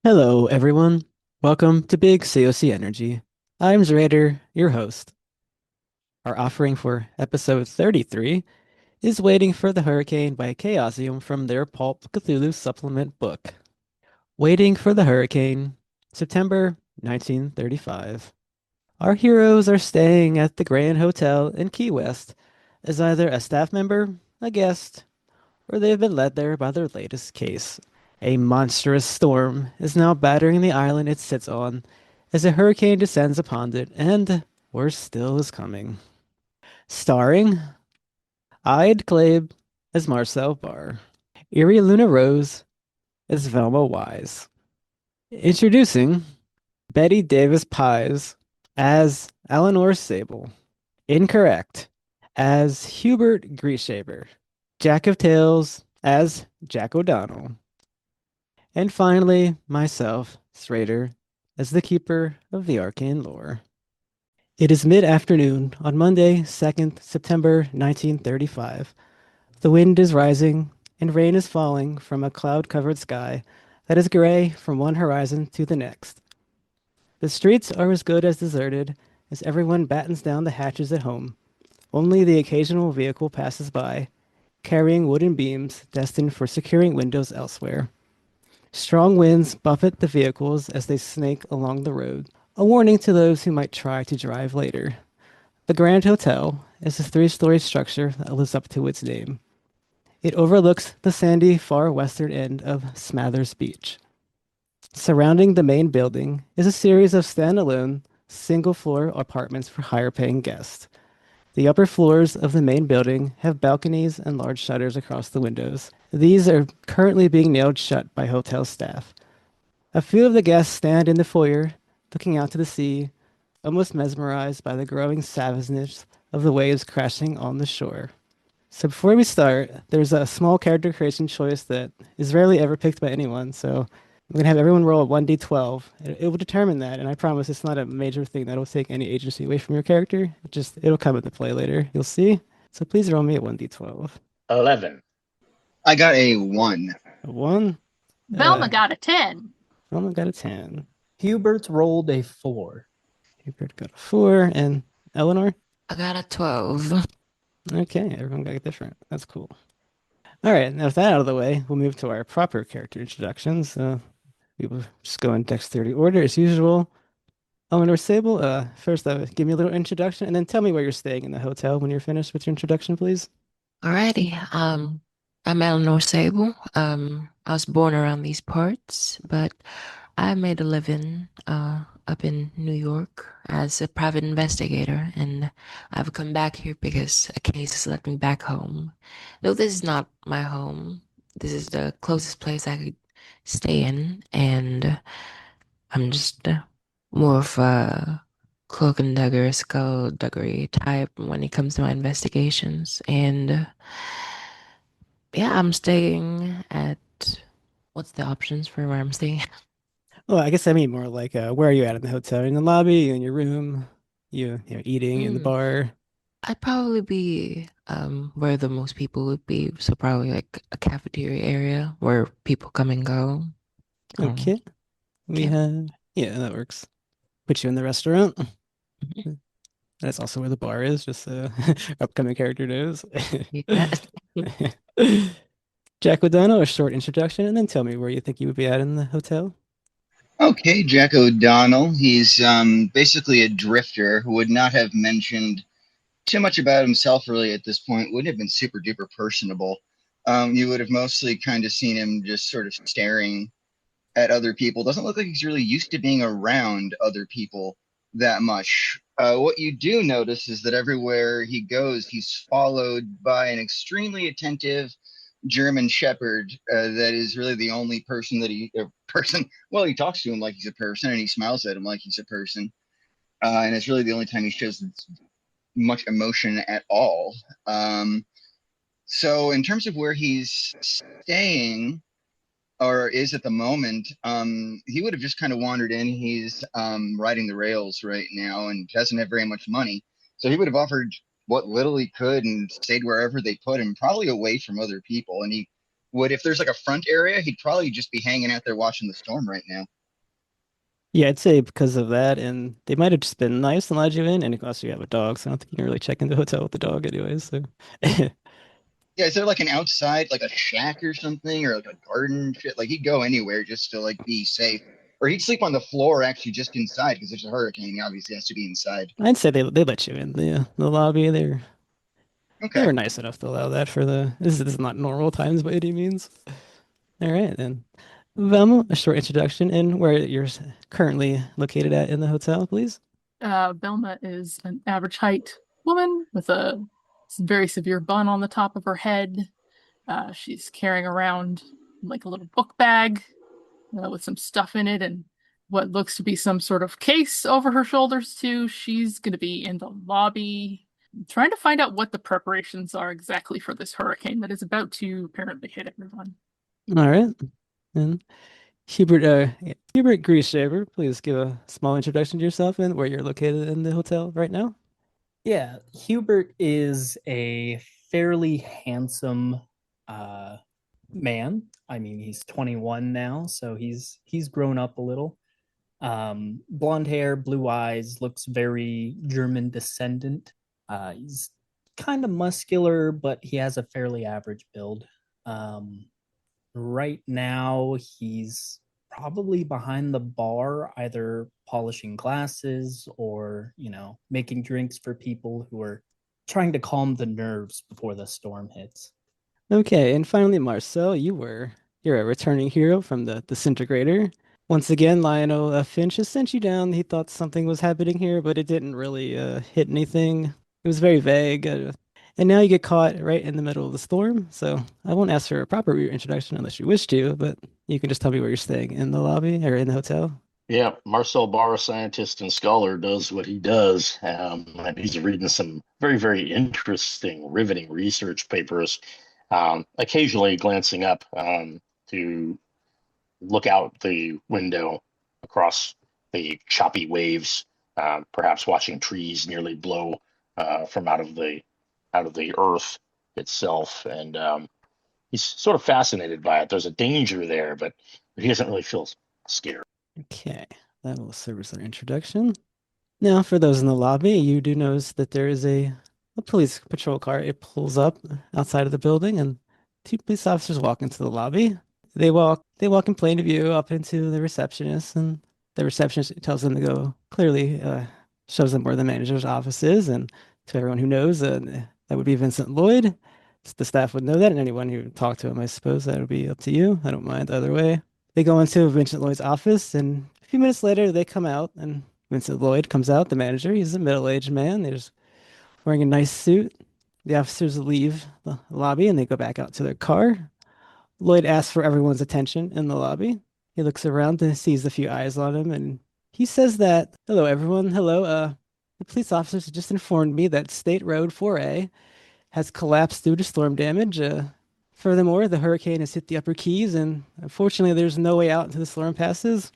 Hello, everyone. Welcome to Big COC Energy. I'm Zraitor, your host. Our offering for episode 33 is Waiting for the Hurricane by Chaosium from their Pulp Cthulhu supplement book. Waiting for the Hurricane, September 1935. Our heroes are staying at the Grand Hotel in Key West as either a staff member, a guest, or they have been led there by their latest case. A monstrous storm is now battering the island it sits on as a hurricane descends upon it, and worse still is coming. Starring EeiddKlabe as Marcel Bar, Eerie Lunarose as Velma Wise. Introducing Betty Davis Pies as Eleanor Sable. Incorrect as Hubert Grieshaber. Jack of Tales as Jack O'Donnell. And finally, myself, Zraitor, as the keeper of the arcane lore. It is mid-afternoon on Monday, 2nd September 1935. The wind is rising and rain is falling from a cloud-covered sky that is gray from one horizon to the next. The streets are as good as deserted as everyone battens down the hatches at home. Only the occasional vehicle passes by, carrying wooden beams destined for securing windows elsewhere. Strong winds buffet the vehicles as they snake along the road, a warning to those who might try to drive later. The Grand Hotel is a three-story structure that lives up to its name. It overlooks the sandy far western end of Smathers Beach. Surrounding the main building is a series of standalone, single-floor apartments for higher-paying guests. The upper floors of the main building have balconies and large shutters across the windows. These are currently being nailed shut by hotel staff. A few of the guests stand in the foyer, looking out to the sea, almost mesmerized by the growing savageness of the waves crashing on the shore. So before we start, there's a small character creation choice that is rarely ever picked by anyone. So I'm gonna have everyone roll a 1d12. It will determine that, and I promise it's not a major thing that'll take any agency away from your character. It'll come into play later. You'll see. So please roll me a 1d12. 11. I got a 1. A 1. Velma got a 10. Velma got a 10. Hubert rolled a 4. Hubert got a 4, and Eleanor. I got a 12. Okay, everyone got different. That's cool. All right, now with that out of the way, we'll move to our proper character introductions. We will just go in dexterity order as usual. Eleanor Sable, first give me a little introduction and then tell me where you're staying in the hotel when you're finished with your introduction, please. Alrighty. I'm Eleanor Sable. I was born around these parts, but I made a living up in New York as a private investigator, and I've come back here because a case has led me back home. Though this is not my home, this is the closest place I could stay in, and I'm just more of a cloak and dagger, skullduggery type when it comes to my investigations. And yeah, I'm staying at what's the options for where I'm staying? Well, I guess I mean more like where are you at in the hotel? In the lobby, in your room, you know, eating in the Mm, bar. I'd probably be where the most people would be, so probably like a cafeteria area where people come and go. Okay. We Yeah. have yeah, that works. Put you in the restaurant. Mhm. That's also where the bar is, just so upcoming character knows. Yeah. Jack O'Donnell, a short introduction, and then tell me where you think you would be at in the hotel. Okay, Jack O'Donnell. He's basically a drifter who would not have mentioned too much about himself really at this point. Wouldn't have been super duper personable. You would have mostly kind of seen him just sort of staring at other people. Doesn't look like he's really used to being around other people that much. What you do notice is that everywhere he goes, he's followed by an extremely attentive German Shepherd that is really the only person that well, he talks to him like he's a person and he smiles at him like he's a person. And it's really the only time he shows much emotion at all. So, in terms of where he's staying, or is at the moment, he would have just kind of wandered in. He's riding the rails right now and doesn't have very much money. So he would have offered what little he could and stayed wherever they put him, probably away from other people. And he would, if there's like a front area, he'd probably just be hanging out there watching the storm right now. Yeah, I'd say because of that, and they might have just been nice and allowed you in, and also you have a dog, so I don't think you can really check into a hotel with the dog anyways. So, Yeah, is there like an outside, like a shack or something, or like a garden shit? Like he'd go anywhere just to like be safe, or he'd sleep on the floor actually just inside because there's a hurricane. He obviously has to be inside. I'd say they let you in the lobby. They Okay. were nice enough to allow that for this is not normal times by any means. All right then, Velma, a short introduction and where you're currently located at in the hotel, please. Velma is an average height woman with a very severe bun on the top of her head. She's carrying around like a little book bag with some stuff in it and what looks to be some sort of case over her shoulders too. She's going to be in the lobby trying to find out what the preparations are exactly for this hurricane that is about to apparently hit everyone. All right, and Hubert Grieshaber, please give a small introduction to yourself and where you're located in the hotel right now. Yeah, Hubert is a fairly handsome man. I mean, he's 21 now, so he's grown up a little. Blonde hair, blue eyes, looks very German descendant. He's kind of muscular, but he has a fairly average build. Right now, he's probably behind the bar, either polishing glasses or, making drinks for people who are trying to calm the nerves before the storm hits. Okay, and finally, Marcel, you're a returning hero from the disintegrator. Once again, Lionel Finch has sent you down. He thought something was happening here, but it didn't really hit anything. It was very vague. And now you get caught right in the middle of the storm. So I won't ask for a proper introduction unless you wish to, but you can just tell me where you're staying in the lobby or in the hotel. Yeah, Marcel Bar, scientist and scholar, does what he does. And he's reading some very, very interesting, riveting research papers, occasionally glancing up to look out the window across the choppy waves, perhaps watching trees nearly blow from out of the earth itself. And he's sort of fascinated by it. There's a danger there, but he doesn't really feel scared. Okay, that will serve as our introduction. Now, for those in the lobby, you do notice that there is a police patrol car. It pulls up outside of the building, and two police officers walk into the lobby. They walk in plain view up into the receptionist, and the receptionist tells them to go. Clearly, shows them where the manager's office is, and to everyone who knows, that would be Vincent Lloyd. The staff would know that, and anyone who talked to him, I suppose, that would be up to you. I don't mind either way. They go into Vincent Lloyd's office, and a few minutes later, they come out, and Vincent Lloyd comes out, the manager. He's a middle-aged man. He's wearing a nice suit. The officers leave the lobby, and they go back out to their car. Lloyd asks for everyone's attention in the lobby. He looks around and sees a few eyes on him, and he says that, "Hello, everyone. Hello. The police officers just informed me that State Road 4A has collapsed due to storm damage. Furthermore, the hurricane has hit the Upper Keys, and unfortunately, there's no way out until the storm passes.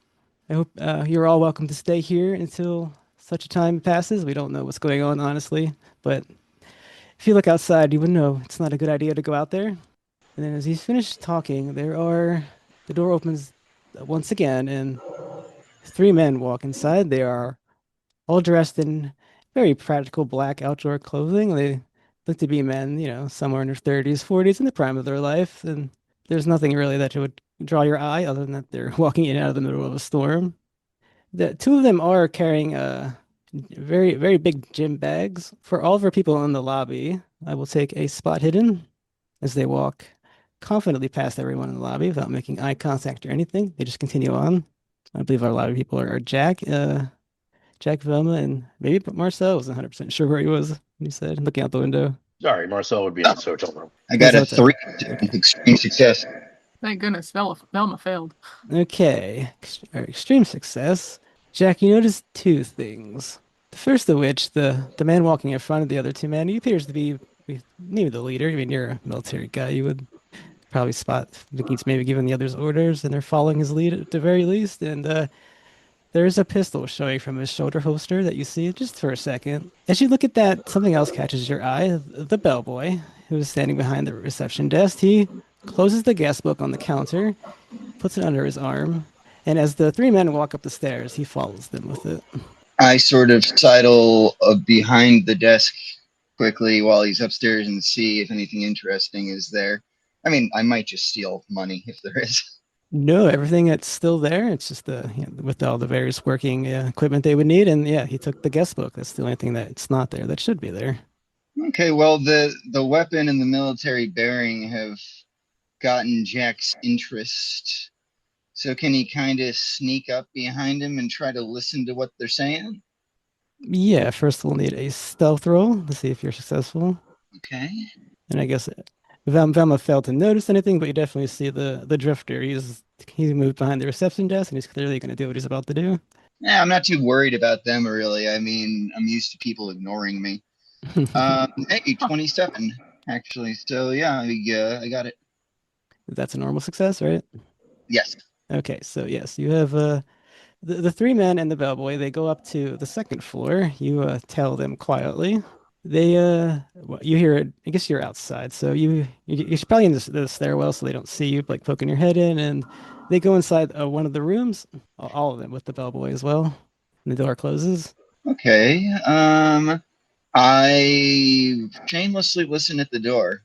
I hope you're all welcome to stay here until such a time passes. We don't know what's going on, honestly, but if you look outside, you would know it's not a good idea to go out there." And then as he's finished talking, the door opens once again, and three men walk inside. They are all dressed in very practical black outdoor clothing. They look to be men, somewhere in their 30s, 40s, in the prime of their life. And there's nothing really that would draw your eye other than that they're walking in and out of the middle of a storm. The two of them are carrying very, very big gym bags. For all of our people in the lobby, I will take a spot hidden as they walk confidently past everyone in the lobby without making eye contact or anything. They just continue on. I believe a lot of people are Jack, Velma, and maybe Marcel. I wasn't 100% sure where he was when he said, looking out the window. Sorry, Marcel would be in his hotel room. I got a His hotel. 3 Okay. extreme success. Thank goodness Velma failed. Okay, extreme success. Jack, you notice two things. The first of which, the man walking in front of the other two men, he appears to be maybe the leader. I mean, you're a military guy. You would probably spot he's maybe giving the others orders, and they're following his lead at the very least. And there's a pistol showing from his shoulder holster that you see just for a second. As you look at that, something else catches your eye. The bellboy, who's standing behind the reception desk, he closes the guest book on the counter, puts it under his arm, and as the three men walk up the stairs, he follows them with it. I sort of sidle behind the desk quickly while he's upstairs and see if anything interesting is there. I mean, I might just steal money if there is. No, everything that's still there. It's just with all the various working equipment they would need, and yeah, he took the guest book. That's the only thing that's not there. That should be there. Okay, well, the weapon and the military bearing have gotten Jack's interest. So can he kind of sneak up behind him and try to listen to what they're saying? Yeah, first we'll need a stealth roll to see if you're successful. Okay. And I guess Velma failed to notice anything, but you definitely see the drifter. He's moved behind the reception desk, and he's clearly going to do what he's about to do. Yeah, I'm not too worried about them, really. I mean, I'm used to people ignoring me. Hey, 27, actually. So, yeah, I got it. That's a normal success, right? Yes. Okay, so yes, you have the three men and the bellboy. They go up to the second floor. You tell them quietly. They well, you hear it. I guess you're outside, so you're probably in the stairwell, so they don't see you like poking your head in. And they go inside one of the rooms, all of them with the bellboy as well. And the door closes. Okay. I shamelessly listen at the door.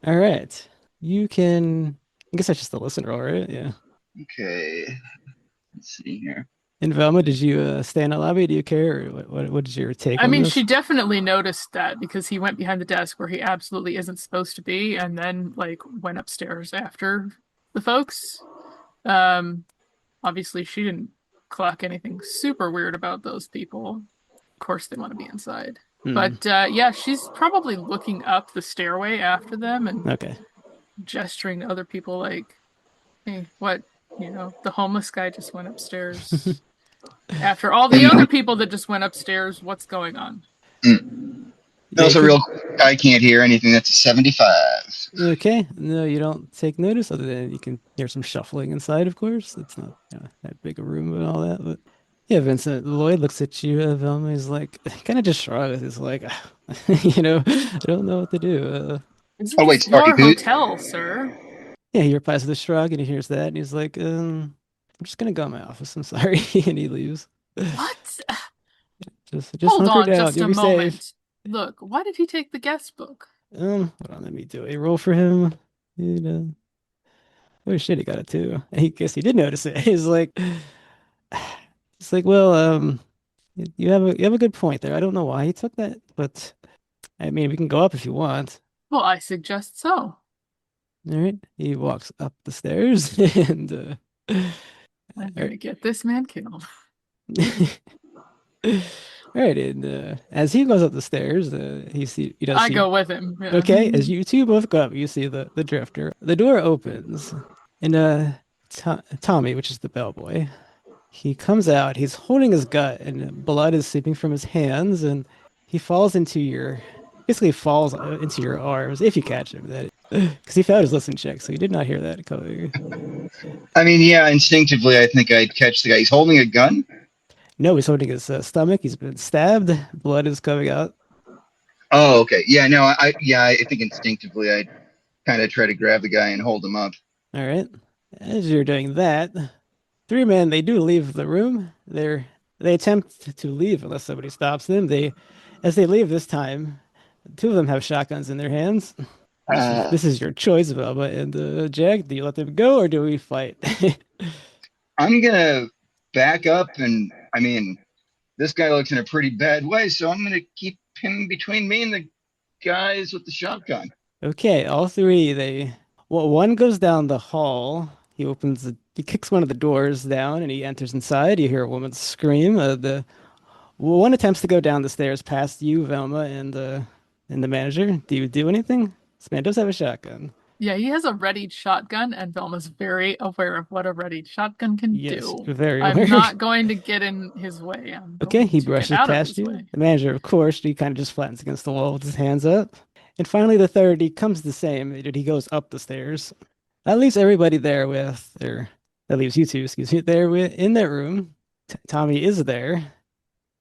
All right, you can. I guess that's just a listen roll, right? Yeah. Okay. Let's see here. And Velma, did you stay in the lobby? Do you care? Or what is your take I on mean, this? she definitely noticed that because he went behind the desk where he absolutely isn't supposed to be, and then like went upstairs after the folks. Obviously she didn't clock anything super weird about those people. Of course they want to be inside. But yeah, she's probably looking up the stairway after them and Okay. gesturing to other people like, hey, what? You know, the homeless guy just went upstairs. After all the other people that just went upstairs, what's going on? Yeah, Also, real quick, I can't hear anything that's a 75. Okay. No, you don't take notice other than you can hear some shuffling inside, of course. It's not that big a room and all that. But yeah, Vincent Lloyd looks at you, Velma. He's like, kind of just shrugs. He's like, I don't know what to do. This Oh, wait, is sorry, your who? hotel, sir. Yeah, he replies with a shrug and he hears that. And he's like, I'm just going to go in my office. I'm sorry. And he leaves. What? Just Hold hunker on down. just You'll a be moment. safe. Look, why did he take the guest book? Hold on, let me do a roll for him. Oh shit, he got it too. I guess he did notice it. It's like, well, you have a good point there. I don't know why he took that, but I mean, we can go up if you want. Well, I suggest so. All right. He walks up the stairs and I'm gonna get this man killed. all right, and as he goes up the stairs, he does I see. go with him. Yeah. Okay, as you two both go up, you see the drifter. The door opens, and Tommy, which is the bellboy, he comes out. He's holding his gut, and blood is seeping from his hands, and he basically falls into your arms if you catch him. That because he failed his listen check, so he did not hear that coming. I mean, yeah, instinctively, I think I'd catch the guy. He's holding a gun? No, he's holding his stomach. He's been stabbed. Blood is coming out. Oh, okay. Yeah, no, I think instinctively I'd kind of try to grab the guy and hold him up. All right. As you're doing that, three men, they do leave the room. They attempt to leave unless somebody stops them. As they leave this time, two of them have shotguns in their hands. This is your choice, Velma and Jack. Do you let them go or do we fight? I'm gonna back up, and I mean, this guy looks in a pretty bad way, so I'm gonna keep him between me and the guys with the shotgun. Okay, all three. One goes down the hall. He kicks one of the doors down, and he enters inside. You hear a woman scream. The one attempts to go down the stairs past you, Velma, and the manager. Do you do anything? This man does have a shotgun. Yeah, he has a readied shotgun, and Velma's very aware of what a readied shotgun can Yes, do. very I'm aware. not going to get in his way. I'm Okay, going he to brushes get out of past his you. way. The manager, of course, he kind of just flattens against the wall with his hands up. And finally, the third, he comes the same. He goes up the stairs. That leaves everybody there that leaves you two, excuse me, in that room. Tommy is there.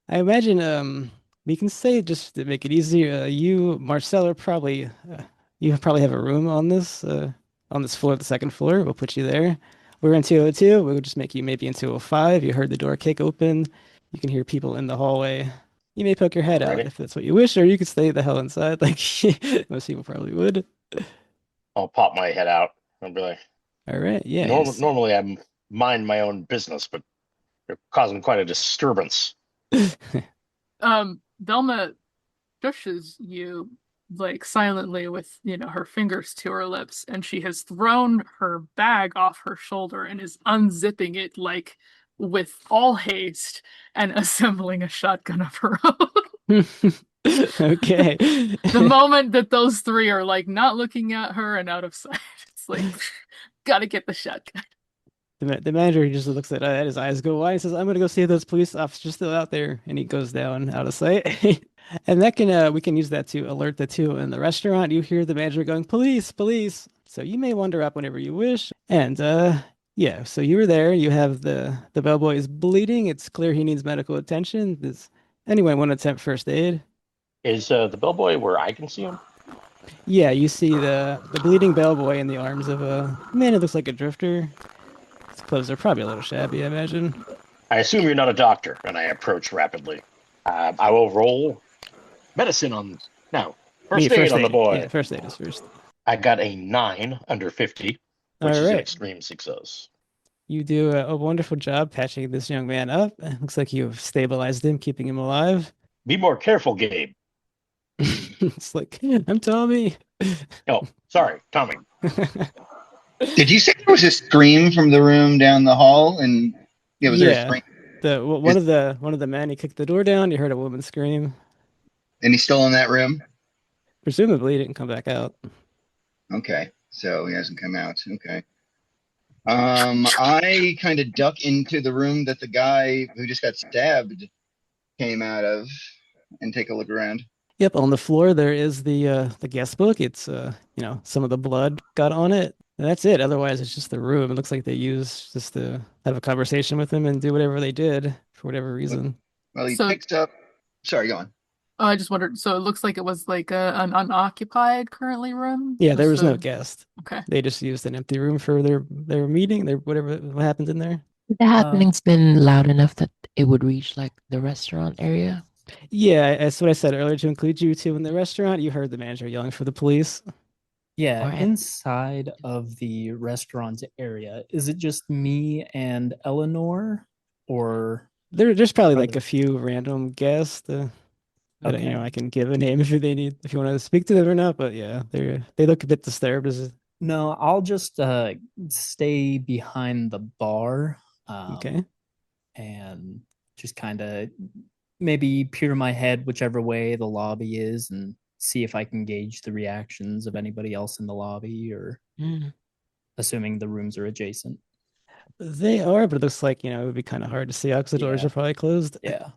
I imagine we can say just to make it easier, you, Marcel, are probably you probably have a room on this floor, the second floor. We'll put you there. We're in 202. We'll just make you maybe in 205. You heard the door kick open. You can hear people in the hallway. You may poke your head out Alrighty. if that's what you wish, or you could stay the hell inside, like most people probably would. I'll pop my head out and be like, All right, yeah. normally I mind my own business, but you're causing quite a disturbance. Velma pushes you like silently with, her fingers to her lips, and she has thrown her bag off her shoulder and is unzipping it like with all haste and assembling a shotgun of her own. Okay. The moment that those three are like not looking at her and out of sight, it's like, gotta get the shotgun. The manager just looks at his eyes go wide and says, "I'm gonna go see if those police officers still out there," and he goes down out of sight. And that can we can use that to alert the two in the restaurant. You hear the manager going, "Police, police!" So you may wander up whenever you wish. And yeah, so you were there. You have the bellboy is bleeding. It's clear he needs medical attention. Does anyone want to attempt first aid? Is the bellboy where I can see him? Yeah, you see the bleeding bellboy in the arms of a man who looks like a drifter. His clothes are probably a little shabby, I imagine. I assume you're not a doctor, and I approach rapidly. I will roll medicine on now. First Yeah, aid on the boy. Yeah, first aid is first. I got a 9 under 50, which All is an right. extreme success. You do a wonderful job patching this young man up. It looks like you've stabilized him, keeping him alive. Be more careful, Gabe. It's like, I'm Tommy. Oh, sorry, Tommy. Did you say there was a scream from the room down the hall? And yeah, was there a scream? One of the men, he kicked the door down. You heard a woman scream. And he's still in that room? Presumably, he didn't come back out. Okay, so he hasn't come out. Okay. I kind of duck into the room that the guy who just got stabbed came out of and take a look around. Yep, on the floor there is the guest book. It's some of the blood got on it. And that's it. Otherwise, it's just the room. It looks like they used just to have a conversation with him and do whatever they did for whatever reason. Well, he picks up. Sorry, go on. Oh, I just wondered. So it looks like it was like an unoccupied currently room. Yeah, there was no guest. Okay. They just used an empty room for their meeting, what happens in there. The happening's been loud enough that it would reach like the restaurant area. Yeah, that's what I said earlier. To include you two in the restaurant, you heard the manager yelling for the police. Yeah, Right. inside of the restaurant area, is it just me and Eleanor, or There's probably like a few random guests. Okay. I can give a name if they need, if you want to speak to them or not. But yeah, they look a bit disturbed. No, I'll just stay behind the bar, Okay. and just kind of maybe peer my head whichever way the lobby is and see if I can gauge the reactions of anybody else in the lobby, or Mm. assuming the rooms are adjacent. They are, but it looks like, it would be kind of hard to see out because the doors Yeah. are probably closed. Yeah.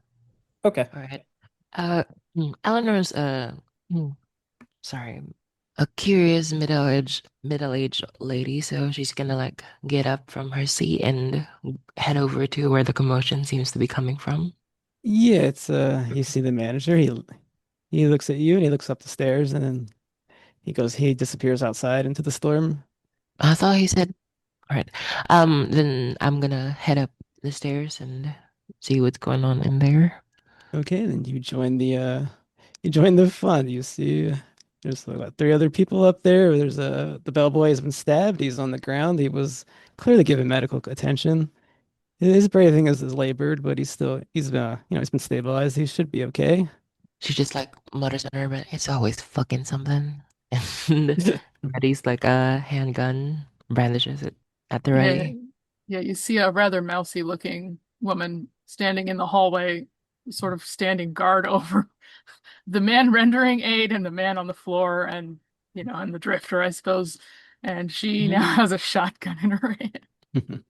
Okay. All right. Eleanor's sorry, a curious middle-aged lady, so she's gonna like get up from her seat and head over to where the commotion seems to be coming from. Yeah, it's you see the manager. He looks at you and he looks up the stairs and then he disappears outside into the storm. I thought he said, all right. Then I'm gonna head up the stairs and see what's going on in there. Okay, then you join the fun. You see there's about 3 other people up there. There's the bellboy has been stabbed. He's on the ground. He was clearly given medical attention. His breathing is labored, but he's been stabilized. He should be okay. She just like mutters under her breath, it's always fucking something. And ready's like a handgun, brandishes it at the ready. Yeah, you see a rather mousy looking woman standing in the hallway, sort of standing guard over the man rendering aid and the man on the floor and and the drifter, I suppose. And she now has a shotgun in her hand.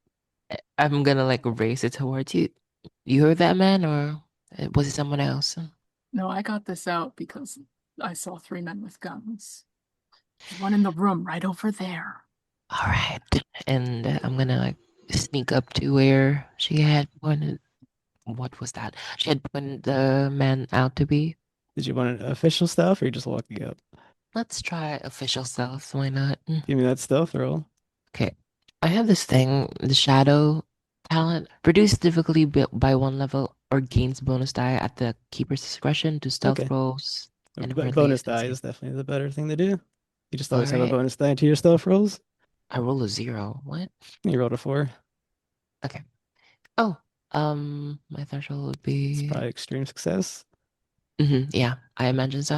I'm gonna like race it towards you. You heard that man, or was it someone else? No, I got this out because I saw 3 men with guns. There's one in the room right over there. All right. And I'm gonna like sneak up to where she had pointed. What was that? She had pointed the man out to be. Did you want an official stuff or you're just walking up? Let's try official stealth. Why not? Give me that stealth roll. Okay. I have this thing, the shadow talent. Reduce difficulty by one level or gains bonus die at the keeper's discretion to stealth Okay. rolls. And Bonus die is definitely the better thing to do. You just always have a Alright. bonus die to your stealth rolls. I roll a 0. What? You rolled a 4. Okay. Oh, my threshold would It's be. probably extreme success. Yeah, I imagine so.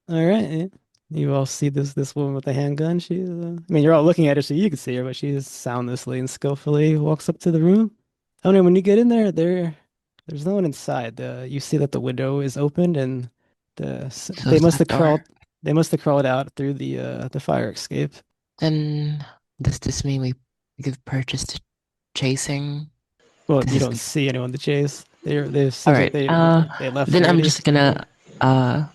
All right. You all see this woman with the handgun. She's, I mean, you're all looking at her so you can see her, but she soundlessly and skillfully walks up to the room. Oh no, when you get in there's no one inside. You see that the window is opened and So they is must that have crawled door. they must have crawled out through the fire escape. Then does this mean we give purchase to chasing? Well, This you is don't see anyone to chase. They all seems like right. they left Then I'm already. just gonna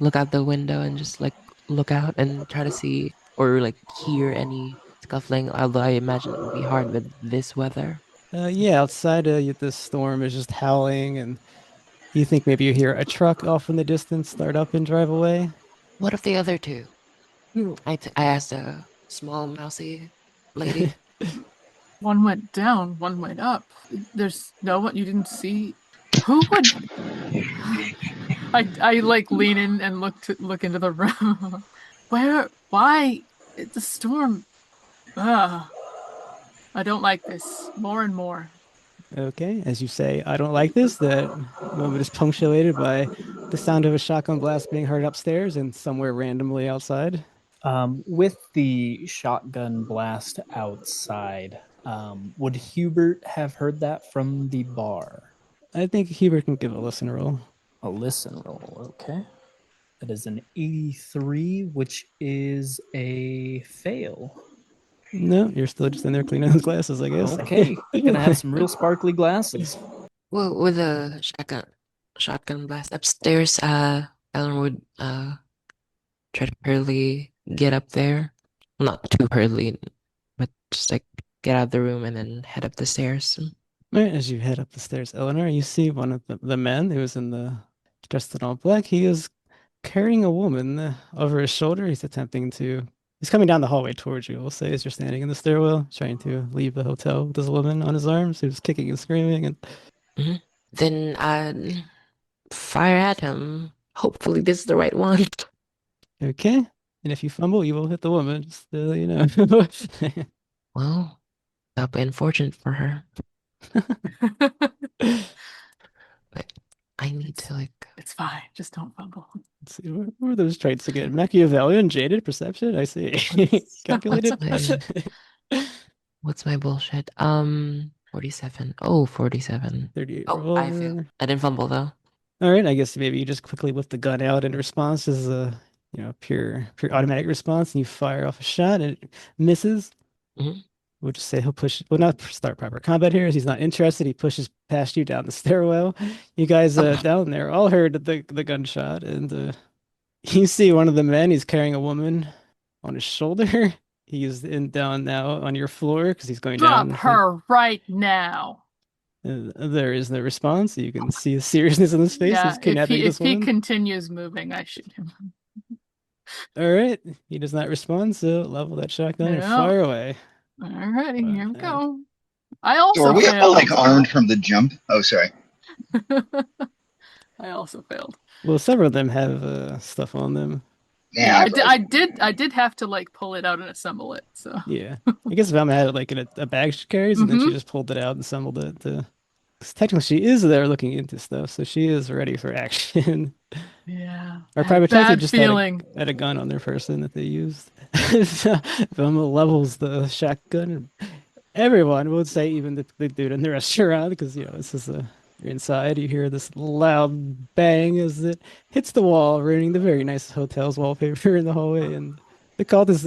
look out the window and just like look out and try to see or like hear any scuffling. Although I imagine it would be hard with this weather. Yeah, outside the storm is just howling, and you think maybe you hear a truck off in the distance start up and drive away. What of the other two? I asked a small mousy lady. One went down, one went up. There's no one you didn't see. Who would? I like lean in and look into the room. Where? Why? It's a storm. Ugh. I don't like this more and more. Okay, as you say, I don't like this. That moment is punctuated by the sound of a shotgun blast being heard upstairs and somewhere randomly outside. With the shotgun blast outside, would Hubert have heard that from the bar? I think Hubert can give a listen roll. A listen roll, okay. That is an 83, which is a fail. No, you're still just in there cleaning his glasses, I guess. Okay, gonna have some real sparkly glasses. Well, with a shotgun blast upstairs, Eleanor would try to hurriedly get up there. Well, not too hurriedly, but just like get out of the room and then head up the stairs. Right, as you head up the stairs, Eleanor, you see one of the men who was dressed in all black. He is carrying a woman over his shoulder. He's coming down the hallway towards you, we'll say, as you're standing in the stairwell, trying to leave the hotel with this woman on his arms who's kicking and screaming. And Then I'd fire at him. Hopefully, this is the right one. okay, and if you fumble, you will hit the woman. Just to let you know. Well, that'll be unfortunate for her. But I need to like. It's fine. Just don't fumble. Let's see, what are those traits again? Machiavellian, jaded, perception. I see. Calculated. What's my bullshit? 47. Oh, 47. 38 Oh, I failed. revolver. I didn't fumble though. All right, I guess maybe you just quickly whip the gun out in response as a pure automatic response, and you fire off a shot and it misses. Mhm. We'll just say he'll push. Well, not start proper combat here, as he's not interested. He pushes past you down the stairwell. You guys down there all heard the gunshot, and you see one of the men. He's carrying a woman on his shoulder. He's down now on your floor because he's going Drop down. her right now. There is no response. You can see the seriousness in his face. Yeah, He's kidnapping this if he woman. continues moving, I shoot him. All right. He does not respond, so level that shotgun and No. fire away. Alrighty, here we And- go. I So also are we all failed. like armed from the jump? Oh, sorry. I also failed. Well, several of them have stuff on them. Yeah, I did have to like pull it out and assemble it. So Yeah. I guess Velma had it like in a bag she carries, and then she Mhm. just pulled it out and assembled it. 'Cause technically, she is there looking into stuff, so she is ready for action. yeah, Our I had a private detective bad just feeling. had a gun on their person that they used. Velma levels the shotgun. Everyone would say, even the dude in the restaurant, because this is you're inside. You hear this loud bang as it hits the wall, ruining the very nice hotel's wallpaper in the hallway. And the cultist,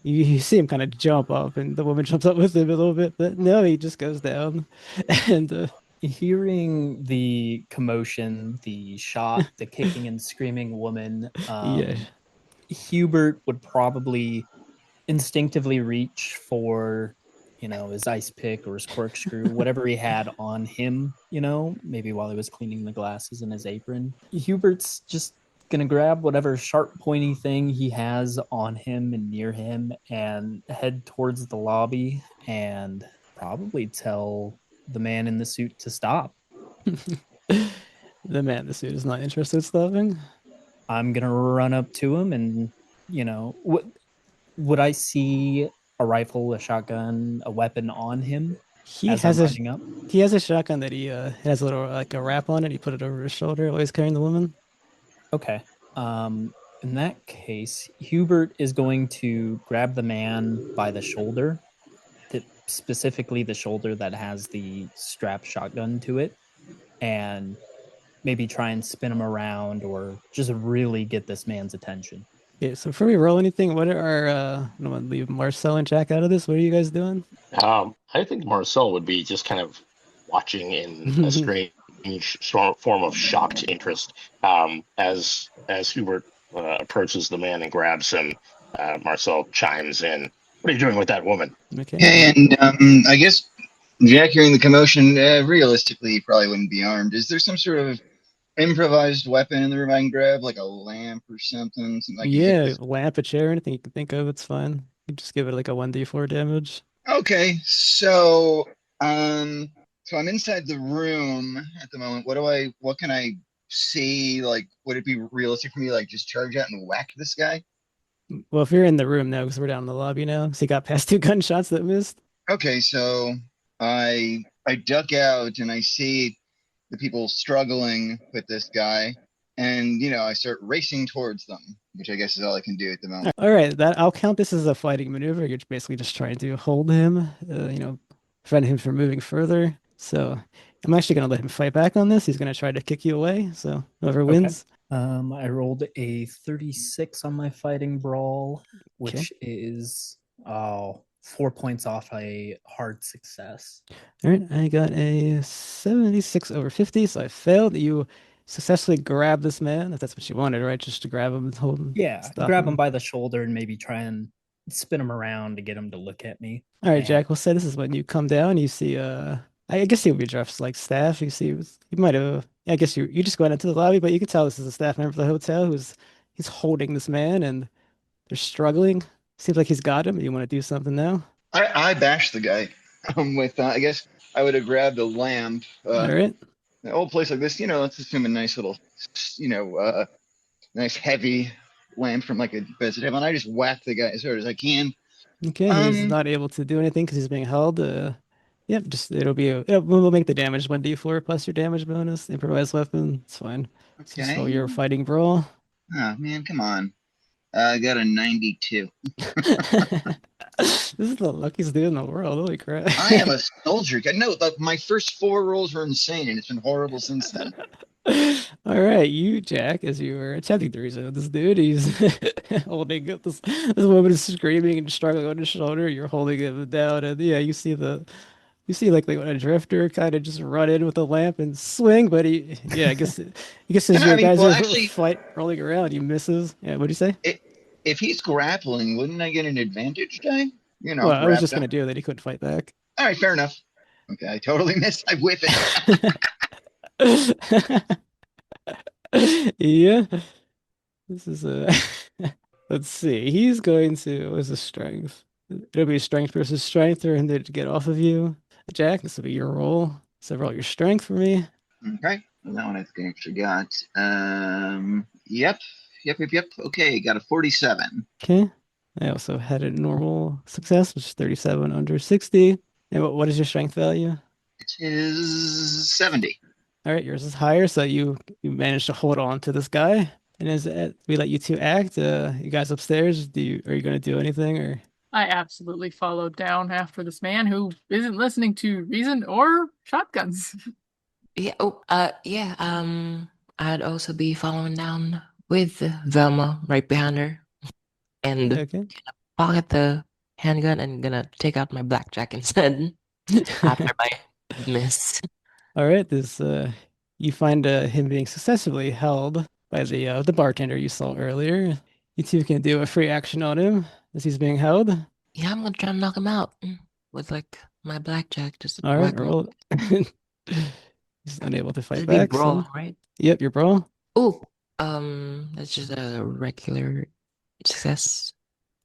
you see him kind of jump up, and the woman jumps up with him a little bit, but no, he just goes down. And Hearing the commotion, the shot, the kicking and screaming woman, yeah, Hubert would probably instinctively reach for, his ice pick or his corkscrew, whatever he had on him, maybe while he was cleaning the glasses in his apron. Hubert's just gonna grab whatever sharp, pointy thing he has on him and near him and head towards the lobby and probably tell the man in the suit to stop. The man in the suit is not interested in stopping. I'm gonna run up to him and, would I see a rifle, a shotgun, a weapon on him He as I'm has a running up? he has a shotgun that he has a little like a wrap on it. He put it over his shoulder while he's carrying the woman. Okay. In that case, Hubert is going to grab the man by the shoulder, specifically the shoulder that has the strap shotgun to it, and maybe try and spin him around or just really get this man's attention. Okay, so before we roll anything, what are I don't want to leave Marcel and Jack out of this. What are you guys doing? I think Marcel would be just kind of watching in a strange form of shocked interest as Hubert approaches the man and grabs him. Marcel chimes in, "What are you doing with that woman?" Okay. And I guess Jack, hearing the commotion, realistically, he probably wouldn't be armed. Is there some sort of improvised weapon in the room I can grab, like a lamp or something I can hit Yeah, this? lamp, a chair, anything you can think of, it's fine. You just give it like a 1d4 damage. Okay, so I'm inside the room at the moment. What can I see? Like, would it be realistic for me to like just charge out and whack this guy? Well, if you're in the room now, because we're down in the lobby now, so you got past 2 gunshots that missed. Okay, so I duck out and I see the people struggling with this guy, and I start racing towards them, which I guess is all I can do at the moment. All right, that I'll count this as a fighting maneuver. You're basically just trying to hold him, prevent him from moving further. So I'm actually gonna let him fight back on this. He's gonna try to kick you away. So whoever wins. I rolled a 36 on my fighting brawl, which Okay. is 4 points off a hard success. All right, I got a 76 over 50, so I failed. You successfully grab this man, if that's what you wanted, right? Just to grab him and hold him. Yeah, Stop grab him by the shoulder and maybe try and spin him around to get him to look at me. All right, And- Jack, we'll say this is when you come down, you see I guess he'll be dressed like staff. You see he might have I guess you just go out into the lobby, but you can tell this is a staff member of the hotel he's holding this man and they're struggling. Seems like he's got him. You want to do something now? I bashed the guy with I guess I would have grabbed a lamp. All right. An old place like this, let's assume a nice little, nice heavy lamp from like a bedside table, and I just whack the guy as hard as I can. Okay, he's not able to do anything because he's being held. Yep, just we'll make the damage 1d4 plus your damage bonus. Improvised weapon, it's fine. So just roll Okay. your fighting brawl. Oh man, come on. I got a 92. This is the luckiest dude in the world. Holy crap. I am a soldier. No, my first 4 rolls were insane, and it's been horrible since then. All right, you, Jack, as you were attempting to reason with this dude, he's holding up this woman is screaming and struggling on his shoulder. You're holding him down, and yeah, you see like when a drifter kind of just run in with a lamp and swing, but I guess as your guys well, are actually, rolling around, he misses. Yeah, what'd you say? if he's grappling, wouldn't I get an advantage die? Well, I was just wrapped gonna up. do that. He couldn't fight back. All right, fair enough. Okay, I totally missed. I whip it. Yeah, this is a. Let's see. He's going to. What's his strength? It'll be strength versus strength for him to get off of you. Jack, this will be your roll. So roll your strength for me. Okay, well, that one I think I actually got. Yep. Okay, got a 47. Okay. I also had a normal success, which is 37 under 60. And what is your strength value? It is 70. All right, yours is higher, so you managed to hold on to this guy. And as we let you two act, you guys upstairs, are you going to do anything or? I absolutely followed down after this man who isn't listening to reason or shotguns. Yeah. Yeah. I'd also be following down with Velma right behind her, and Okay. pocket the handgun and gonna take out my blackjack instead after my miss. All right, you find him being successfully held by the bartender you saw earlier. You two can do a free action on him as he's being held. Yeah, I'm gonna try to knock him out with like my blackjack. Just All right, whack him. roll. He's unable to fight It'd be back. brawl, So. right? Yep, your brawl. Oh, That's just a regular success.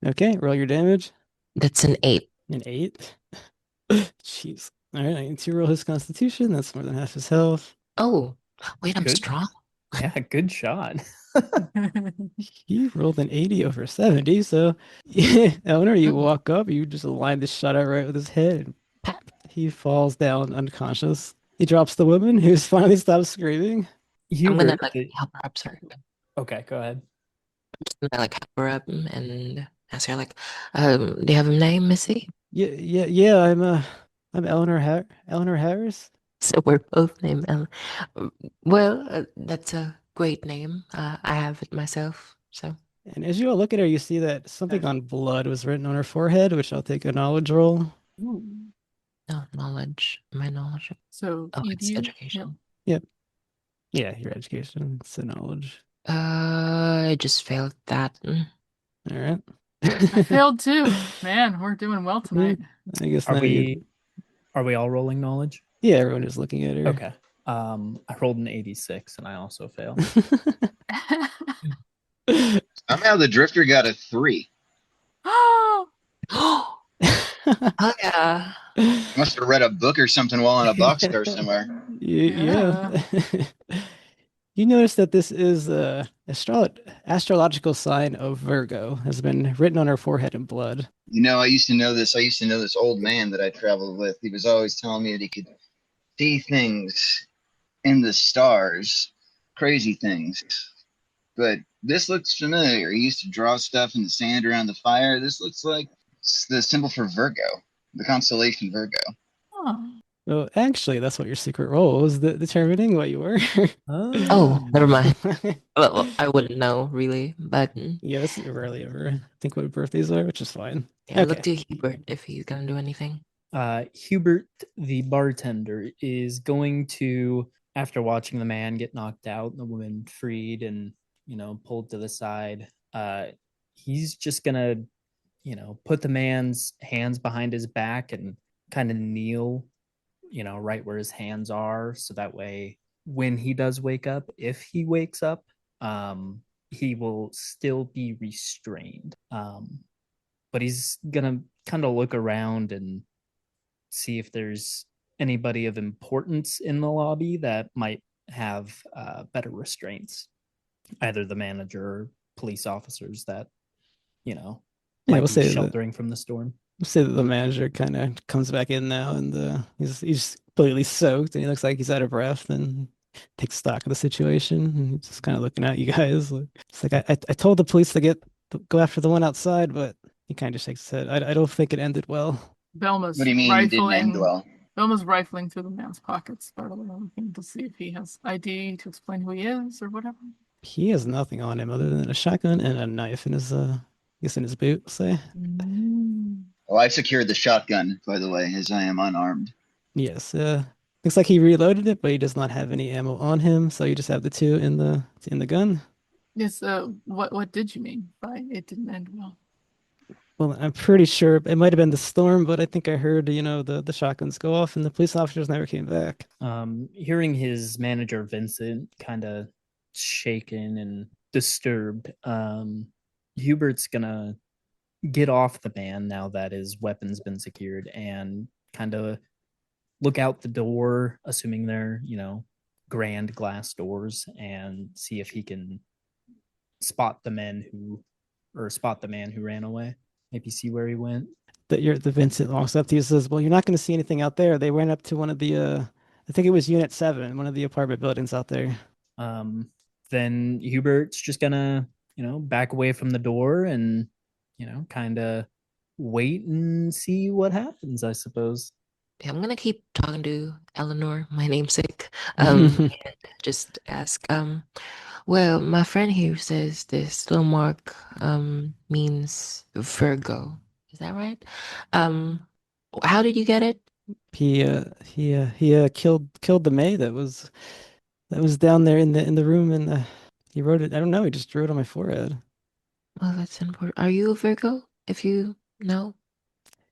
Okay, roll your damage. That's an 8. An 8. Jeez. All right, I need to roll his constitution. That's more than half his health. Oh, wait, I'm Good. strong. Yeah, good shot. He rolled an 80 over 70, so Eleanor, you walk up, you just line this shot out right with his head, and pop, he falls down unconscious. He drops the woman, who's finally stopped screaming. I'm gonna Hubert, like help her up, sorry. okay, go ahead. I'm gonna like help her up and ask her like, do you have a name, Missy? Yeah, I'm Eleanor Harris. So we're both named Ellen. Well, that's a great name. I have it myself. So And as you all look at her, you see that something on blood was written on her forehead, which I'll take a knowledge roll. Ooh. no knowledge. My knowledge. So Oh, it's EDU? education. Yep. Yeah, your education, it's a knowledge. I just failed that. All right. I failed too. Man, we're doing well tonight. I guess Are none of you. we all rolling knowledge? Yeah, everyone is looking at her. Okay. I rolled an 86 and I also fail. Somehow the drifter got a 3. Oh yeah. Must have read a book or something while on a boxcar somewhere. Yeah. You notice that this is a astrological sign of Virgo has been written on her forehead in blood. You know, I used to know this. I used to know this old man that I traveled with. He was always telling me that he could see things in the stars, crazy things. But this looks familiar. He used to draw stuff in the sand around the fire. This looks like the symbol for Virgo, the constellation Virgo. Oh. Well, actually, that's what your secret role was, determining what you were. Oh, never mind. Well, I wouldn't know really, but Yeah, this rarely ever think what birthdays are, which is fine. yeah, look Okay. to Hubert if he's gonna do anything. Hubert, the bartender, is going to, after watching the man get knocked out and the woman freed and, pulled to the side, he's just gonna, put the man's hands behind his back and kind of kneel, right where his hands are. So that way, when he does wake up, if he wakes up, he will still be restrained. But he's gonna kind of look around and see if there's anybody of importance in the lobby that might have better restraints, either the manager or police officers that Yeah, might we'll be say that sheltering from the storm. the manager kind of comes back in now, and he's completely soaked, and he looks like he's out of breath, and takes stock of the situation, and he's just kind of looking at you guys. It's like I told the police to go after the one outside, but he kind of shakes his head. I don't think it ended well. Velma's What do you mean it didn't end rifling. well? Velma's rifling through the man's pockets, startled, looking to see if he has ID to explain who he is or whatever. He has nothing on him other than a shotgun and a knife in his I guess in his boot, say. Well, I've secured the shotgun, by the way, as I am unarmed. Yes, looks like he reloaded it, but he does not have any ammo on him, so you just have the two in the gun. Yes, what did you mean by it didn't end well? Well, I'm pretty sure it might have been the storm, but I think I heard, the shotguns go off and the police officers never came back. Hearing his manager Vincent kind of shaken and disturbed, Hubert's gonna get off the man now that his weapon's been secured and kind of look out the door, assuming they're, grand glass doors, and see if he can spot the man who ran away. Maybe see where he went. The Vincent walks up to you and says, "Well, you're not going to see anything out there. They went up to one of the, I think it was Unit 7, one of the apartment buildings out there." Then Hubert's just gonna, back away from the door and, kind of wait and see what happens, I suppose. Yeah, I'm gonna keep talking to Eleanor, my namesake, and just ask, well, my friend here says this little mark means Virgo. Is that right? How did you get it? He killed the maid that was down there in the room, and he wrote it. I don't know. He just drew it on my forehead. Well, that's important. Are you a Virgo? If you know.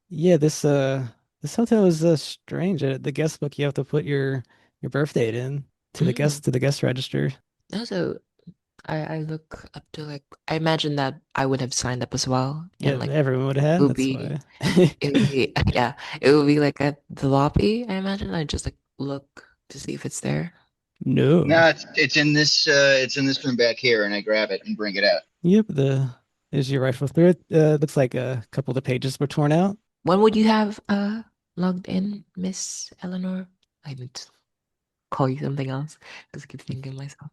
Yeah, this hotel is strange. The guest book, you have to put your birth date in to the guest register. Also, I look up to like I imagine that I would have signed up as well, Yeah, and like everyone would it have. would That's be why. it would be yeah, it would be like at the lobby. I imagine I just like look to see if it's there. No. No, it's in this room back here, and I grab it and bring it out. Yep, is your rifle through it. Looks like a couple of the pages were torn out. When would you have logged in, Miss Eleanor? I need to call you something else because I keep thinking myself.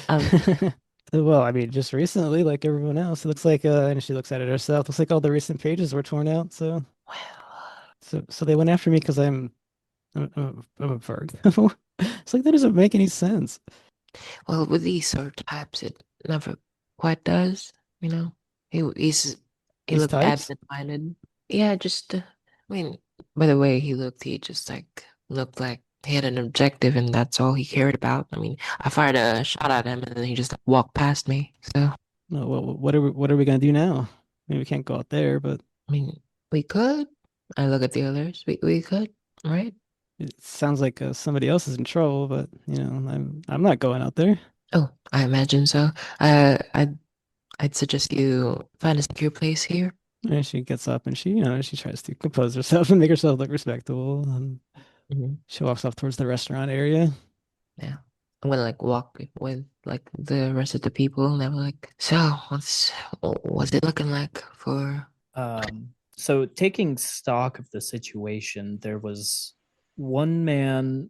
Um, Well, I mean, just recently, like everyone else, it looks like, and she looks at it herself. Looks like all the recent pages were torn out. So, well, so they went after me because I'm a Virgo. It's like that doesn't make any sense. well, with these sort of types, it never quite does. You know, he These looked types. absent-minded. Yeah, just I mean, by the way he looked, he just like looked like he had an objective and that's all he cared about. I mean, I fired a shot at him and then he just like, walked past me. So, No, well, what are we gonna do now? I mean, we can't go out there, but I mean, we could. I look at the others. We could, right? it sounds like somebody else is in trouble. But I'm not going out there. Oh, I imagine so. I'd suggest you find a secure place here. And she gets up and she tries to compose herself and make herself look respectable. And Mhm. she walks off towards the restaurant area. Yeah. I'm gonna like walk with like the rest of the people and I'm like, so what's it looking like for So taking stock of the situation, there was one man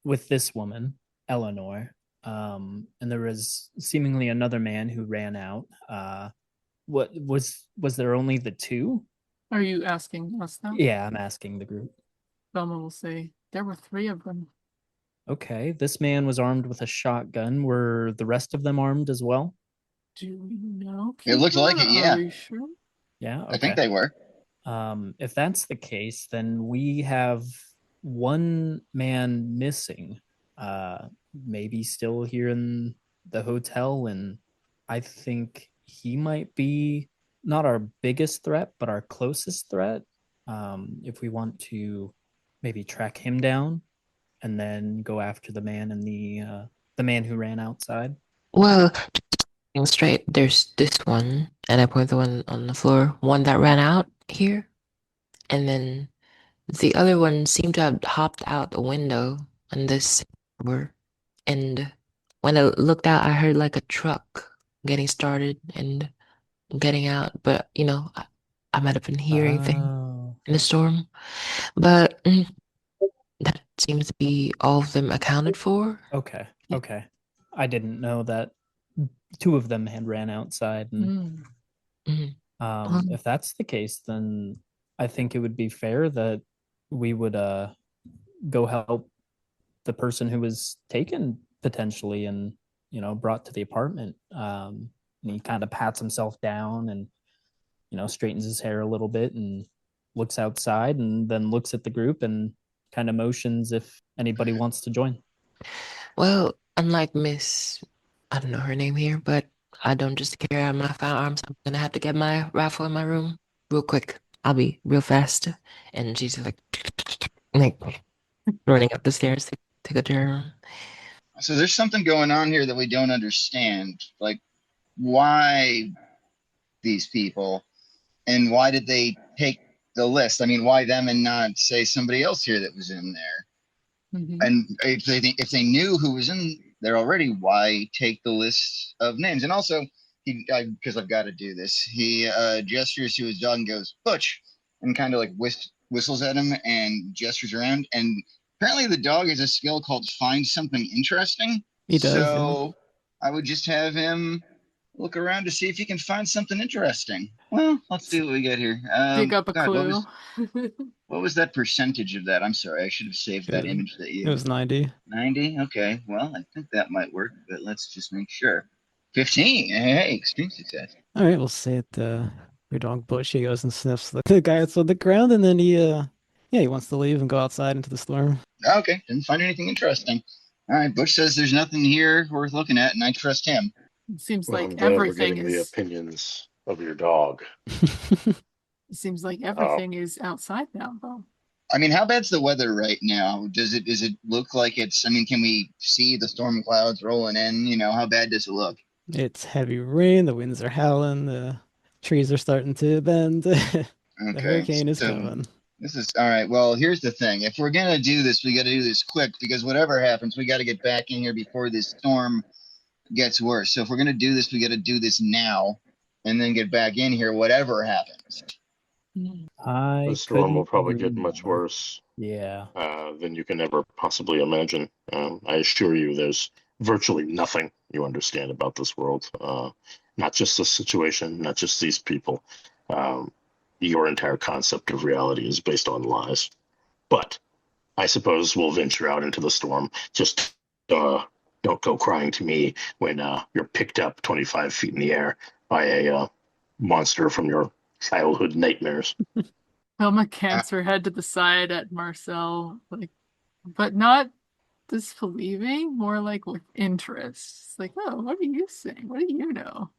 with this woman, Eleanor, and there was seemingly another man who ran out. What was there only the two? Are you asking us now? Yeah, I'm asking the group. Velma will say, there were 3 of them. Okay, this man was armed with a shotgun. Were the rest of them armed as well? Do you know? It looks Keeper? like it, yeah. Are you sure? Yeah, I think okay. they were. If that's the case, then we have one man missing, maybe still here in the hotel, and I think he might be not our biggest threat, but our closest threat. If we want to maybe track him down and then go after the man who ran outside. well, being straight, there's this one, and I point the one on the floor, one that ran out here, and then the other one seemed to have hopped out the window on this door. And when I looked out, I heard like a truck getting started and getting out. But I might have been hearing things Oh, in the storm. But that seems to be all of them accounted for. okay, okay. I didn't know that two of them had ran outside, and Mhm. if that's the case, then I think it would be fair that we would go help the person who was taken potentially and brought to the apartment. And he kind of pats himself down and straightens his hair a little bit and looks outside and then looks at the group and kind of motions if anybody wants to join. Well, unlike Miss, I don't know her name here, but I don't just carry out my firearms. I'm gonna have to get my rifle in my room real quick. I'll be real fast. And she's like running up the stairs to go to her room. So there's something going on here that we don't understand. Like, why these people, and why did they take the list? I mean, why them and not say somebody else here that was in there? Mhm. And if they knew who was in there already, why take the list of names? And also, because I've got to do this, he gestures to his dog and goes Butch, and kind of like whistles at him and gestures around. And apparently, the dog has a skill called Find Something Interesting. He does, yeah. So I would just have him look around to see if he can find something interesting. Well, let's see what we get here. Dig up a God, clue. what was that percentage of that? I'm sorry, I should have saved that image that It you. was 90. 90? Okay, well, I think that might work, but let's just make sure. 15. Hey, extreme success. All right, we'll say it. Your dog Bush. He goes and sniffs the guy that's on the ground, and then he wants to leave and go outside into the storm. Okay, didn't find anything interesting. All right, Bush says there's nothing here worth looking at, and I trust him. It seems Well, like I'm glad we're everything getting the is. opinions of your dog. It seems like everything is outside now, though. I mean, how bad's the weather right now? Does it look like it's? I mean, can we see the storm clouds rolling in? How bad does it look? It's heavy rain, the winds are howling, the trees are starting to bend. The Okay, hurricane is so coming. this is all right. Well, here's the thing. If we're gonna do this, we got to do this quick because whatever happens, we got to get back in here before this storm gets worse. So if we're gonna do this, we got to do this now, and then get back in here, whatever happens. I The storm will couldn't probably agree get much more. worse Yeah. than you can ever possibly imagine. I assure you, there's virtually nothing you understand about this world. Not just this situation, not just these people. Um, your entire concept of reality is based on lies. But I suppose we'll venture out into the storm. Just don't go crying to me when you're picked up 25 feet in the air by a monster from your childhood nightmares. Velma cants her head to the side at Marcel, like, but not disbelieving, more like with interest. It's like, oh, what are you saying? What do you know?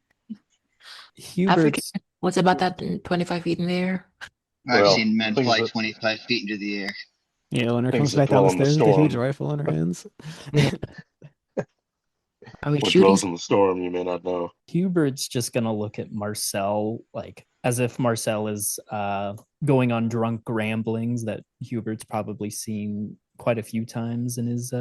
African, Hubert's what's about that 25 feet in the air? I've Well, seen men things fly that 25 feet into the air. Yeah, Eleanor things comes that back down dwell the in the stairs with a huge storm. rifle in her hands. Yeah. Are we What shooting? dwells in the storm, you may not know. Hubert's just gonna look at Marcel like as if Marcel is going on drunk ramblings that Hubert's probably seen quite a few times in his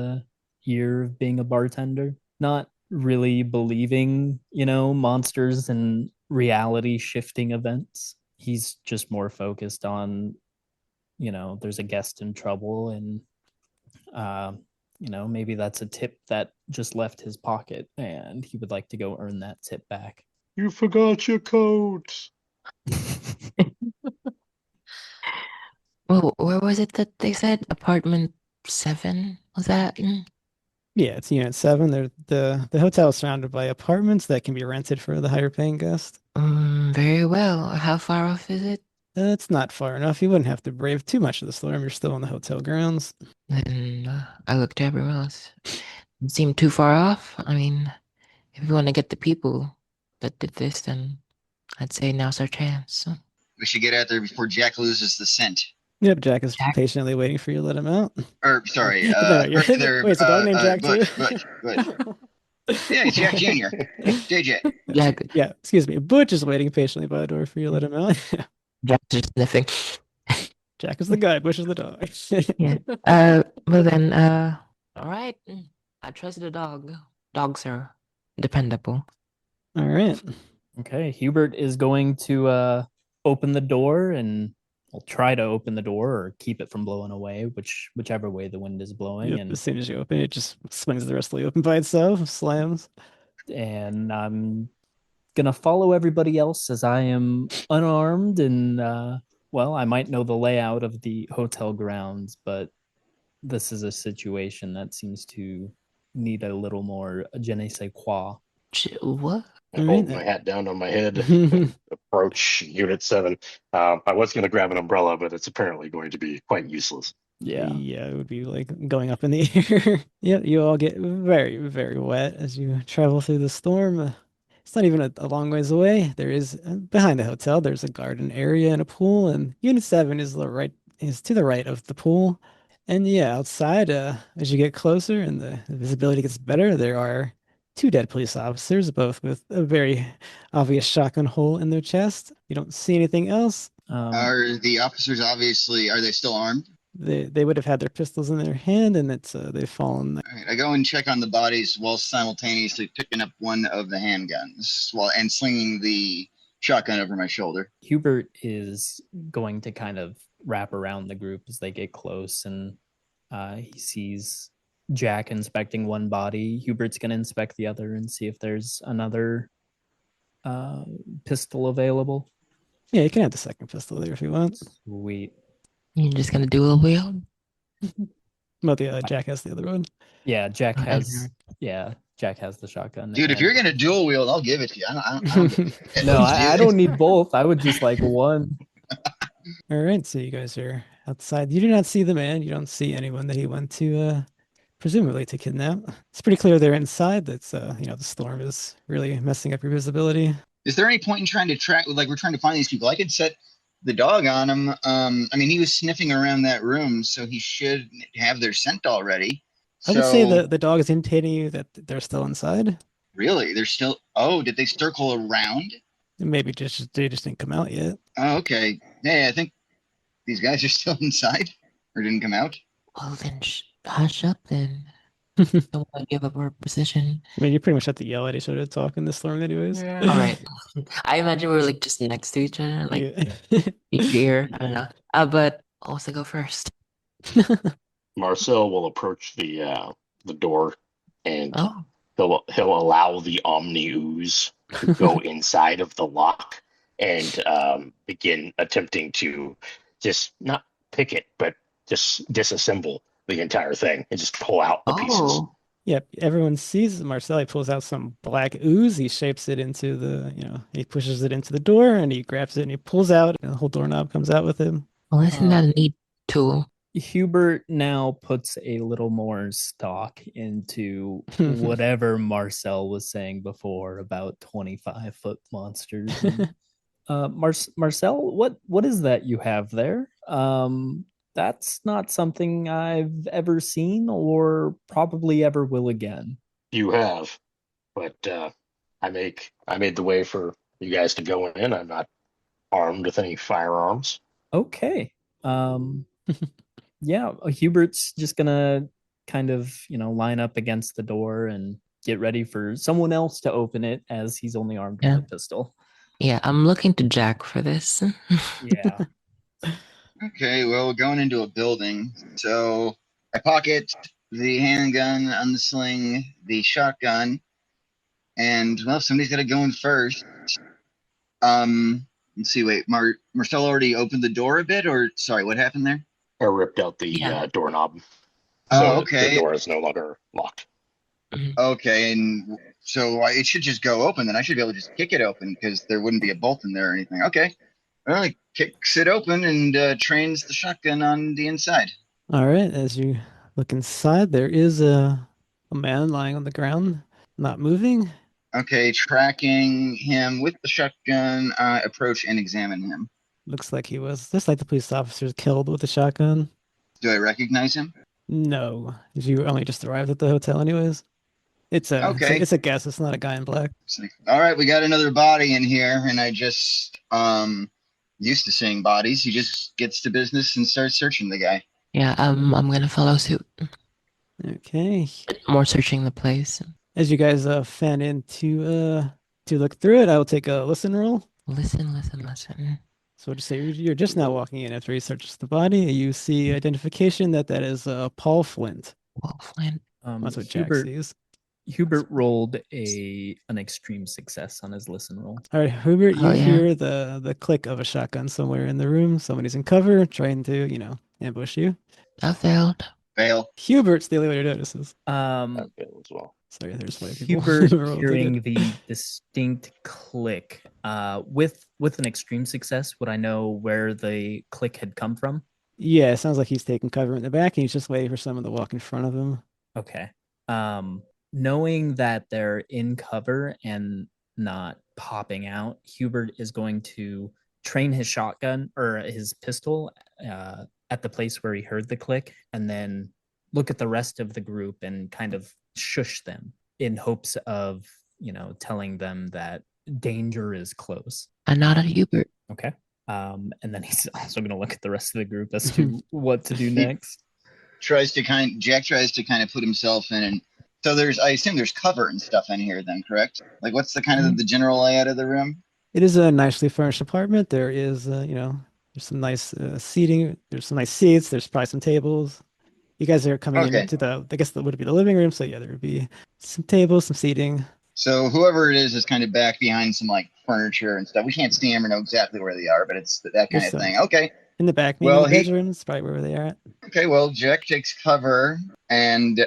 year of being a bartender. Not really believing, monsters and reality shifting events. He's just more focused on, there's a guest in trouble and uh, maybe that's a tip that just left his pocket and he would like to go earn that tip back. You forgot your coat. Well, where was it that they said? Apartment 7? Was that? Yeah, it's Unit 7. The hotel is surrounded by apartments that can be rented for the higher paying guest. Very well. How far off is it? It's not far enough. You wouldn't have to brave too much of the storm. You're still on the hotel grounds. Then I looked everywhere else. It seemed too far off. I mean, if we want to get the people that did this, then I'd say now's our chance. We should get out there before Jack loses the scent. Yep, Jack is Jack? patiently waiting for you to let him out. Or sorry, No, you're Arthur, wait, it's a dog named Jack too? Butch. Yeah, it's Jack Jr. JJ. Jack, Yeah, excuse me. Butch is waiting patiently by the door for you to let him out. Jack's just sniffing. Jack is the guy, Butch is the dog. Yeah. Well then, all right. I trust the dog. Dogs are dependable. All right. Okay, Hubert is going to open the door and will try to open the door or keep it from blowing away, whichever way the wind is blowing. Yep, as soon as you open it, just swings the rest of the open by itself, slams. And I'm gonna follow everybody else as I am unarmed and well, I might know the layout of the hotel grounds, but this is a situation that seems to need a little more je ne sais quoi. What? I hold my hat down on my head, approach Unit 7. I was going to grab an umbrella, but it's apparently going to be quite useless. Yeah. Yeah, it would be like going up in the air. Yeah, you all get very, very wet as you travel through the storm. It's not even a long ways away. There is behind the hotel. There's a garden area and a pool, and Unit 7 is to the right of the pool. And yeah, outside, as you get closer and the visibility gets better, there are two dead police officers, both with a very obvious shotgun hole in their chest. You don't see anything else. Are the officers are they still armed? They would have had their pistols in their hand, and they've fallen. All right, I go and check on the bodies while simultaneously picking up one of the handguns and slinging the shotgun over my shoulder. Hubert is going to kind of wrap around the group as they get close, and he sees Jack inspecting one body. Hubert's going to inspect the other and see if there's another pistol available. Yeah, you can have the second pistol there if you want. Sweet. You're just gonna do a wheel? But the Jack has the other one. Yeah, Jack has the shotgun. Dude, if you're gonna dual wield, I'll give it to you. I don't No, I don't need both. I would just like one. All right, so you guys are outside. You do not see the man. You don't see anyone that he went to, presumably to kidnap. It's pretty clear they're inside. That's the storm is really messing up your visibility. Is there any point in trying to track? Like we're trying to find these people. I could set the dog on him. I mean, he was sniffing around that room, so he should have their scent already. I would say the dog is indicating you that they're still inside. Really? They're still. Oh, did they circle around? Maybe they just didn't come out yet. Oh, okay. Hey, I think these guys are still inside or didn't come out. Well, then hush up then. I Don't want to give up our position. mean, you pretty much have to yell at each other to talk in this storm, anyways. Yeah. All right. I imagine we're like just next to each other, like Yeah. each ear. I don't know. But I'll also go first. Marcel will approach the door, and Oh, he'll allow the Omni ooze to go inside of the lock and begin attempting to just not pick it, but just disassemble the entire thing and just pull out the pieces. oh. Yep, everyone sees Marcel. He pulls out some black ooze. He shapes it into he pushes it into the door and he grabs it and he pulls out, and the whole doorknob comes out with him. Well, isn't that a neat tool? Hubert now puts a little more stock into whatever Marcel was saying before about 25-foot monsters. Marcel, what is that you have there? That's not something I've ever seen or probably ever will again. You have, but I made the way for you guys to go in. I'm not armed with any firearms. Okay. Yeah, Hubert's just gonna kind of, line up against the door and get ready for someone else to open it as he's only armed with a pistol. Yeah, I'm looking to Jack for this. Yeah. Okay, well, we're going into a building. So I pocket the handgun, unsling the shotgun, and well, somebody's got to go in first. Let's see. Wait, Marcel already opened the door a bit, or sorry, what happened there? I ripped out the doorknob. Oh, So okay. The door is no longer locked. Okay, and so it should just go open. Then I should be able to just kick it open because there wouldn't be a bolt in there or anything. Okay, well, he kicks it open and trains the shotgun on the inside. All right, as you look inside, there is a man lying on the ground, not moving. Okay, tracking him with the shotgun, approach and examine him. Looks like he was just like the police officers killed with the shotgun. Do I recognize him? No, you only just arrived at the hotel, anyways. It's a guess. It's not a guy in black. All right, we got another body in here, and I just used to seeing bodies. He just gets to business and starts searching the guy. Yeah, I'm gonna follow suit. Okay. More searching the place. As you guys fan in to look through it, I will take a listen roll. Listen. So just say you're just now walking in after he searches the body. You see identification that is Paul Flint. Paul Flint. That's what Jack sees. Hubert rolled an extreme success on his listen roll. All right, Hubert, you hear the click of a shotgun somewhere in the room. Somebody's in cover trying to, ambush you. I failed. Fail. Hubert's the only one who notices. I failed as well. Sorry, there's plenty of people. Hubert hearing the distinct click. With an extreme success, would I know where the click had come from? Yeah, it sounds like he's taking cover in the back and he's just waiting for someone to walk in front of him. Okay. Knowing that they're in cover and not popping out, Hubert is going to train his shotgun or his pistol at the place where he heard the click, and then look at the rest of the group and kind of shush them in hopes of, telling them that danger is close. I nod at Hubert. Okay. And then he's also going to look at the rest of the group as to what to do next. Jack tries to kind of put himself in, and so I assume there's cover and stuff in here then, correct? Like, what's the kind of the general layout of the room? It is a nicely furnished apartment. There is, there's some nice seating. There's some nice seats. There's probably some tables. You guys are coming into I guess that would be the living room. So yeah, there would be some tables, some seating. So whoever it is kind of back behind some like furniture and stuff. We can't see them or know exactly where they are, but it's that kind of thing. Okay. In the back, maybe in the bedrooms, probably where they are at. Okay, well, Jack takes cover and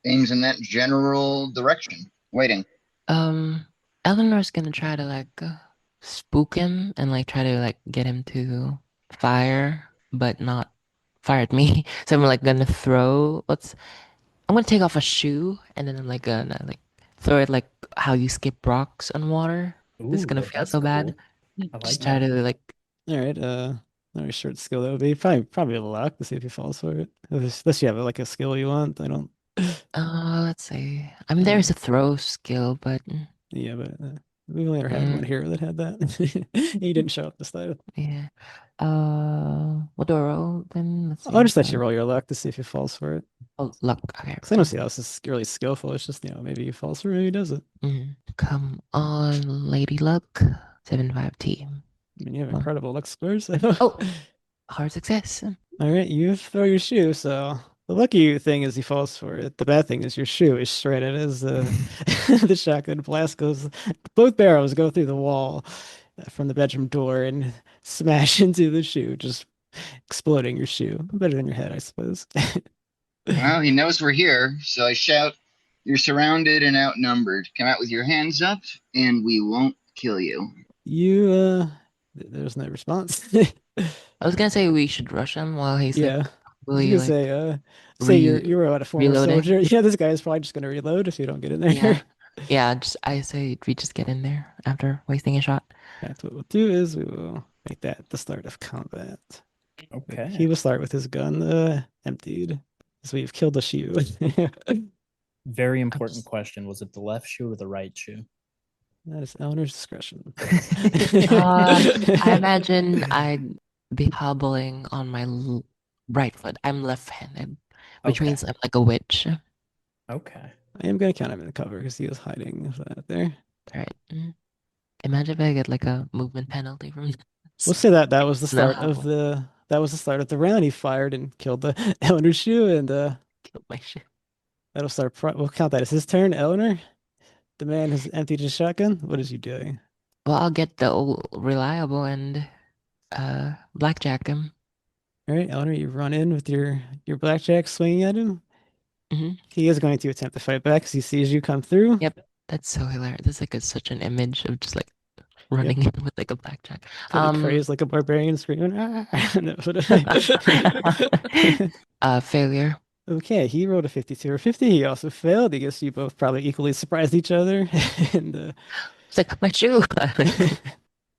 aims in that general direction, waiting. Eleanor's gonna try to spook him and try to get him to fire, but not fire at me. So I'm gonna throw. I'm gonna take off a shoe and then I'm gonna throw it like how you skip rocks on water. This is gonna feel so bad. Just try to All right, very short skill that would be probably a luck to see if he falls for it. Unless you have a skill you want. I don't Let's see. I mean, there's a throw skill, but Yeah, but we've only ever had one hero that had that. He didn't show up this time. yeah. What do I roll then? Let's I'll see. just let you roll your luck to see if he falls for it. Oh, luck. Okay. Because I don't see how this is really skillful. It's just, maybe he falls for it, maybe he doesn't. Come on, Lady Luck. 7-5 I mean, you have incredible luck scores. Oh, hard success. All right, you throw your shoe. So the lucky thing is he falls for it. The bad thing is your shoe is shredded as the shotgun blast goes. Both barrels go through the wall from the bedroom door and smash into the shoe, just exploding your shoe. Better than your head, I suppose. Well, he knows we're here, so I shout, "You're surrounded and outnumbered. Come out with your hands up, and we won't kill you." There's no response. I was gonna say we should rush him while he's Yeah. really You like say you're a former reloading? soldier. Yeah, this guy is probably just gonna reload if you don't get in there. Yeah. I say we just get in there after wasting a shot. That's what we'll do is we will make that the start of combat. Okay. He will start with his gun emptied. So we've killed the shoe. Very important question. Was it the left shoe or the right shoe? That is Eleanor's discretion. I imagine I'd be hobbling on my right foot. I'm left-handed, which Okay. means I'm like a witch. Okay. I am gonna count him in the cover because he was hiding out there. All right. Imagine if I get like a movement penalty from this. We'll say that was the start No. of the round. He fired and killed the Eleanor's shoe, and Killed my shit. that'll start. We'll count that as his turn. Eleanor, the man has emptied his shotgun. What is he doing? Well, I'll get the old reliable and blackjack him. All right, Eleanor, you run in with your blackjack swinging at him. Mhm. He is going to attempt to fight back because he sees you come through. Yep, that's so hilarious. That's like such an image of just like running in with like a blackjack. Totally crazed like a barbarian screaming. Failure. Okay, he rolled a 52 or 50. He also failed. I guess you both probably equally surprised each other. And It's like my shoe.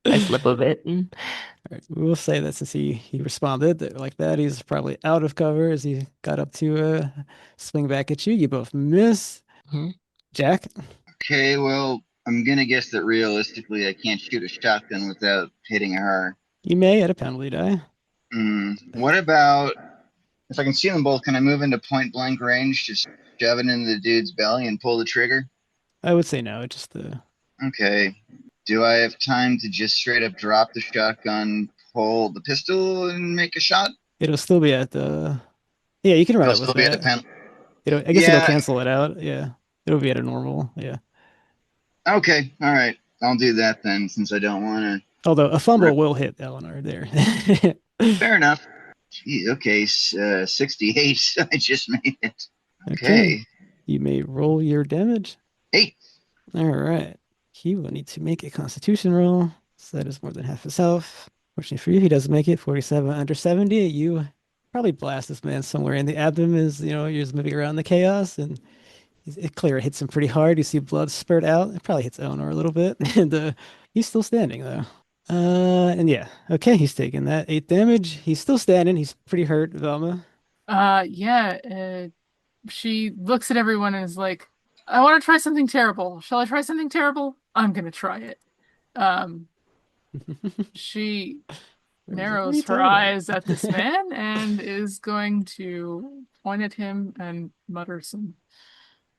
I slip a bit. all right, we will say that since he responded like that, he's probably out of cover as he got up to swing back at you. You both miss. Jack? Okay, well, I'm gonna guess that realistically I can't shoot a shotgun without hitting her. You may at a penalty die. What about if I can see them both? Can I move into point blank range, just shove it into the dude's belly and pull the trigger? I would say no. Just Okay. Do I have time to just straight up drop the shotgun, pull the pistol, and make a shot? it'll still be at the. Yeah, you can run It'll it still with be at the that. pen. I guess it'll Yeah. cancel it out. Yeah, it'll be at a normal. Yeah. Okay, all right. I'll do that then, since I don't want to. Although a fumble will hit Eleanor there. Fair enough. Gee, okay, 68. I just made it. Okay. Okay. You may roll your damage. 8. All right. He will need to make a Constitution roll. So that is more than half his health. Fortunately for you, he doesn't make it. 47 under 70. You probably blast this man somewhere in the abdomen as you're just moving around the chaos, and it clear hits him pretty hard. You see blood spurt out. It probably hits Eleanor a little bit, and he's still standing though. And yeah, okay, he's taking that 8 damage. He's still standing. He's pretty hurt, Velma. Yeah, she looks at everyone and is like, I want to try something terrible. Shall I try something terrible? I'm gonna try it. She narrows her eyes at this man and is going to point at him and mutter some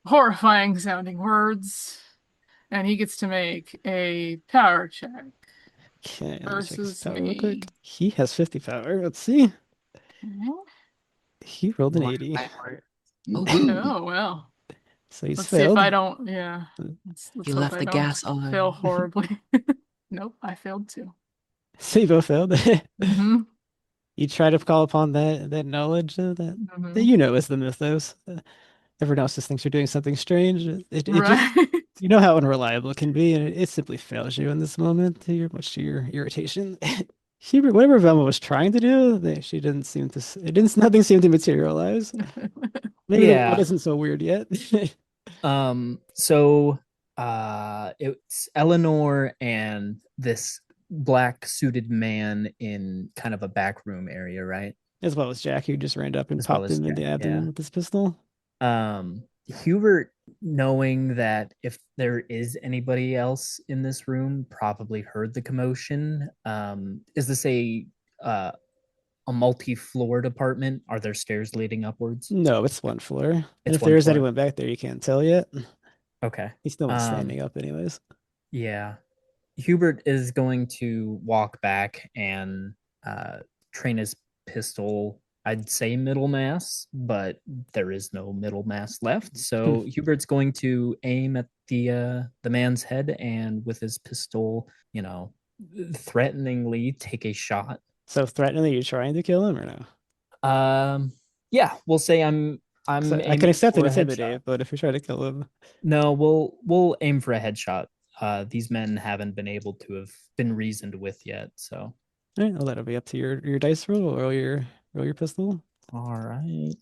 horrifying sounding words. And he gets to make a power check. Okay, let me check his Versus power real me. quick. He has 50 power. Let's see. Okay. He rolled an 80. Ooh. Oh, well. So he's Let's see if failed. I don't, yeah. Let's You hope left I the don't gas on. fail horribly. Nope, I failed too. So you both failed. Mm-hmm. You try to call upon that knowledge that Mm-hmm. you know is the mythos. Everyone else just thinks you're doing something strange. It just, Right. you know how unreliable it can be, and it simply fails you in this moment, much to your irritation. Hubert, whatever Velma was trying to do, she didn't seem to. Nothing seemed to materialize. Maybe Yeah. it isn't so weird yet. So it's Eleanor and this black suited man in kind of a back room area, right? As well as Jack, who just ran up and As well popped as him in the Jack, abdomen yeah. with his pistol. Hubert, knowing that if there is anybody else in this room, probably heard the commotion. Is this a multi-floor apartment? Are there stairs leading upwards? No, it's one floor. And It's if one there is floor. anyone back there, you can't tell yet. Okay. He's still standing up anyways. Yeah. Hubert is going to walk back and train his pistol. I'd say middle mass, but there is no middle mass left. So Hubert's going to aim at the man's head and with his pistol, threateningly take a shot. So threateningly, you're trying to kill him or no? Yeah, we'll say I'm I aiming can accept for an a headshot. intimidate, but if you're trying to kill him, No, we'll aim for a headshot. These men haven't been able to have been reasoned with yet, so. all right, well, that'll be up to your dice roll or roll your pistol. All right,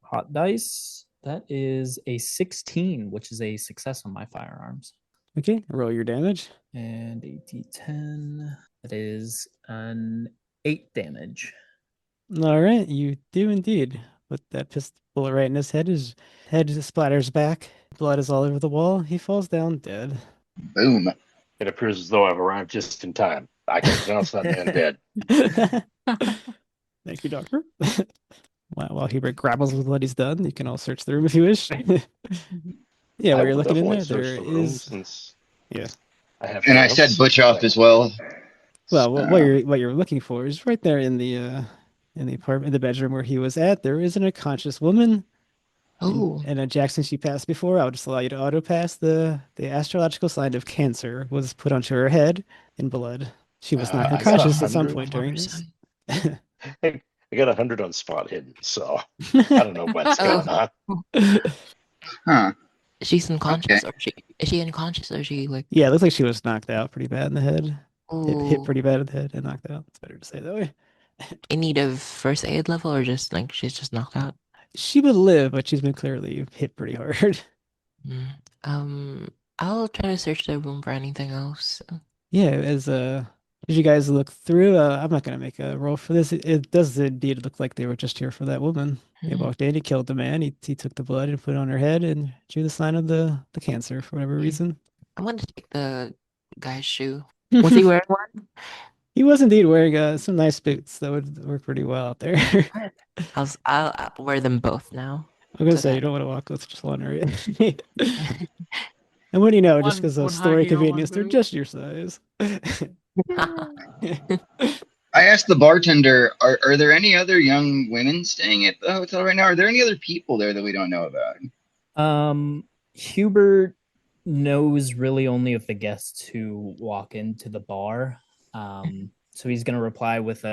hot dice. That is a 16, which is a success on my firearms. Okay, roll your damage. And a d10. That is an 8 damage. All right, you do indeed. Put that pistol bullet right in his head. His head splatters back. Blood is all over the wall. He falls down dead. Boom. It appears as though I've arrived just in time. I can pronounce that man dead. Thank you, Doctor. While Hubert grapples with what he's done, you can all search the room if you wish. Yeah, while you're looking in there, there is. Since yeah. And I said butch off as well. Well, what you're looking for is right there in the apartment, in the bedroom where he was at. There is an unconscious woman. Oh. And Jackson, she passed before. I'll just allow you to auto pass. The astrological sign of cancer was put onto her head in blood. She was not unconscious at some point during this. I got 100 on spot hidden, so I don't know what's going on. Huh. She's unconscious, or is she unconscious, or is she like? Yeah, it looks like she was knocked out pretty bad in the head. Hit Ooh. pretty bad in the head and knocked out. It's better to say it that way. In need of first aid level, or just like she's just knocked out? She would live, but she's been clearly hit pretty hard. I'll try to search the room for anything else. Yeah, as you guys look through, I'm not gonna make a roll for this. It does indeed look like they were just here for that woman. They walked in, he killed the man, he took the blood and put it on her head and drew the sign of the cancer for whatever reason. I want to take the guy's shoe. Was he wearing one? He was indeed wearing some nice boots that would work pretty well out there. I'll wear them both now. I'm gonna say you don't want to walk with just one, right? And what do you know? Just because of story convenience, they're just your size. I asked the bartender, are there any other young women staying at the hotel right now? Are there any other people there that we don't know about? Hubert knows really only of the guests who walk into the bar. So he's going to reply with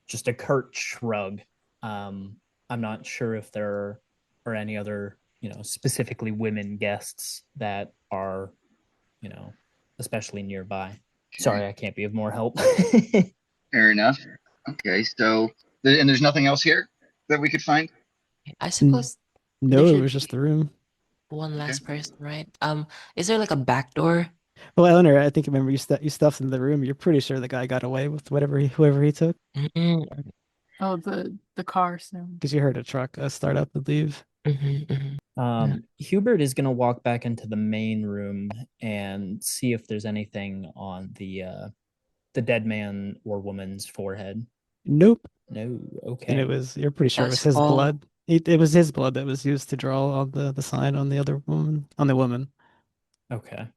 just a curt shrug. I'm not sure if there are any other, specifically women guests that are, especially nearby. Sorry, I can't be of more help. Fair enough. Okay, so and there's nothing else here that we could find? I suppose. No, it was just the room. One last person, right? Is there like a back door? Well, Eleanor, I think remember you stuffed in the room. You're pretty sure the guy got away with whoever he took. Oh, the car sound. Because you heard a truck start up and leave. Hubert is going to walk back into the main room and see if there's anything on the dead man or woman's forehead. Nope. No. Okay. And you're pretty sure it was his blood. It was his blood that was used to draw on the sign on the woman. Okay.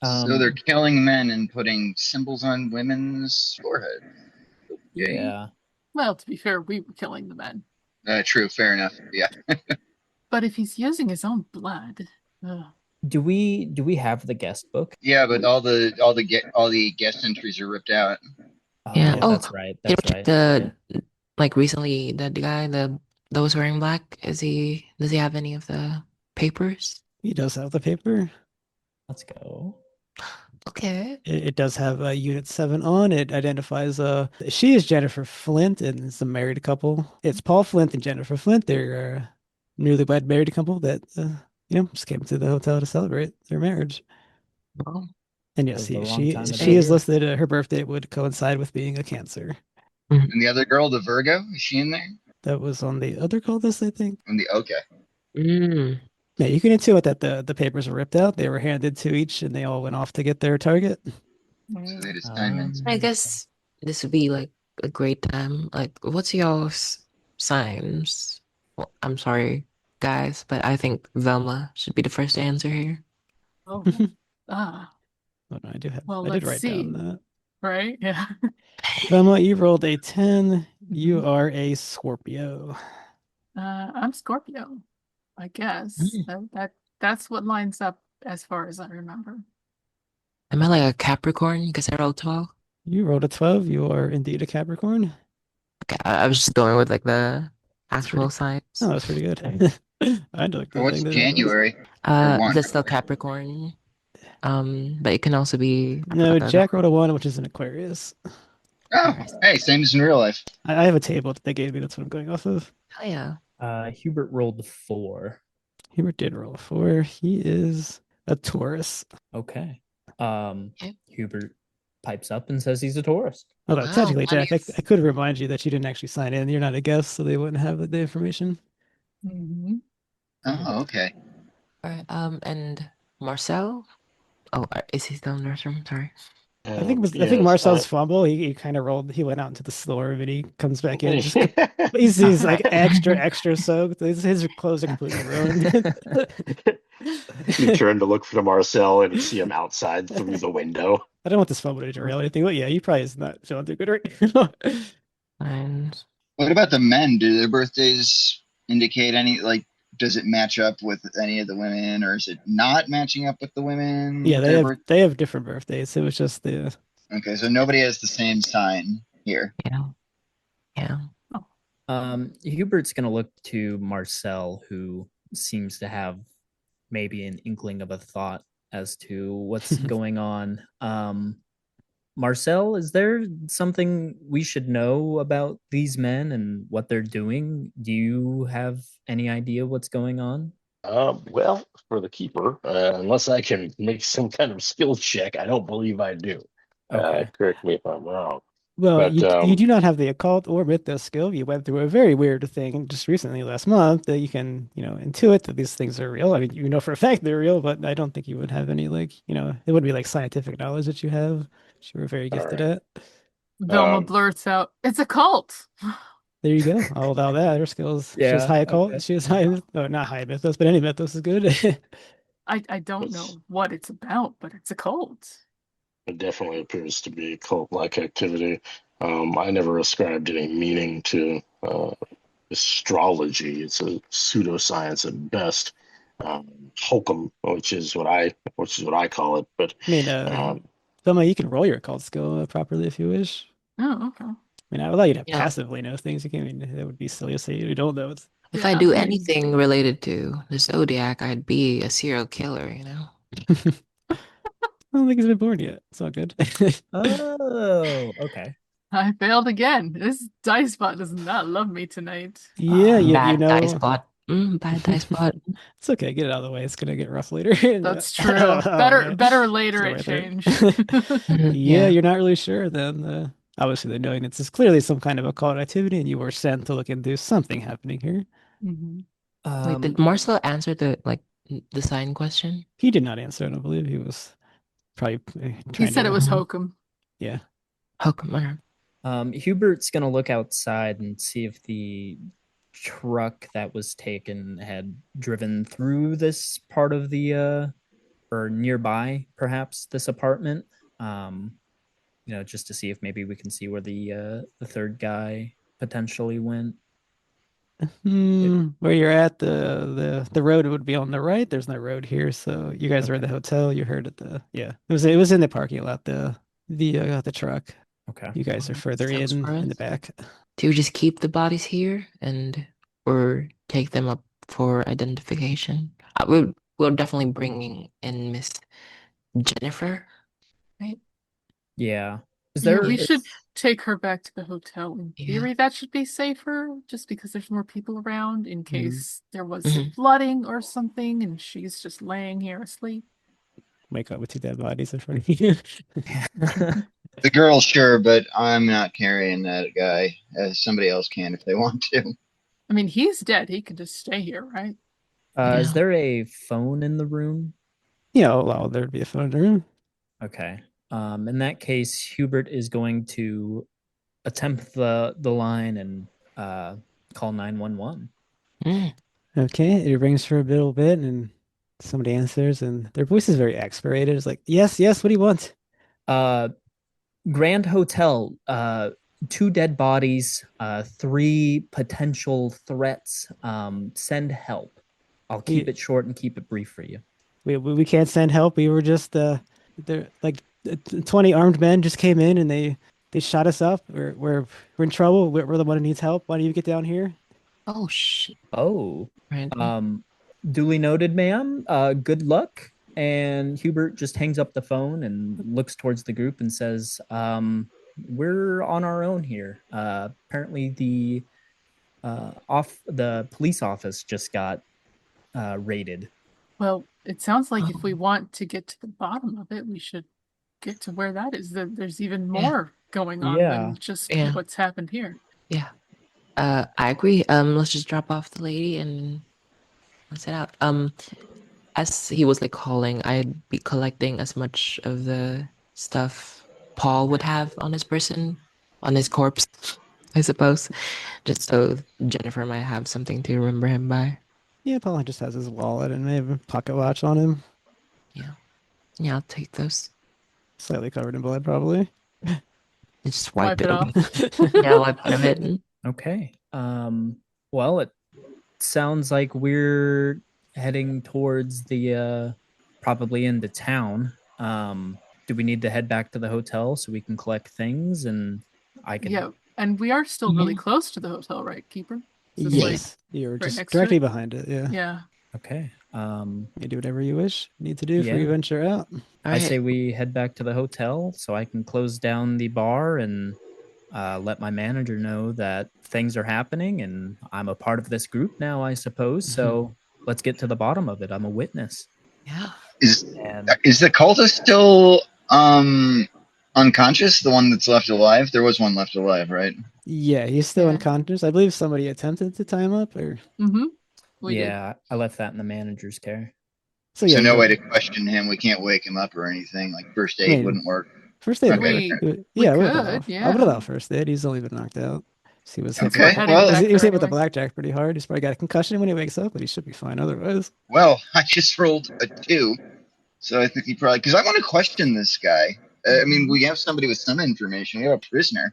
So they're killing men and putting symbols on women's forehead. Okay. Yeah. Well, to be fair, we were killing the men. True. Fair enough. Yeah. But if he's using his own blood, do we have the guest book? Yeah, but all the guest entries are ripped out. Yeah. Oh, that's right. That's right. Like recently, the guy that was wearing black. Does he have any of the papers? He does have the paper. Let's go. Okay. It does have Unit 7 on. It identifies she is Jennifer Flint and it's a married couple. It's Paul Flint and Jennifer Flint. They're a newlywed married couple that just came to the hotel to celebrate their marriage. Well, and yes, she is listed. Her birthday would coincide with being a Cancer. And the other girl, the Virgo, is she in there? That was on the other call list, I think. Okay. Mm. Yeah, you can intuit that the papers were ripped out. They were handed to each, and they all went off to get their target. So they had assignments. I guess this would be like a great time. Like, what's y'all's signs? Well, I'm sorry, guys, but I think Velma should be the first to answer here. Oh, ah. Oh, no, Well, I did let's write down see. that. Right? Yeah. Velma, you rolled a 10. You Mhm. are a Scorpio. I'm Scorpio, I guess. Mm. That's what lines up as far as I remember. Am I like a Capricorn because I rolled 12? You rolled a 12. You are indeed a Capricorn. Okay, I was just going with like the That's pretty. actual signs. Oh, that's pretty good. I'd like to What's think that it was. January? Or one? That's still Capricorn. But it can also be, I No, forgot the other Jack rolled a 1, which is an Aquarius. Oh, one. hey, same as in real life. I have a table that they gave me. That's what I'm going off of. Oh yeah. Hubert rolled 4. Hubert did roll a 4. He is a Taurus. Okay. Okay. Hubert pipes up and says he's a Taurus. Although Wow, technically, Jack, nice. I could remind you that you didn't actually sign in. You're not a guest, so they wouldn't have the information. Mm-hmm. Oh, okay. All right. And Marcel? Oh, is he still in the restroom? Sorry. I think Yes, Marcel's fumble. He kind of rolled. He went out into the store, but he comes back in. He's like extra soaked. His clothes are completely ruined. You turn to look for Marcel and you see him outside through the window. I don't want this fumble to derail anything, but yeah, he probably is not feeling too good right now. And What about the men? Do their birthdays indicate any, like, does it match up with any of the women, or is it not matching up with the women? Yeah, Their birth- they have different birthdays. It was just the Okay, so nobody has the same sign here. yeah. Hubert's going to look to Marcel, who seems to have maybe an inkling of a thought as to what's going on. Marcel, is there something we should know about these men and what they're doing? Do you have any idea what's going on? Well, for the keeper, unless I can make some kind of skill check, I don't believe I do. Okay. Correct me if I'm wrong. well, But you do not have the occult or mythos skill. You went through a very weird thing just recently last month that you can intuit that these things are real. I mean, you know for a fact they're real, but I don't think you would have any it wouldn't be like scientific knowledge that you have, which you were very all gifted right. at. Velma blurts out, "It's a cult." There you go. I'll allow that. Her skills. She has Yeah, high occult. okay. She has high, no, not high mythos, but any mythos is good. I don't know what it's about, but it's a cult. It definitely appears to be cult-like activity. I never ascribed any meaning to astrology. It's a pseudoscience at best. Hokum, which is what I call it. But I mean, Velma, you can roll your occult skill properly if you wish. Oh, okay. I mean, I would allow you to Yeah. passively know things. You can, I mean, that would be silly to say you don't know. If Yeah, I do I mean- anything related to the Zodiac, I'd be a serial killer, you know? I don't think he's been born yet. It's all good. Oh, okay. I failed again. This dice bot does not love me tonight. Yeah, you Bad dice know, bot. Bad dice bot. it's okay. Get it out of the way. It's gonna get rough later. That's true. Oh, man. Better later It's it right there. changed. Yeah, you're not really sure then. Obviously, the knowing it's clearly some kind of occult activity, and you were sent to look into something happening here. Mhm. Wait, did Marcel answer the sign question? He did not answer. I don't believe he was probably He trying said to. it was hokum. Yeah. Oh, come on. Hubert's gonna look outside and see if the truck that was taken had driven through this part of the or nearby, perhaps this apartment. Just to see if maybe we can see where the third guy potentially went. Where you're at, the road would be on the right. There's no road here, so you guys are at the hotel. You heard it was in the parking lot. The truck. Okay. You guys are further Sounds in right. the back. Do you just keep the bodies here or take them up for identification? We're definitely bringing in Miss Jennifer, right? Yeah. Is Yeah, there? we should take her back to the hotel. In Yeah. theory, that should be safer, just because there's more people around in case there was Mhm. flooding or something, and she's just laying here asleep. Wake up with 2 dead bodies in front of you. The girl, sure, but I'm not carrying that guy. Somebody else can if they want to. I mean, he's dead. He could just stay here, right? Yeah. Is there a phone in the room? Well, there'd be a phone in the room. Okay. In that case, Hubert is going to attempt the line and call 911. Mm. Okay, it rings for a little bit, and somebody answers, and their voice is very exasperated. It's like, yes, yes, what do you want? Grand Hotel, 2 dead bodies, 3 potential threats. Send help. I'll keep We it short and keep it brief for you. we can't send help. We were just there like 20 armed men just came in and they shot us up. We're in trouble. We're the one who needs help. Why don't you get down here? Oh, shit. Oh, Apparently. duly noted, ma'am. Good luck. And Hubert just hangs up the phone and looks towards the group and says, we're on our own here. Apparently the police office just got raided. Well, it sounds like if we Oh. want to get to the bottom of it, we should get to where that is. There's even Yeah. more going on Yeah. than just Yeah. what's happened here. Yeah. I agree. Let's just drop off the lady and let's head out. As he was like calling, I'd be collecting as much of the stuff Paul would have on his person, on his corpse, I suppose, just so Jennifer might have something to remember him by. Yeah, Paul just has his wallet and maybe a pocket watch on him, Yeah. Yeah, I'll take those. slightly covered in blood, probably. And just wipe Wipe it it off. off. Yeah, wipe it of it. Okay. Well, it sounds like we're heading towards the probably into town. Do we need to head back to the hotel so we can collect things and I can Yeah, and we are still really Yeah. close to the hotel, right, Keeper? Is this Yes, you're right just next to directly it? behind it. Yeah, Yeah. Okay. you do whatever you need to do for Yeah. your venture out. All I right. say we head back to the hotel so I can close down the bar and let my manager know that things are happening and I'm a part of this group now, I suppose. So let's get to the bottom of it. I'm a witness. Yeah. Is And is the cultist still unconscious? The one that's left alive? There was one left alive, right? Yeah, he's still Yeah. unconscious. I believe somebody attempted to tie him up, or Mm-hmm. We did. yeah, I left that in the manager's care. so. So Yeah, no you way to don't. question him. We can't wake him up or anything. Like first I aid mean, wouldn't work. first aid Okay. work. We Yeah, I would could, allow. I yeah. would allow first aid. He's only been knocked out. He was hit. Since we're Okay. heading Well, back He was there hit with the anyway. blackjack pretty hard. He's probably got a concussion when he wakes up, but he should be fine otherwise. well, I just rolled a 2, so I think he probably because I want to question this guy. I mean, we have somebody with some information. We have a prisoner.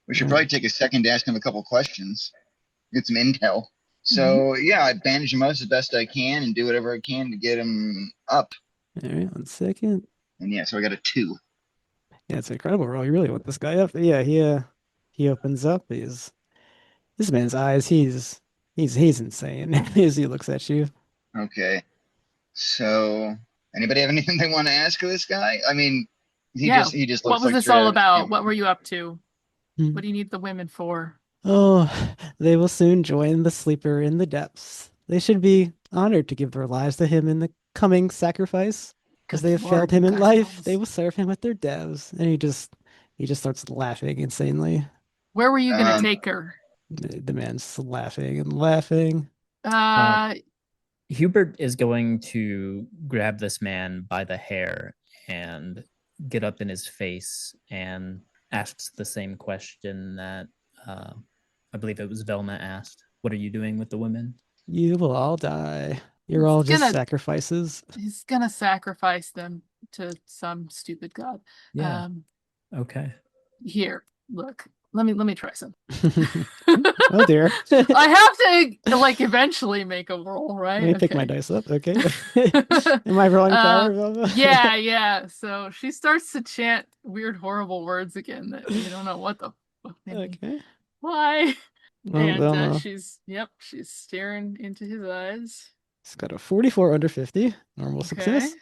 We should probably take a second to ask him a couple questions, get some intel. So yeah, I bandage him up as best I can and do whatever I can to get him up. All right, 1 second. And yeah, so I got a 2. Yeah, it's an incredible roll. You really want this guy up. Yeah, he opens up. This man's eyes. He's insane as he looks at you. Okay. So anybody have anything they want to ask of this guy? I mean, he Yeah. just What looks was like this straight all out of about? a What were you up to? Hmm. What do you need the women for? Oh, they will soon join the sleeper in the depths. They should be honored to give their lives to him in the coming sacrifice. As Good they have Lord, failed him you in guys life, are they will serve him with their deaths. And he just starts laughing insanely. Where were you gonna Um, take her? The man's laughing and laughing. Hubert is going to grab this man by the hair and get up in his face and asks the same question that I believe it was Velma asked. What are you doing with the women? You will all die. You're He's all just gonna- sacrifices. He's gonna sacrifice them to some stupid god. Yeah. Okay. Here, look. Let me try some. Oh dear. I have to like eventually make a roll, right? Let me pick my dice up. Okay. Am I rolling power, Velma? Yeah. So she starts to chant weird, horrible words again that you don't know what the fuck they mean. Okay. Why? Well, And Velma, she's staring into his eyes. it's got a 44 under 50. Normal Okay. success.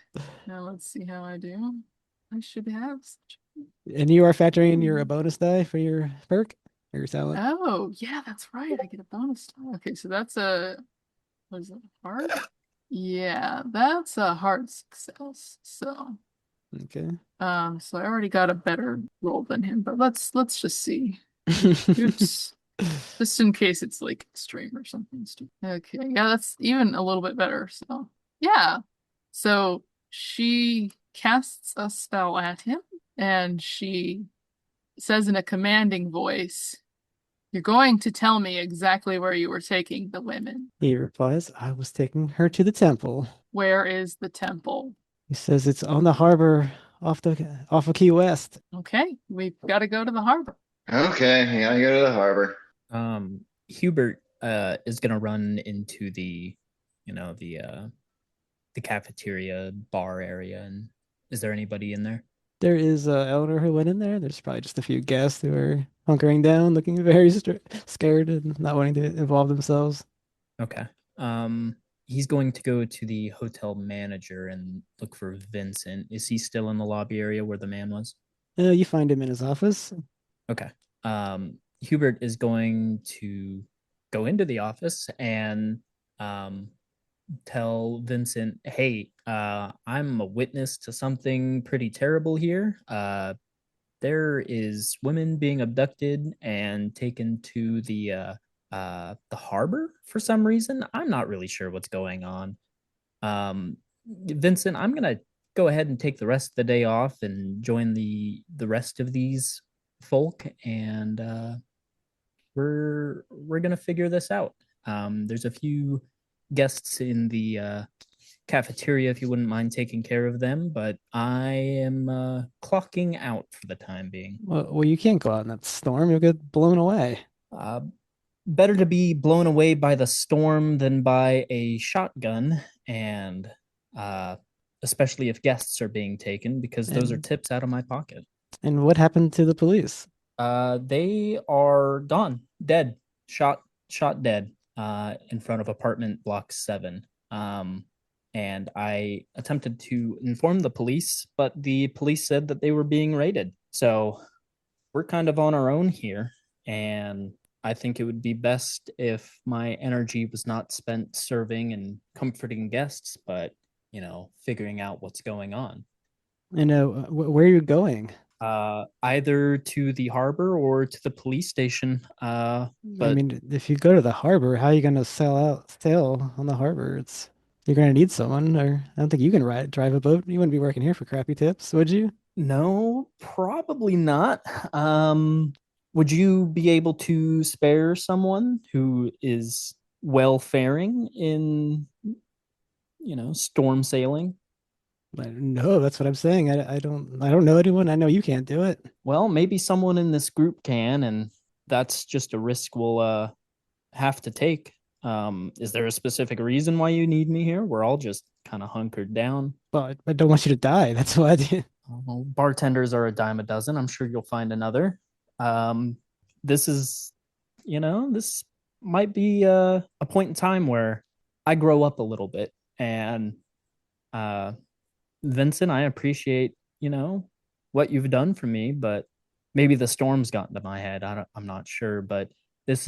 Now let's see how I do. I should have. And you are factoring in a bonus die for your perk or your talent. Oh, yeah, that's right. I get a bonus die. Okay, so that's what is it? Hard? Yeah, that's a hard success. So, Okay. so I already got a better roll than him, but let's just see. Oops. Just in case it's like extreme or something stupid. Okay, yeah, that's even a little bit better. So, yeah. So she casts a spell at him and she says in a commanding voice, "You're going to tell me exactly where you were taking the women." He replies, I was taking her to the temple. Where is the temple? He says it's on the harbor off of Key West. Okay, we've got to go to the harbor. Okay, we gotta go to the harbor. Hubert is gonna run into the cafeteria bar area. And is there anybody in there? There is Eleanor who went in there. There's probably just a few guests who are hunkering down, looking very scared and not wanting to involve themselves. Okay. He's going to go to the hotel manager and look for Vincent. Is he still in the lobby area where the man was? You find him in his office. Okay. Hubert is going to go into the office and tell Vincent, hey, I'm a witness to something pretty terrible here. There is women being abducted and taken to the harbor for some reason. I'm not really sure what's going on. Vincent, I'm gonna go ahead and take the rest of the day off and join the rest of these folk, and we're gonna figure this out. There's a few guests in the cafeteria if you wouldn't mind taking care of them, but I am clocking out for the time being. Well, you can't go out in that storm. You'll get blown away. Better to be blown away by the storm than by a shotgun, and especially if guests are being taken, because those are tips out of my pocket. And what happened to the police? They are gone, dead, shot dead in front of apartment block 7. And I attempted to inform the police, but the police said that they were being raided. So we're kind of on our own here, and I think it would be best if my energy was not spent serving and comforting guests, but, figuring out what's going on. And where are you going? Either to the harbor or to the police station. I mean, if you go to the harbor, how are you going to sail on the harbor? You're going to need someone, or I don't think you can drive a boat. You wouldn't be working here for crappy tips, would you? No, probably not. Would you be able to spare someone who is well faring in, storm sailing? No, that's what I'm saying. I don't know anyone. I know you can't do it. Well, maybe someone in this group can, and that's just a risk we'll have to take. Is there a specific reason why you need me here? We're all just kind of hunkered down. Well, I don't want you to die. That's why. Well, bartenders are a dime a dozen. I'm sure you'll find another. This is, this might be a point in time where I grow up a little bit. And Vincent, I appreciate, what you've done for me, but maybe the storm's gotten to my head. I'm not sure, but this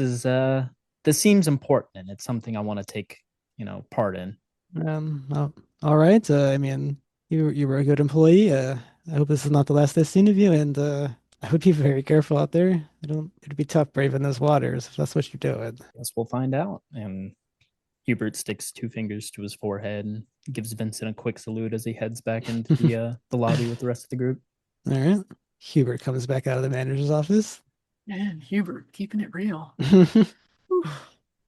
seems important, and it's something I want to take, part in. All right. I mean, you were a good employee. I hope this is not the last I've seen of you, and I would be very careful out there. It'd be tough braving those waters if that's what you're doing. Guess we'll find out. And Hubert sticks 2 fingers to his forehead and gives Vincent a quick salute as he heads back into the lobby with the rest of the group. All right. Hubert comes back out of the manager's office. Man, Hubert, keeping it real. All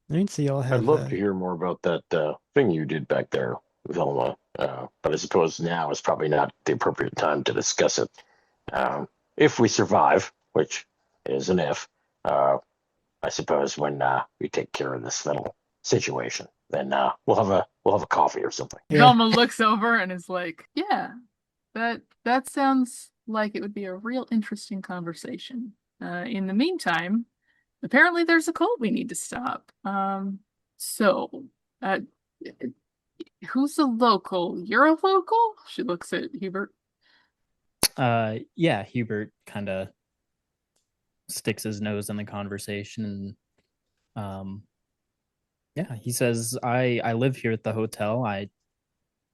right, so y'all have. I'd love to hear more about that thing you did back there, Velma. But I suppose now is probably not the appropriate time to discuss it. If we survive, which is an if, I suppose when we take care of this little situation, then we'll have a coffee or something. Yeah. Velma looks over and is like, "Yeah, that sounds like it would be a real interesting conversation. In the meantime, apparently there's a cult we need to stop. So, who's a local? You're a local?" She looks at Hubert. Yeah, Hubert kind of sticks his nose in the conversation, and yeah, he says, I live here at the hotel. I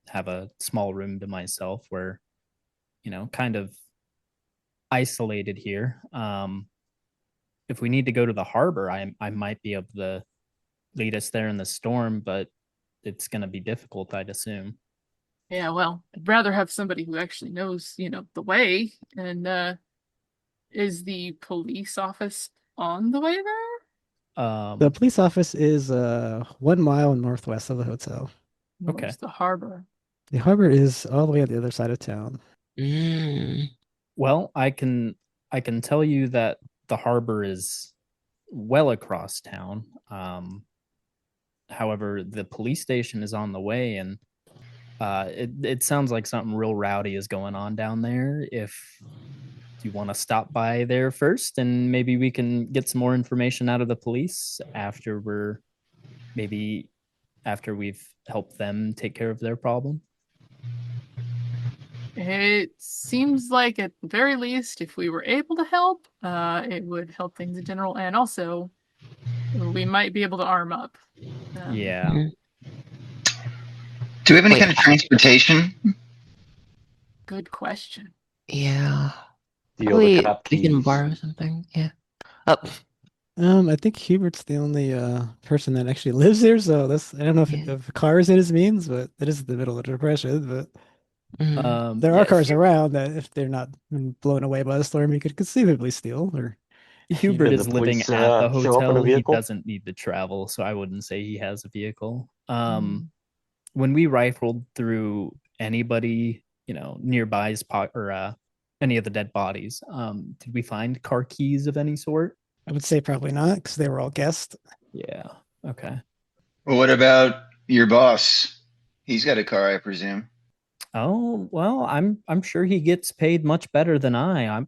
have a small room to myself. We're, kind of isolated here. if we need to go to the harbor, I might be able to lead us there in the storm, but it's going to be difficult, I'd assume. Yeah, well, I'd rather have somebody who actually knows, the way. And is the police office on the way there? The Um, police office is 1 mile northwest of the hotel. Okay. Where's the harbor? The harbor is all the way on the other side of town. Mm. well, I can tell you that the harbor is well across town. However, the police station is on the way, and it sounds like something real rowdy is going on down there. If you want to stop by there first, and maybe we can get some more information out of the police maybe after we've helped them take care of their problem. It seems like at the very least, if we were able to help, it would help things in general, and also we might be able to arm up. Yeah. Mm. Do we have any Wait. kind of transportation? Good question. Yeah. The Probably overcop we can keys. borrow something. Yeah. Oh, I think Hubert's the only person that actually lives here, so I don't know Yeah. if cars in his means, but it is the middle of the depression. But there Yeah, are cars around that if they're not been blown away by the storm, you could conceivably steal. Or Hubert Did is the living police, at the show up in a hotel. He vehicle? doesn't need to travel, so I wouldn't say he has a vehicle. When we rifled through anybody, nearby's or any of the dead bodies, did we find car keys of any sort? I would say probably not, because they were all guests. Yeah. Okay. Well, what about your boss? He's got a car, I presume. Oh well, I'm sure he gets paid much better than I.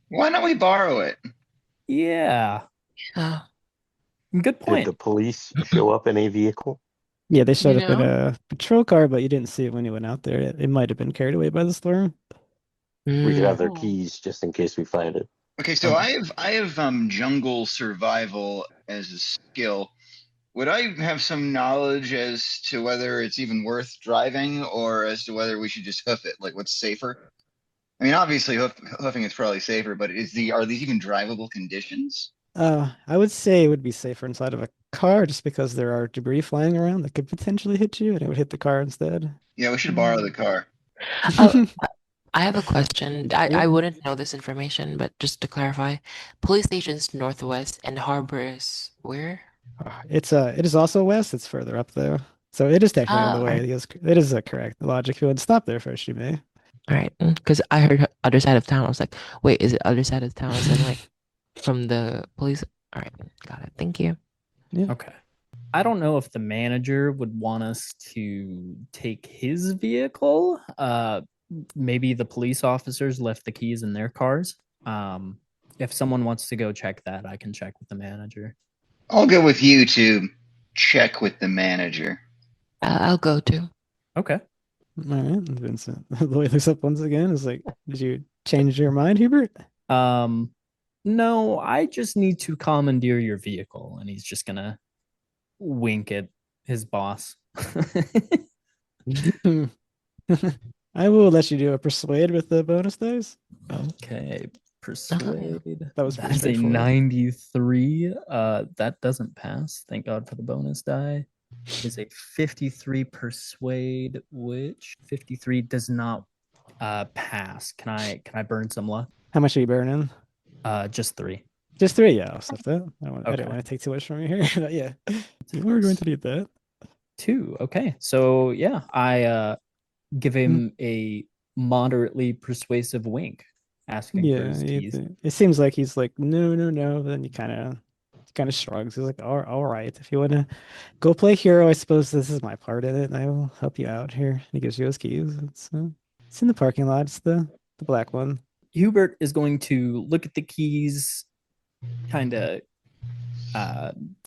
Why don't we borrow it? Yeah. yeah. Good Did point. the police show up in a vehicle? Yeah, they showed You up in know? a patrol car, but you didn't see it when you went out there. It might have been carried away by the storm. We could have Mm. their Oh. keys just in case we find it. Okay, so Okay. I have jungle survival as a skill. Would I have some knowledge as to whether it's even worth driving or as to whether we should just hoof it? Like, what's safer? I mean, obviously, hoofing is probably safer, but are these even drivable conditions? I would say it would be safer inside of a car just because there are debris flying around that could potentially hit you and it would hit the car instead. Yeah, we should borrow the car. Oh, I have a question. I Yeah. wouldn't know this information, but just to clarify, police station's northwest and harbor is where? It is also west. It's further up though, so it is technically on the Oh, way. It is a correct logic. If you would stop there first, you may. all right. Because I heard other side of town. I was like, wait, is it other side of town? Is it like from the police? All right, got it. Thank you. Yeah. Okay. I don't know if the manager would want us to take his vehicle. Maybe the police officers left the keys in their cars. If someone wants to go check that, I can check with the manager. I'll go with you to check with the manager. I'll go too. Okay. All right, Vincent. The way looks up once again is like, did you change your mind, Hubert? No, I just need to commandeer your vehicle, and he's just gonna wink at his boss. I will let you do a persuade with the bonus dice. Okay, persuade. That was pretty That's a straightforward. 93. That doesn't pass. Thank God for the bonus die. Is a 53 persuade, which 53 does not pass. Can I burn some luck? How much are you burning? Just 3. Just 3, yeah. I'll stuff that. I didn't Okay. want to take too much from you here, but yeah, you were going to need that. 2. Okay, so yeah, I give him a moderately persuasive wink, asking for Yeah, his keys. it seems like he's like, no, no, no. But then he kind of shrugs. He's like, all right. If you want to go play hero, I suppose this is my part in it. And I will help you out here. And he gives you his keys. It's in the parking lot. It's the black one. Hubert is going to look at the keys kind of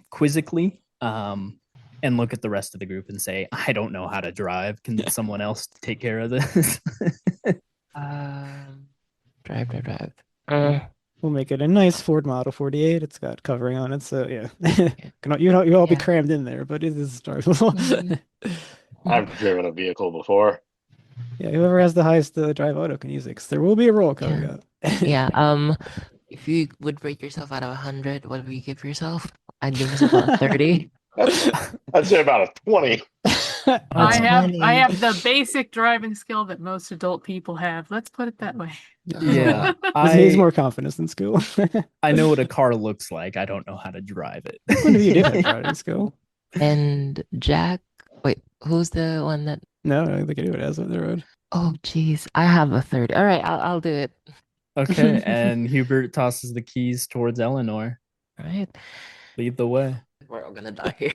quizzically and look at the rest of the group and say, I don't know how to drive. Can someone else take care of this? Drive. We'll make it a nice Ford Model 48. It's got covering on it, so yeah. You all be Yeah. crammed in there, but it is drivable. Mhm. I've driven a vehicle before. Yeah, whoever has the highest drive auto can use it, 'cause there will be a roll coming Yeah. up. Yeah. If you would rate yourself out of 100, what would you give yourself? I'd give myself a 30. I'd say about a 20. I have 20. the basic driving skill that most adult people have. Let's put it that way. Yeah, He needs I more confidence in school. I know what a car looks like. I don't know how to drive it. One of you did have driving school. And Jack, wait, who's the one that? No, I don't think anyone has on the road. Oh, geez, I have a 30. All right, I'll do it. Okay, and Hubert tosses the keys towards Eleanor. All right, Lead the way. we're all gonna die here.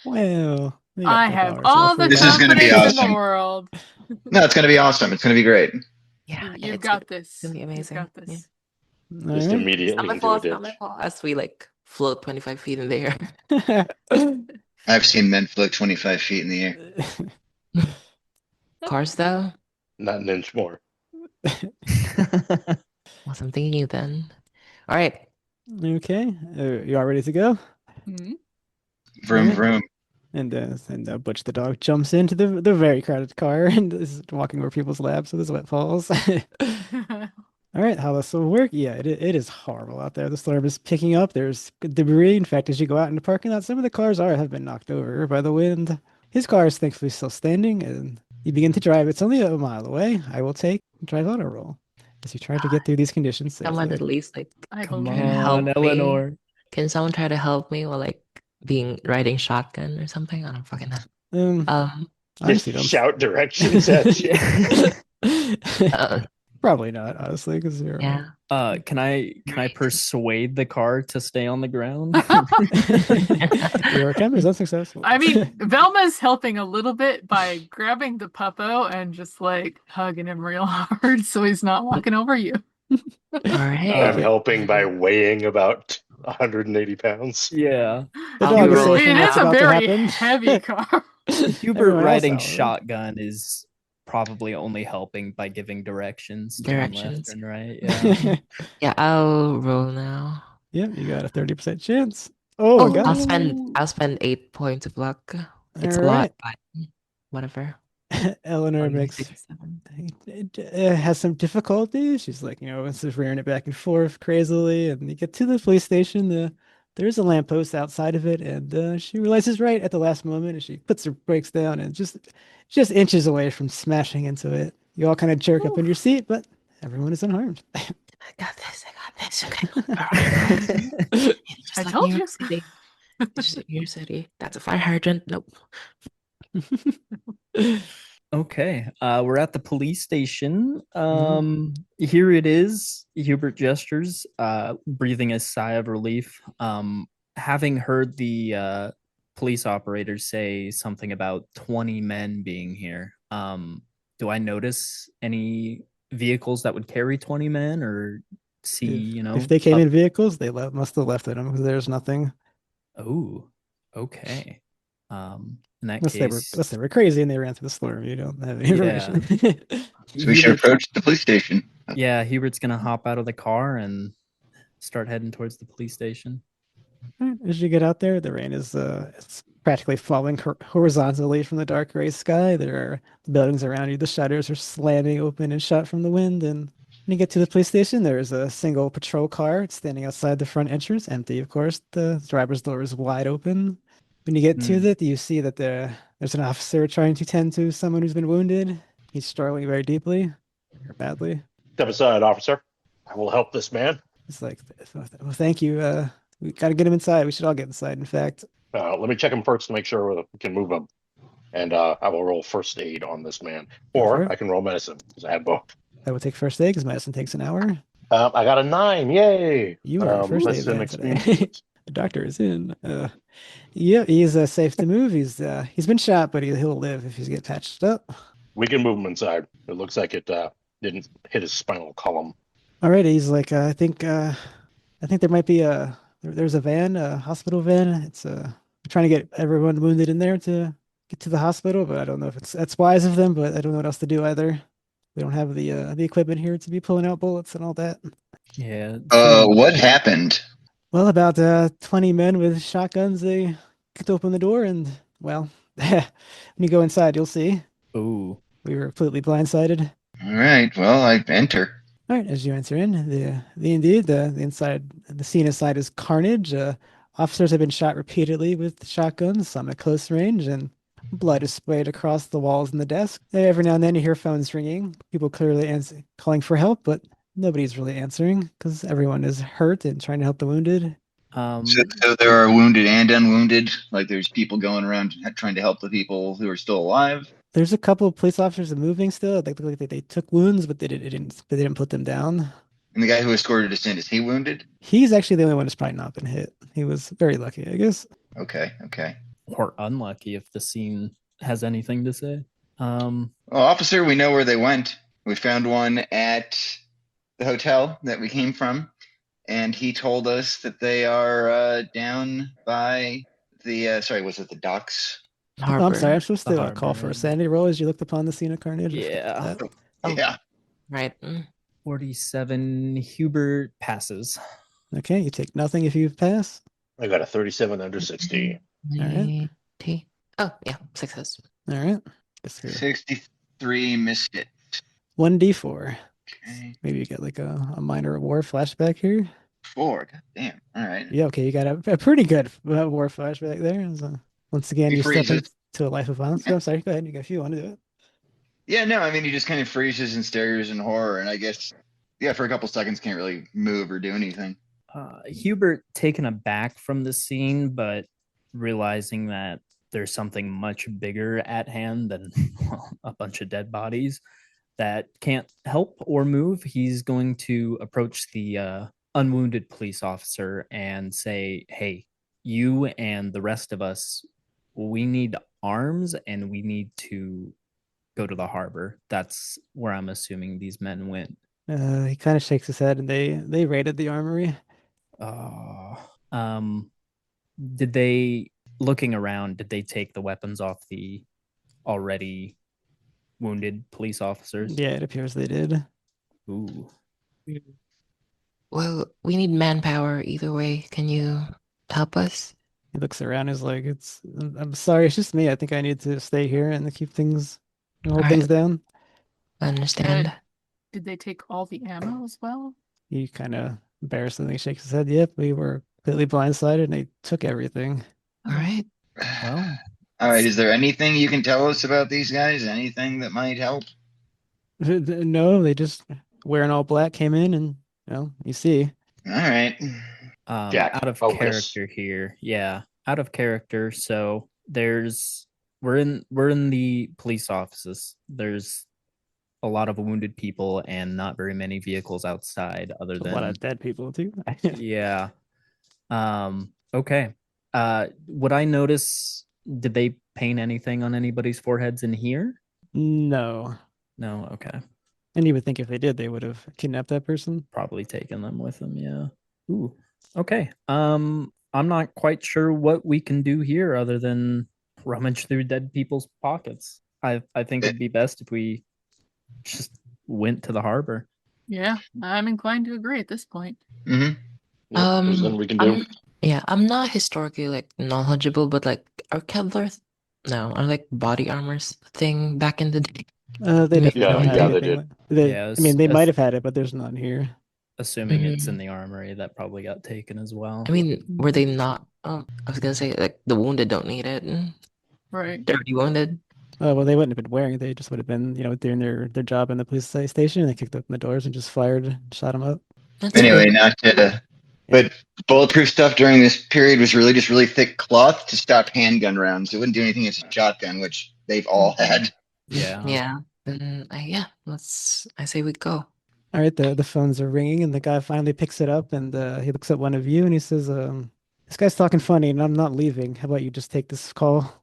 Well, we got I the have power, so all the we'll This figure is gonna be confidence in the awesome. world. No, it's going to be awesome. It's going to be great. Yeah, You've it's got this. It's gonna be You've amazing. got Yeah. this. it out. Just All right. It's immediately not my into fault. a It's not my ditch. fault. As we like float 25 feet in the air. I've seen men float 25 feet in the air. Cars, though. Not an inch more. Well, something new then. All right. Okay, you all ready to go? Mhm. Vroom, Yeah. vroom. And Butch the dog jumps into the very crowded car and is walking over people's laps with his wet paws. All right, how this will work? Yeah, it is horrible out there. The storm is picking up. There's debris. In fact, as you go out in the parking lot, some of the cars have been knocked over by the wind. His car is thankfully still standing, and you begin to drive. It's only a mile away. I will take drive auto roll as you try to get through these conditions Someone at safely. least like I Come believe can you. help on, me. Eleanor. Can someone try to help me while like riding shotgun or something? I don't fucking know. I Just honestly don't. shout directions at you. Uh, Probably not, honestly, because you're. yeah. Can I persuade the car to stay on the ground? Your attempt is unsuccessful. I mean, Velma's helping a little bit by grabbing the puppo and just like hugging him real hard so he's not walking over you. All right. I'm Okay. helping by weighing about 180 pounds. Yeah. The I'll dog be is rolling. safe It from is what's a about to very happen. heavy car. Hubert Everyone else riding out. shotgun is probably only helping by giving directions. Turn Directions. left and right. Yeah. Yeah, I'll roll now. Yep, you got a 30% chance. Oh my Oh, god. I'll spend 8 points of luck. It's All a lot, right. but whatever. Eleanor makes 167. has some difficulties. She's like, it's just rearing it back and forth crazily, and you get to the police station. There is a lamppost outside of it, and she realizes right at the last moment, and she puts her brakes down and just inches away from smashing into it. You all kind of jerk up in your seat, but everyone is unharmed. I got this. Okay. All right. Just I like told New you. York City. Just like New York City. That's a fire hydrant. Nope. Okay. We're at the police station. Mhm. Here it is. Hubert gestures, breathing a sigh of relief. Having heard the police operator say something about 20 men being here. Do I notice any vehicles that would carry 20 men or see, If they came up- in vehicles, they must have left them because there's nothing. Oh, okay. In that Unless case, they were crazy and they ran through the storm. You don't have any Yeah. information. So we should Hubert's- approach the police station. Yeah, Hubert's gonna hop out of the car and start heading towards the police station. As you get out there, the rain is it's practically falling horizontally from the dark gray sky. There are buildings around you. The shutters are slamming open and shut from the wind. And when you get to the police station, there is a single patrol car. It's standing outside the front entrance, empty, of course. The driver's door is wide open. When you get to it, you see that there's an officer trying to tend to someone who's been wounded. He's struggling very deeply or badly. Step aside, officer. I will help this man. It's like, well, thank you. We got to get him inside. We should all get inside, in fact. Let me check him first to make sure we can move him. And I will roll first aid on this man. Or Okay. I can roll medicine because I have both. I will take first aid because medicine takes an hour. I got a 9. Yay! You are a first aid medicine man today. experience. The doctor is in. Yeah, he's safe to move. He's been shot, but he'll live if he's get patched up. We can move him inside. It looks like it didn't hit his spinal column. All right, he's like, I think there might be there's a van, a hospital van. It's we're trying to get everyone wounded in there to get to the hospital, but I don't know if that's wise of them, but I don't know what else to do either. We don't have the equipment here to be pulling out bullets and all that. Yeah. What happened? Well, about 20 men with shotguns, they kicked open the door, and, well, when you go inside, you'll see. Oh. We were completely blindsided. All right. Well, I enter. All right, as you enter in, the inside, the scene inside is carnage. Officers have been shot repeatedly with shotguns, some at close range, and blood is sprayed across the walls and the desk. Every now and then you hear phones ringing, people clearly calling for help, but nobody's really answering because everyone is hurt and trying to help the wounded. So there are wounded and unwounded. Like there's people going around trying to help the people who are still alive. There's a couple of police officers moving still. They look like they took wounds, but they didn't put them down. And the guy who escorted us in, is he wounded? He's actually the only one who's probably not been hit. He was very lucky, I guess. Okay. Or unlucky if the scene has anything to say. Well, officer, we know where they went. We found one at the hotel that we came from, and he told us that they are down by the sorry, was it the docks? Oh, I'm sorry. I'm supposed The to harbor, call for a right. sanity roll as you looked upon the scene of carnage. Yeah. Oh. Yeah. Right. 47. Hubert passes. Okay, you take nothing if you pass. I got a 37 under 60. All right. Oh, yeah, success. All right. Guess you're 63 missed it. 1d4. Okay. Maybe you get like a minor war flashback here. 4. God damn. All right. Yeah, okay, you got a pretty good war flashback there. So, once again, He you step freezes. into a life of violence. Yeah. I'm sorry, go ahead. If you want to do it. Yeah, no, I mean, he just kind of freezes and stares in horror, and I guess, yeah, for a couple seconds can't really move or do anything. Hubert taken aback from the scene, but realizing that there's something much bigger at hand than a bunch of dead bodies that can't help or move, he's going to approach the unwounded police officer and say, hey, you and the rest of us, we need arms and we need to go to the harbor. That's where I'm assuming these men went. He kind of shakes his head, and they raided the armory. Did they, looking around, did they take the weapons off the already wounded police officers? Yeah, it appears they did. Ooh. Well, we need manpower either way. Can you help us? He looks around. He's like, I'm sorry, it's just me. I think I need to stay here and keep things, hold All things right. down. I understand. Did they take all the ammo as well? He kind of embarrassingly shakes his head. Yep, we were completely blindsided and they took everything. All right. Well, All right, is there anything you can tell us about these guys? Anything that might help? No, they just wearing all black came in and, you see. All right. Jack, out of focus. character here. Yeah, out of character. So we're in the police offices. There's a lot of wounded people and not very many vehicles outside other A than lot of dead people too. yeah. Okay. Would I notice, did they paint anything on anybody's foreheads in here? No. No, okay. And you would think if they did, they would have kidnapped that person. Probably taken them with them, yeah. Ooh. Okay. I'm not quite sure what we can do here other than rummage through dead people's pockets. I think it'd be best if we just went to the harbor. Yeah, I'm inclined to agree at this point. Mm-hmm. Yeah, there's nothing we can do. I'm not historically like knowledgeable, but like are like body armors thing back in the day. They definitely Yeah, don't have yeah, they anything. Yeah, I mean, they as- might have had it, but there's none here. Assuming it's Mhm. in the armory, that probably got taken as well. I mean, were they not? Oh, I was gonna say like the wounded don't need it. Right. Dirty wounded. Well, they wouldn't have been wearing it. They just would have been, doing their job in the police station. And they kicked open the doors and just fired, shot them up. That's Anyway, fair. not to, but bulletproof stuff during this period was really just really thick cloth to stop handgun rounds. It wouldn't do anything as a shotgun, which they've all had. Yeah. Yeah. Then I say we go. All right, the phones are ringing, and the guy finally picks it up, and he looks at one of you, and he says, "This guy's talking funny, and I'm not leaving. How about you just take this call?"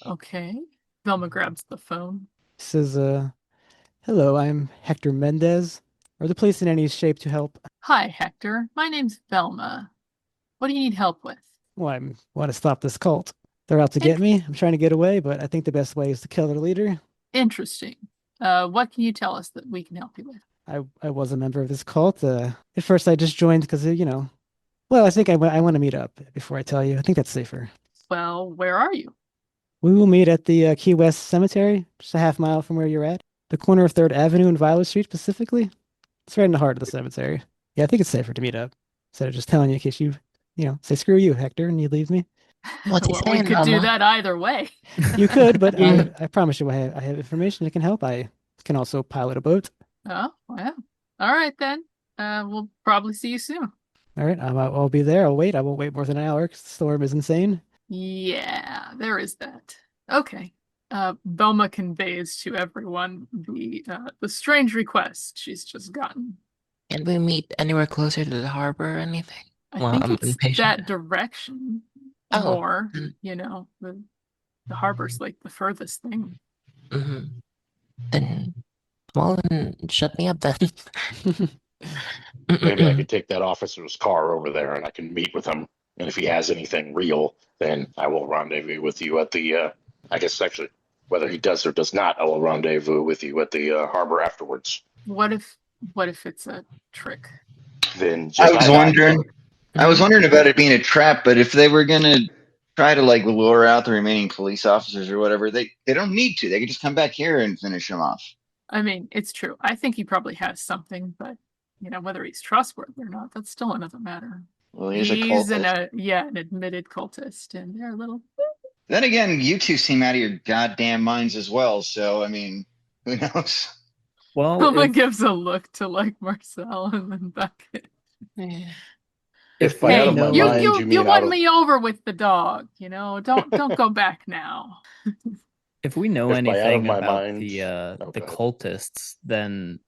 Okay. Velma grabs the phone. He says, "Hello, I'm Hector Mendez. Are the police in any shape to help?" Hi, Hector. My name's Velma. What do you need help with? Well, I want to stop this cult. They're out to get me. I'm trying to get away, but I think the best way is to kill their leader. Interesting. What can you tell us that we can help you with? I was a member of this cult. At first, I just joined because, well, I think I want to meet up before I tell you. I think that's safer. Well, where are you? We will meet at the Key West Cemetery, just a half mile from where you're at. The corner of 3rd Avenue and Violet Street, specifically. It's right in the heart of the cemetery. Yeah, I think it's safer to meet up instead of just telling you in case you say screw you, Hector, and you leave me. What's he Well, we saying, could do Velma? that either way. You could, but Mm. I promise you I have information that can help. I can also pilot a boat. Oh, well. All right then. We'll probably see you soon. All right, I'll be there. I'll wait. I won't wait more than an hour because the storm is insane. Yeah, there is that. Okay. Velma conveys to everyone the strange request she's just gotten. Can we meet anywhere closer to the harbor or anything? I Well, think I'm it's impatient. that direction Oh. more, the harbor's like the furthest thing. Mm-hmm. Then, well, then shut me up then. Maybe I could take that officer's car over there and I can meet with him. And if he has anything real, then I will rendezvous with you at the, I guess actually, whether he does or does not, I will rendezvous with you at the harbor afterwards. What if it's a trick? Then I just was die. wondering. I was Mhm. wondering about it being a trap, but if they were gonna try to like lure out the remaining police officers or whatever, they don't need to. They could just come back here and finish them off. I mean, it's true. I think he probably has something, but whether he's trustworthy or not, that's still another matter. Well, he's a He's cultist. an admitted cultist, and they're a little. Then again, you two seem out of your goddamn minds as well. So I mean, who knows? Well, Velma if, gives a look to like Marcel and then Beckett. Yeah. if By we out Hey, of my know, mind, you you you mean out won of me over with the dog. Don't go back now. if we know if by out of anything my about mind? the Okay. cultists, then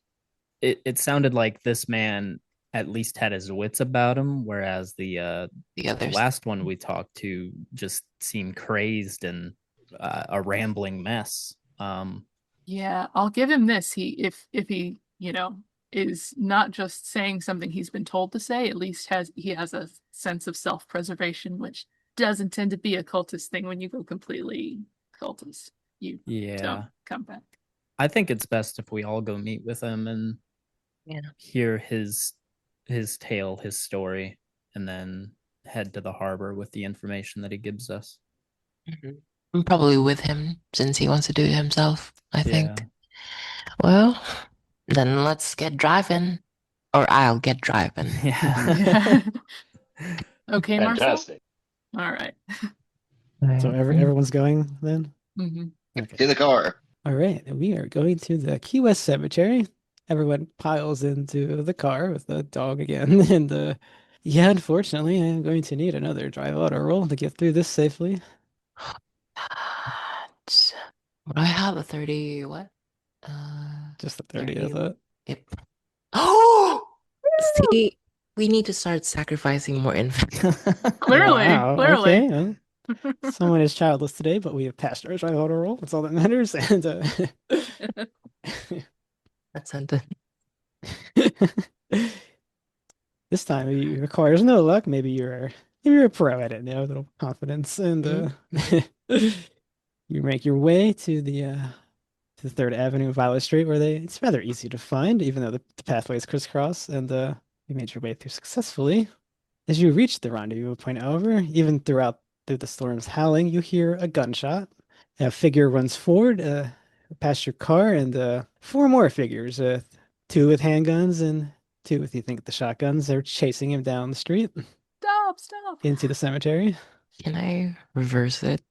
it sounded like this man at least had his wits about him, whereas The the others. last one we talked to just seemed crazed and a rambling mess. Yeah, I'll give him this. If he, is not just saying something he's been told to say, at least he has a sense of self-preservation, which doesn't tend to be a cultist thing when you go completely cultist. You Yeah, don't come back. I think it's best if we all go meet with him and Yeah. hear his tale, his story, and then head to the harbor with the information that he gives us. Mhm. I'm probably with him since he wants to do it himself, I Yeah. think. Well, then let's get driving. Or I'll get driving. Yeah. Okay, Marcel? Fantastic. All right. So everyone's going then? Mhm. Okay. To the car. All right. We are going to the Key West Cemetery. Everyone piles into the car with the dog again. And yeah, unfortunately, I'm going to need another drive auto roll to get through this safely. Would I have a 30 what? Just the 30, I 30. thought. Yep. Oh! See, we need to start sacrificing more infants. Clearly, Wow. clearly. Okay. Well, someone is childless today, but we have passed our drive auto roll. That's all that matters. And That sentence. this time it requires no luck. Maybe you're a pro at it now, a little confidence, and you make your way to the Third Avenue Violet Street, where it's rather easy to find, even though the pathways crisscross, and you made your way through successfully. As you reach the rendezvous point, however, even through the storm's howling, you hear a gunshot. A figure runs forward, past your car, and four more figures, two with handguns and two with, you think, the shotguns. They're chasing him down the street Stop. into the cemetery. Can I reverse it?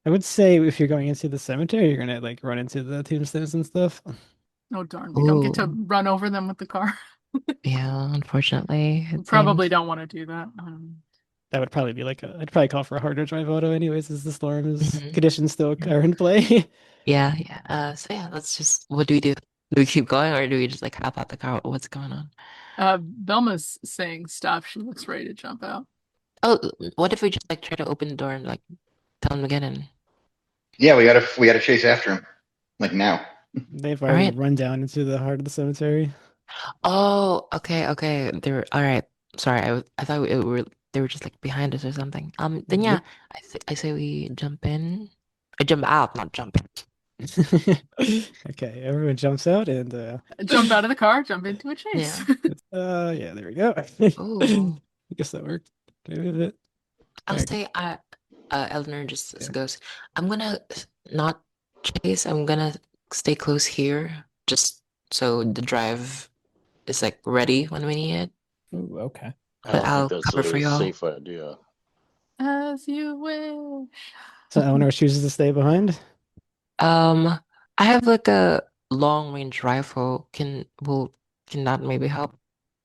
I would say if you're going into the cemetery, you're gonna like run into the tombstones and stuff. Oh darn, we don't get to Ooh. run over them with the car. Yeah, unfortunately, We it probably seems. don't want to do that. That would probably be I'd probably call for a harder drive auto anyways, as the storm's Mhm. conditions still are in play. Yeah. So yeah, let's just. What do we do? Do we keep going, or do we just like hop out the car? What's going on? Velma's saying stop. She looks ready to jump out. Oh, what if we just like try to open the door and like tell him to get in? Yeah, we gotta chase after him. Like now. They've All already right. run down into the heart of the cemetery. Oh, okay. They're all right. Sorry, I thought they were just like behind us or something. Then yeah, Yep. I say we jump in. I jump out, not jump in. Okay, everyone jumps out and Jump out of the car, jump into a chase. yeah, there we go. Oh, I guess that worked. Maybe it. I'll Alright. say Eleanor just Yeah. goes, I'm gonna not chase. I'm gonna stay close here, just so the drive is like ready when we need it. Ooh, okay. I But don't think I'll that's cover for a y'all. safe idea. As you wish. So Eleanor chooses to stay behind. I have like a long range rifle. Can that maybe help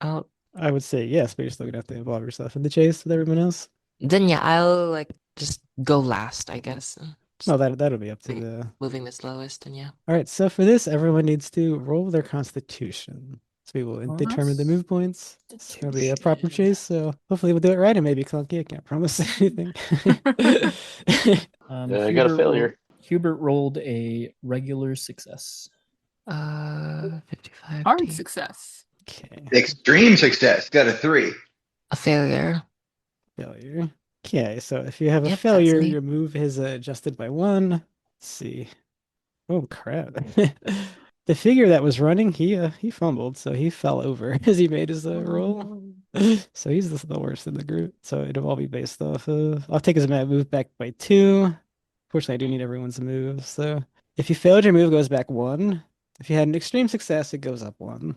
out? I would say yes, but you're still gonna have to involve yourself in the chase with everyone else. Then yeah, I'll like just go last, I guess. No, Just that'll be up to like the. moving the slowest, and yeah. All right, so for this, everyone needs to roll their constitution. So we will determine the move points. It's gonna be a proper chase, so hopefully we'll do it right. It may be clunky. I can't promise anything. I got a failure. Hubert rolled a regular success. 55. Hard success. Okay, Extreme success. Got a 3. A failure. failure. Okay, so if you have a Yep, that's failure, me. your move is adjusted by 1. Let's see. Oh crap. The figure that was running, he fumbled, so he fell over as he made his roll. So he's the worst in the group. So it'll all be based off of. I'll take his move back by 2. Fortunately, I do need everyone's move. So if you failed, your move goes back 1. If you had an extreme success, it goes up 1.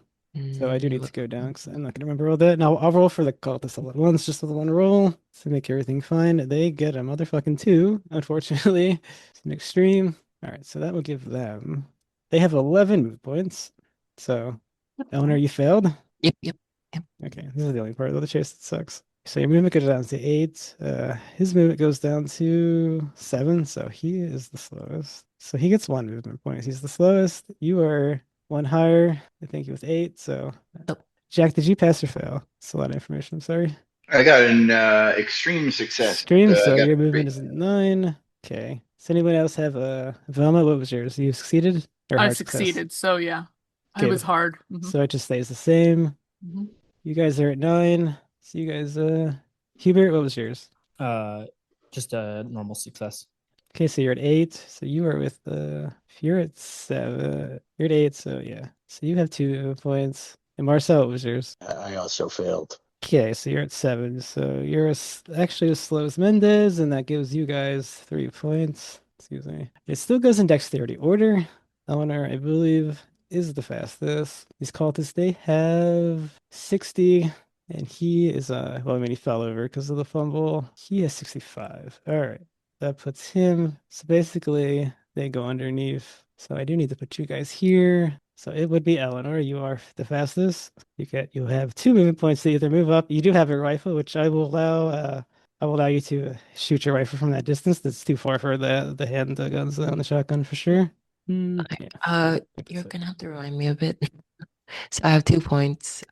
So I do need to go down because I'm not going to remember all that. Now I'll roll for the cultists all at once, just with one roll to make everything fine. They get a motherfucking 2, unfortunately. It's an extreme. All right, so that will give them. They have 11 move points. So, Eleanor, you failed. Yep. Okay, this is the only part of the chase that sucks. So your movement goes down to 8. His movement goes down to 7. So he is the slowest. So he gets 1 movement point. He's the slowest. You are 1 higher. I think he was 8. So, Nope. Jack, did you pass or fail? That's a lot of information. I'm sorry. I got an extreme success. Extreme. I So got your a 3. movement is 9. Okay. Does anyone else have a Velma? What was yours? You succeeded or I hard success? succeeded, so yeah. Okay. It was hard. Mhm. So it just stays the same. Mhm. You guys are at 9. So you guys, Hubert, what was yours? Just a normal success. Okay, so you're at 8. So you are with if you're at 7, you're at 8. So yeah. So you have 2 points. And Marcel, what was yours? I also failed. Okay, so you're at 7. So you're actually as slow as Mendez, and that gives you guys 3 points. Excuse me. It still goes in dexterity order. Eleanor, I believe, is the fastest. These cultists, they have 60, and he is well, I mean, he fell over because of the fumble. He has 65. All right, that puts him. So basically, they go underneath. So I do need to put you guys here. So it would be Eleanor. You are the fastest. You have 2 movement points to either move up. You do have a rifle, which I will allow. I will allow you to shoot your rifle from that distance. That's too far for the handguns on the shotgun for sure. Yeah. You're gonna have to remind me a bit. So I have 2 points.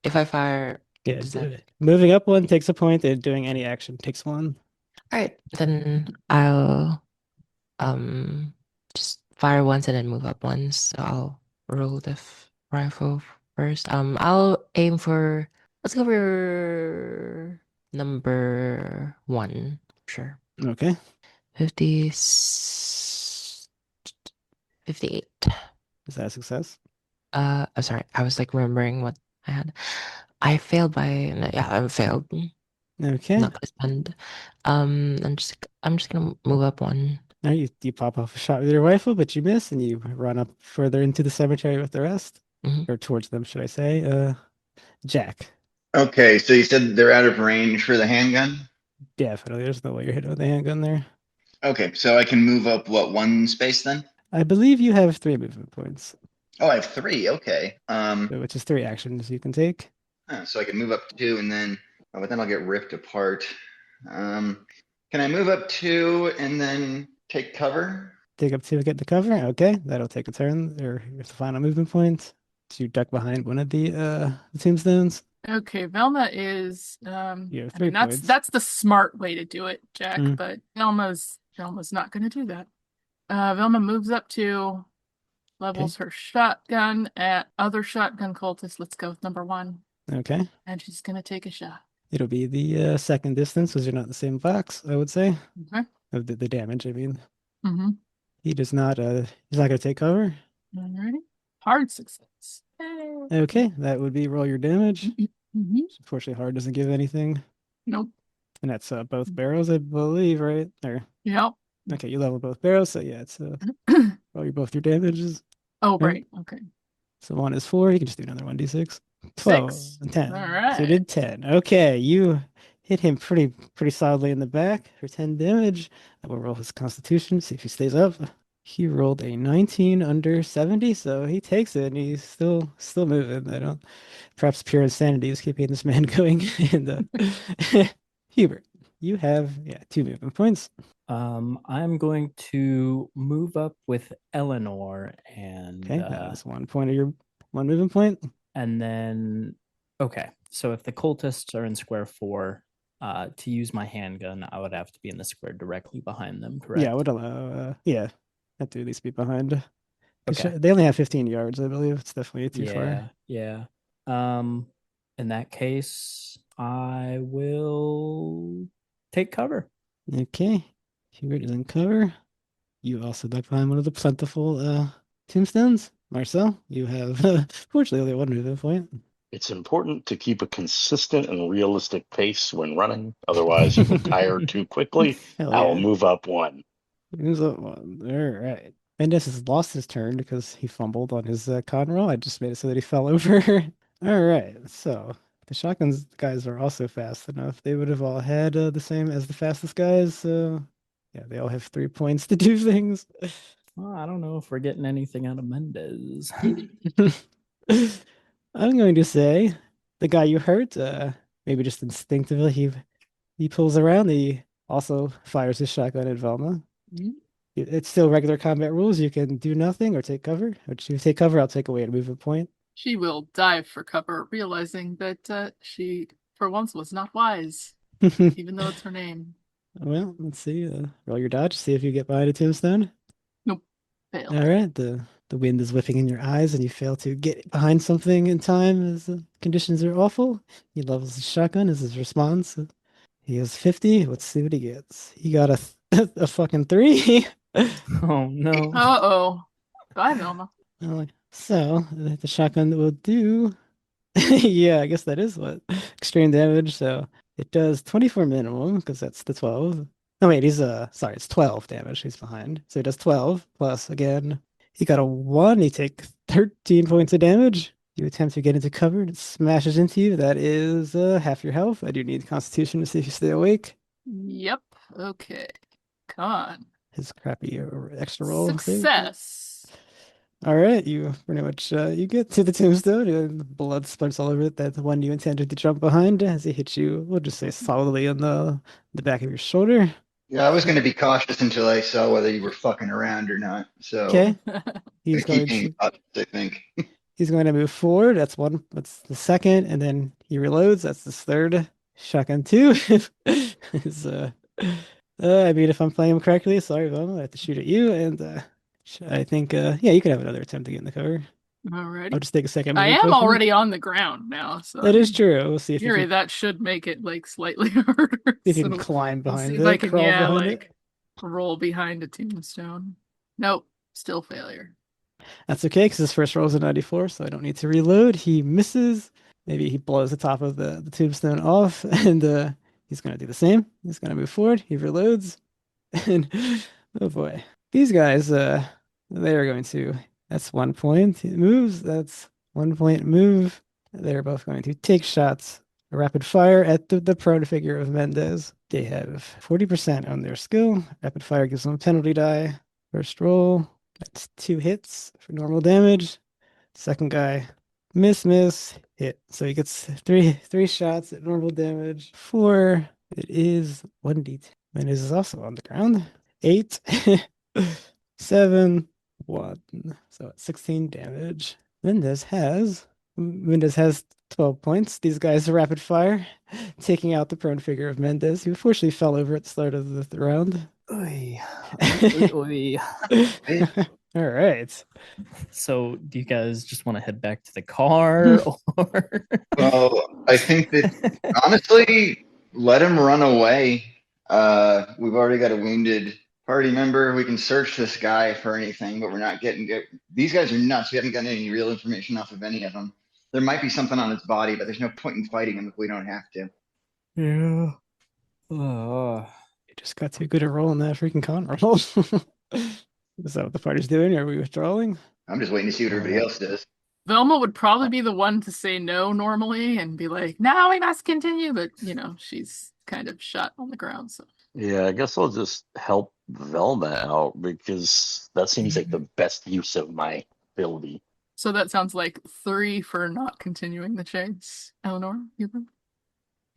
If I fire, Yeah, does that... moving up 1 takes a point, and doing any action takes 1. All right, then I'll just fire once and then move up once. So I'll roll the rifle first. I'll aim for, let's go for number 1. Sure. Okay. 58. Is that a success? I'm sorry. I was like remembering what I had. I failed by, yeah, I failed. Okay. Not gonna spend. I'm just gonna move up 1. Now you pop off a shot with your rifle, but you miss, and you run up further into the cemetery with the rest, or towards them, should I say? Jack. Okay, so you said they're out of range for the handgun? Definitely, there's no way you're hitting with a handgun there. Okay, so I can move up, what, 1 space then? I believe you have 3 movement points. Oh, I have 3. Okay. Which is 3 actions you can take. So I can move up 2 and then, but then I'll get ripped apart. Can I move up 2 and then take cover? Take up 2 and get the cover. Okay, that'll take a turn, or the final movement point. So you duck behind one of the tombstones. Okay, Velma is You have I 3 mean, points. that's the smart way to do it, Jack, but Velma's not gonna do that. Velma moves up to, levels her shotgun at other shotgun cultist. Let's go with number 1. Okay. And she's gonna take a shot. It'll be the second distance, because you're not in the same box, I would say. Okay. Of the damage, I mean. Mm-hmm. He does not, he's not going to take cover. Alrighty. Hard success. Hey. Okay, that would be roll your damage. Mm-hmm. Unfortunately, hard doesn't give anything. Nope. And that's both barrels, I believe, right? Or Yep. okay, you level both barrels, so yeah, it's roll both your damages. Oh, right. Okay. So 1 is 4. You can just do another 1d6. 12 6. and 10. All So right. you did 10. Okay, you hit him pretty solidly in the back for 10 damage. I will roll his constitution, see if he stays up. He rolled a 19 under 70, so he takes it and he's still moving. I don't perhaps pure insanity is keeping this man going. And Hubert, you have 2 movement points. I'm going to move up with Eleanor Okay, that is 1 point of your 1 movement point. and then okay. So if the cultists are in square 4, to use my handgun, I would have to be in the square directly behind them, correct? Yeah, I would allow. Have to at least be behind. Okay. They only have 15 yards, I believe. It's definitely too far. Yeah. In that case, I will take cover. Okay, Hubert is in cover. You also duck behind one of the plentiful tombstones. Marcel, you have fortunately only 1 movement point. It's important to keep a consistent and realistic pace when running. Otherwise, you will tire too quickly. Hell I will yeah. move up 1. Moves up 1. All right. Mendes has lost his turn because he fumbled on his con roll. I just made it so that he fell over. All right. So the shotguns guys are also fast enough. They would have all had the same as the fastest guys. So yeah, they all have 3 points to do things. Well, I don't know if we're getting anything out of Mendez. I'm going to say the guy you hurt, maybe just instinctively he pulls around. He also fires his shotgun at Velma. It's still regular combat rules. You can do nothing or take cover. If you take cover, I'll take away a movement point. She will dive for cover, realizing that she, for once, was not wise, even though it's her name. Well, let's see. Roll your dodge. See if you get behind a tombstone. Nope. Failed. All right. The wind is whipping in your eyes, and you fail to get behind something in time as the conditions are awful. He levels his shotgun as his response. He has 50. Let's see what he gets. He got a fucking 3. Oh no. Uh-oh. Bye, Velma. So the shotgun will do. Yeah, I guess that is what extreme damage. So it does 24 minimum because that's the 12. No, wait, he's sorry, it's 12 damage. He's behind. So he does 12 plus again. He got a 1. He takes 13 points of damage. You attempt to get into cover and it smashes into you. That is half your health. I do need Constitution to see if you stay awake. Yep. Okay. Come on. His crappy extra roll. Success. All right, you pretty much you get to the tombstone and blood spurts all over it. That's the one you intended to jump behind as he hits you. We'll just say solidly on the back of your shoulder. Yeah, I was going to be cautious until I saw whether you were fucking around or not. So Okay, he's keep going being to cautious, I think. he's going to move forward. That's one. That's the second, and then he reloads. That's his third. Shotgun 2 is I mean, if I'm playing him correctly, sorry, Velma, I have to shoot at you, and I think yeah, you can have another attempt to get in the cover. Alrighty. I'll just take a second. I am already on the ground now, so that is true. We'll see if you Eerie, can, that should make it like slightly harder. if you can climb we'll behind see it, if I can, crawl yeah, behind like roll behind a tombstone. Nope, still failure. That's okay, because his first roll is a 94, so I don't need to reload. He misses. Maybe he blows the top of the tombstone off, and he's going to do the same. He's going to move forward. He reloads, and oh boy, these guys, they are going to. That's 1 point. He moves. That's 1 point move. They're both going to take shots, rapid fire at the prone figure of Mendez. They have 40% on their skill. Rapid fire gives them a penalty die. First roll. That's 2 hits for normal damage. Second guy, miss, hit. So he gets three shots at normal damage. 4. It is 1d10. Mendez is also on the ground. 8, 7, 1. So 16 damage. Mendez has 12 points. These guys are rapid fire, taking out the prone figure of Mendez, who unfortunately fell over at the start of the round. Oy. All right. So, do you guys just want to head back to the car, or? Well, I think that honestly, let him run away. We've already got a wounded party member. We can search this guy for anything, but we're not getting good. These guys are nuts. We haven't gotten any real information off of any of them. There might be something on his body, but there's no point in fighting him if we don't have to. Yeah. You just got too good at rolling that freaking con roll. Is that what the party's doing? Are we withdrawing? I'm just waiting to see what everybody else does. Velma would probably be the one to say no normally and be like, "Now we must continue," but she's kind of shot on the ground, so. Yeah, I guess I'll just help Velma out because that seems like the best use of my ability. So that sounds like 3 for not continuing the chase. Eleanor, Hubert?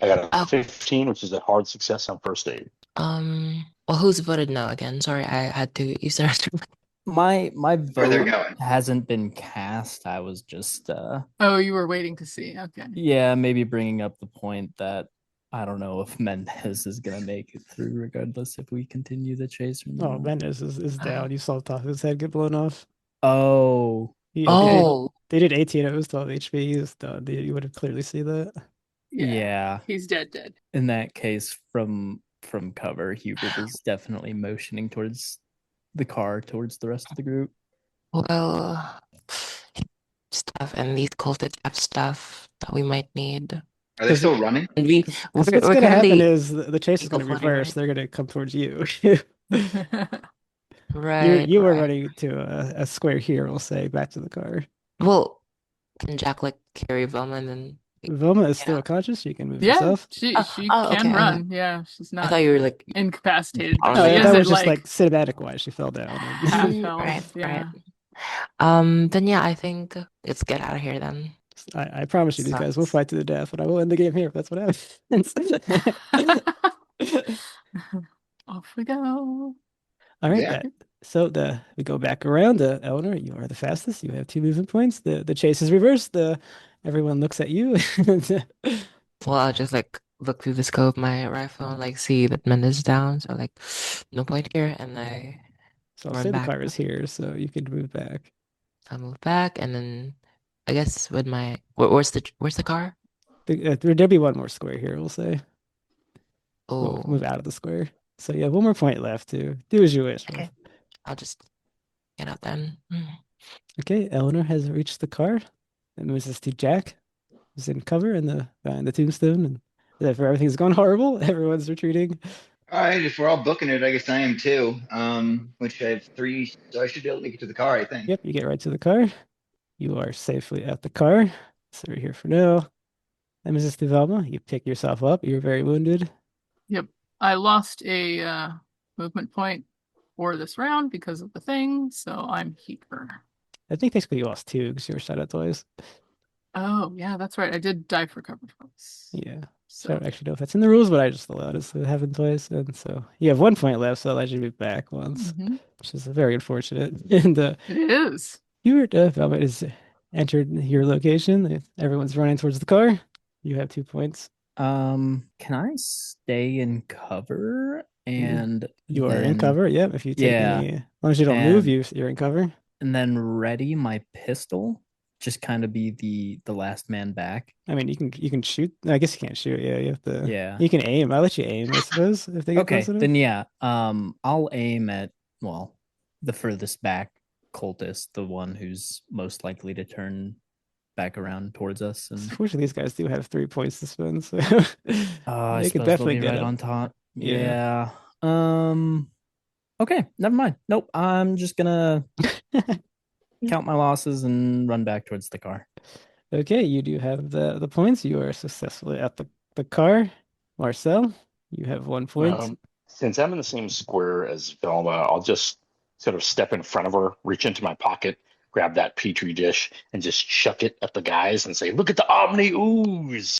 I got a Oh, 15, which is a hard success on first aid. well, who's voted no again? Sorry, I had to use the restroom. My Where they're vote going. hasn't been cast. I was just Oh, you were waiting to see. Okay. yeah, maybe bringing up the point that I don't know if Mendez is gonna make it through, regardless if we continue the chase or Oh, not. Mendes is down. You saw the top of his head get blown off. Oh, Oh, They did 18, it was 12 HP. He was done. You would have clearly see that. yeah. He's dead. In that case, from cover, Hubert is definitely motioning towards the car, towards the rest of the group. well, stuff and these cultists have stuff that we might need. Are they still running? And we're What's going to happen currently is the chase is going to eco flooding, reverse. right? They're going to come towards you. Right, You were right. running to a square here, we'll say, back to the car. Well, can Jack like carry Velma and then Velma is get still out? conscious. She can move Yeah, herself. she Oh, can okay, run. Yeah, she's I not thought you were like incapacitated, but No, Oh, she that yeah. was isn't just like like cinematic wise. She fell down. half right, health. right. Yeah. Then yeah, I think let's get out of here then. I promise you, these guys will Sucks. fight to the death, but I will end the game here if that's what happens. Off we go. All right, Yeah. so we go back around. Eleanor, you are the fastest. You have 2 movement points. The chase is reversed. Everyone looks at you. Well, I'll just like look through the scope of my rifle and like see that Mendes is down. So like no point here, and I So I'll run say the back. car is here, so you can move back. I move back, and then I guess with my where's the car? There'll be one more square here, we'll say. We'll Oh, move out of the square. So you have 1 more point left to do as you wish. okay. I'll just get out then. Okay, Eleanor has reached the car and moves us to Jack, who's in cover behind the tombstone. And if everything's gone horrible, everyone's retreating. All right, if we're all booking it, I guess I am too. Which I have 3, so I should be able to make it to the car, I think. Yep, you get right to the car. You are safely at the car. So we're here for now. And Mrs. Velma, you pick yourself up. You're very wounded. Yep. I lost a movement point for this round because of the thing, so I'm here. I think technically you lost 2 because you were shot at twice. Oh, yeah, that's right. I did die for cover twice. Yeah. So I So don't actually know if that's in the rules, but I just allowed us to happen twice. And so you have 1 point left, so that allows you to be back once, which is very unfortunate. And it is. Hubert, Velma is entered your location. Everyone's running towards the car. You have 2 points. Can I stay in cover and You are in then- cover. Yep. If you take Yeah. any, as long as you don't move, And- you're in cover. and then ready my pistol, just kind of be the last man back. I mean, you can shoot. I guess you can't shoot. Yeah, you have to. Yeah. You can aim. I'll let you aim, I suppose, if they get Okay, close enough. then yeah. I'll aim at the furthest back cultist, the one who's most likely to turn back around towards us. And Unfortunately, these guys do have 3 points to spend, so I they could suppose definitely they'll be get right up. on top. Yeah. Yeah. Okay, never mind. Nope. I'm just gonna count my losses and run back towards the car. Okay, you do have the points. You are successfully at the car. Marcel, you have 1 point. Since I'm in the same square as Velma, I'll just sort of step in front of her, reach into my pocket, grab that petri dish, and just chuck it at the guys and say, "Look at the Omni ooze!"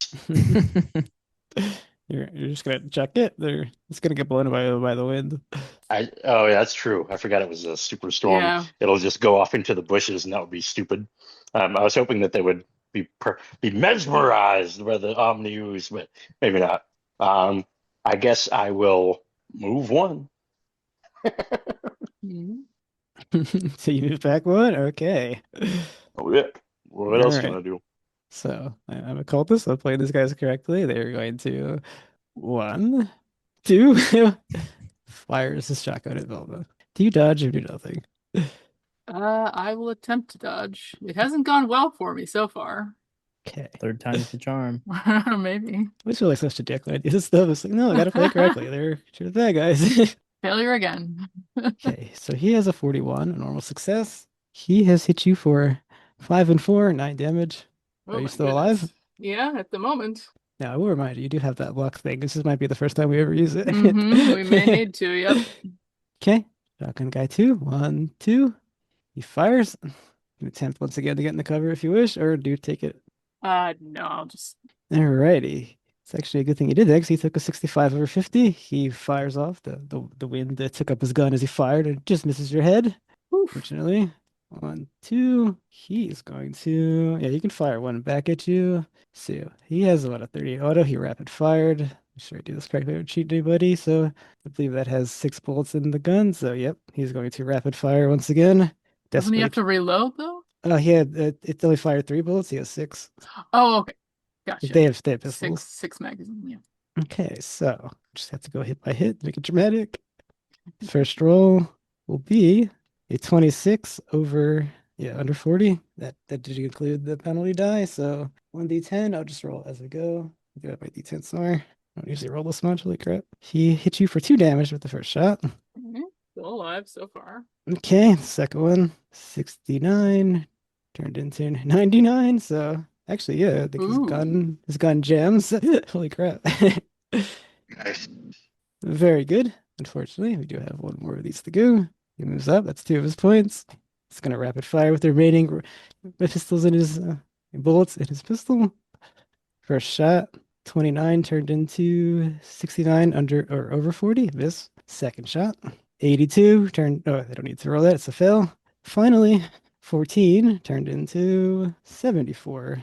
You're just gonna chuck it. It's gonna get blown away by the wind. Oh yeah, that's true. I forgot it was a superstorm. Yeah. It'll just go off into the bushes, and that would be stupid. I was hoping that they would be mesmerized by the Omni ooze, but maybe not. I guess I will move 1. So you move back 1? Okay. Oh yeah. What else can Alright. I do? So I'm a cultist. I'll play these guys correctly. They're going to 1, 2 fires his shotgun at Velma. Do you dodge or do nothing? I will attempt to dodge. It hasn't gone well for me so far. Okay. Third time's the charm. Maybe. I feel like such a dick when I do this stuff. It's like, no, I gotta play it correctly. They're shooting bad guys. Failure again. Okay, so he has a 41, a normal success. He has hit you for 5 and 4, 9 damage. Oh Are you my still goodness. alive? Yeah, at the moment. Now, I will remind you, you do have that luck thing. This might be the first time we ever use it. We may need to, yep. Okay. Shotgun guy 2. 1, 2. He fires. You attempt once again to get in the cover if you wish, or do take it. No, I'll just Alrighty. It's actually a good thing he did that because he took a 65 over 50. He fires off. The wind that took up his gun as he fired and just misses your head. oof. Fortunately. 1, 2. He's going to. Yeah, you can fire one back at you. So he has about a 30 auto. He rapid fired. Make sure I do this correctly. I don't cheat anybody. So I believe that has 6 bullets in the gun. So yep, he's going to rapid fire once again. Doesn't he have Desperately. to reload though? He had it only fired 3 bullets. He has 6. Oh, okay. Gotcha. They have pistols. Six magazine, yeah. Okay, so just have to go hit by hit, make it dramatic. First roll will be a 26 over, yeah, under 40. That did you include the penalty die? So 1d10, I'll just roll as we go. I do have my d10 somewhere. I don't usually roll this much, holy crap. He hit you for 2 damage with the first shot. Still alive so far. Okay, second one, 69, turned into 99. So actually, yeah, I think his gun jams. Holy crap. Nice. Very good. Unfortunately, we do have one more of these to go. He moves up. That's 2 of his points. He's going to rapid fire with the remaining pistols in his bullets in his pistol. First shot, 29 turned into 69 under or over 40. Miss. Second shot, 82 turned. Oh, I don't need to roll that. It's a fail. Finally, 14 turned into 74.